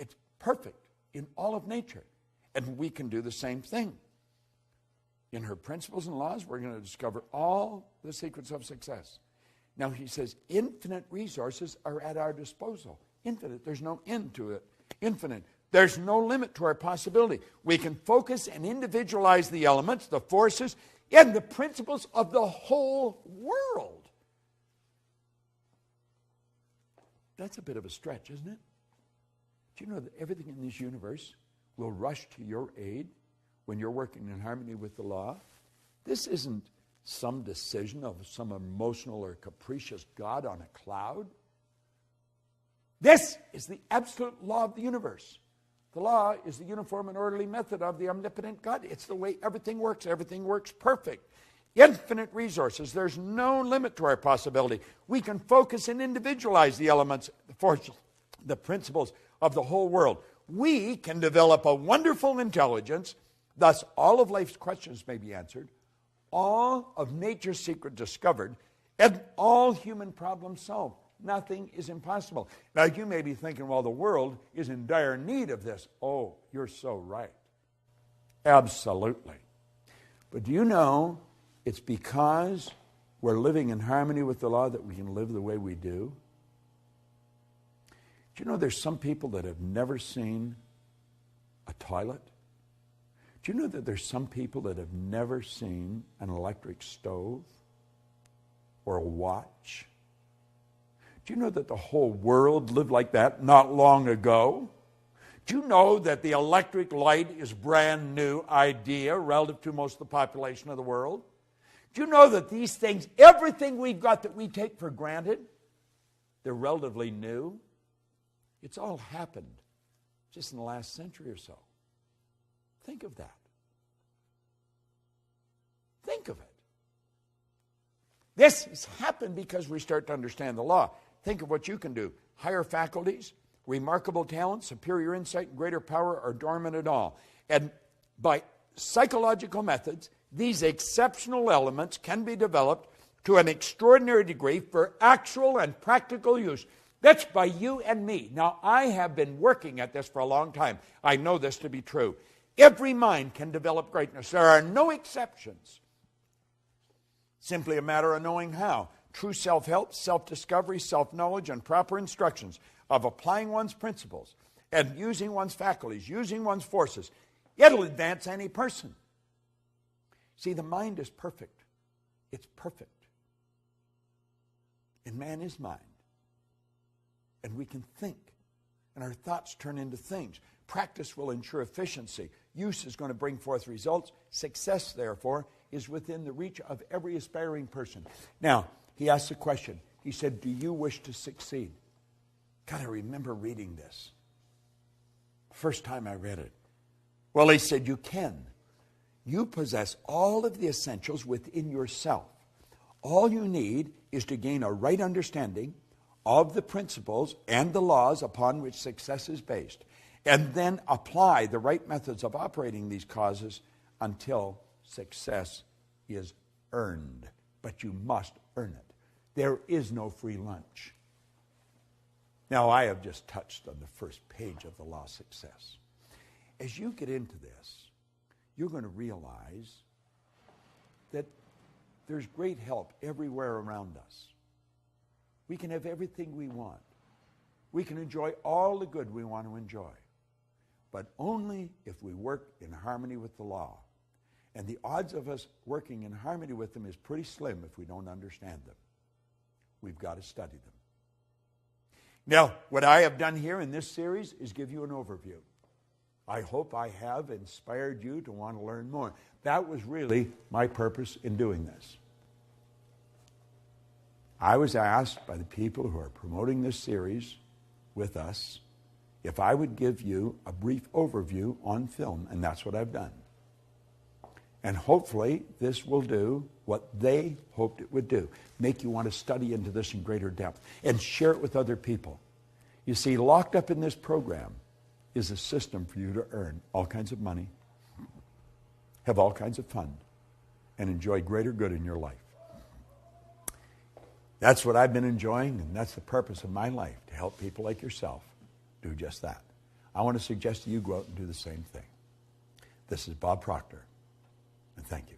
It's perfect in all of nature. And we can do the same thing. In her principles and laws, we're going to discover all the secrets of success. Now he says, infinite resources are at our disposal. Infinite. There's no end to it. Infinite. There's no limit to our possibility. We can focus and individualize the elements, the forces, and the principles of the whole world. That's a bit of a stretch, isn't it? Do you know that everything in this universe will rush to your aid when you're working in harmony with the law? This isn't some decision of some emotional or capricious God on a cloud. This is the absolute law of the universe. The law is the uniform and orderly method of the omnipotent God. It's the way everything works. Everything works perfect. Infinite resources. There's no limit to our possibility. We can focus and individualize the elements, the forces, the principles of the whole world. We can develop a wonderful intelligence. Thus, all of life's questions may be answered, all of nature's secret discovered, and all human problems solved. Nothing is impossible. Now, you may be thinking, well, the world is in dire need of this. Oh, you're so right. Absolutely. But do you know it's because we're living in harmony with the law that we can live the way we do? Do you know there's some people that have never seen a toilet? Do you know that there's some people that have never seen an electric stove or a watch? Do you know that the whole world lived like that not long ago? Do you know that the electric light is a brand new idea relative to most of the population of the world? Do you know that these things, everything we've got that we take for granted, they're relatively new? It's all happened just in the last century or so. Think of that. Think of it. This has happened because we start to understand the law. Think of what you can do. Higher faculties, remarkable talent, superior insight, and greater power are dormant at all. And by psychological methods, these exceptional elements can be developed to an extraordinary degree for actual and practical use. That's by you and me. Now, I have been working at this for a long time. I know this to be true. Every mind can develop greatness. There are no exceptions. Simply a matter of knowing how. True self-help, self-discovery, self-knowledge, and proper instructions of applying one's principles and using one's faculties, using one's forces. It'll advance any person. See, the mind is perfect. It's perfect. And man is mind. And we can think. And our thoughts turn into things. Practice will ensure efficiency. Use is going to bring forth results. Success, therefore, is within the reach of every aspiring person. Now, he asked a question. He said, do you wish to succeed? God, I remember reading this. First time I read it. Well, he said, you can. You possess all of the essentials within yourself. All you need is to gain a right understanding of the principles and the laws upon which success is based, and then apply the right methods of operating these causes until success is earned. But you must earn it. There is no free lunch. Now, I have just touched on the first page of the law of success. As you get into this, you're going to realize that there's great help everywhere around us. We can have everything we want. We can enjoy all the good we want to enjoy, but only if we work in harmony with the law. And the odds of us working in harmony with them is pretty slim if we don't understand them. We've got to study them. Now, what I have done here in this series is give you an overview. I hope I have inspired you to want to learn more. That was really my purpose in doing this. I was asked by the people who are promoting this series with us if I would give you a brief overview on film, and that's what I've done. And hopefully this will do what they hoped it would do, make you want to study into this in greater depth and share it with other people. You see, locked up in this program is a system for you to earn all kinds of money, have all kinds of fun, and enjoy greater good in your life. That's what I've been enjoying, and that's the purpose of my life, to help people like yourself do just that. I want to suggest to you go out and do the same thing. This is Bob Proctor, and thank you.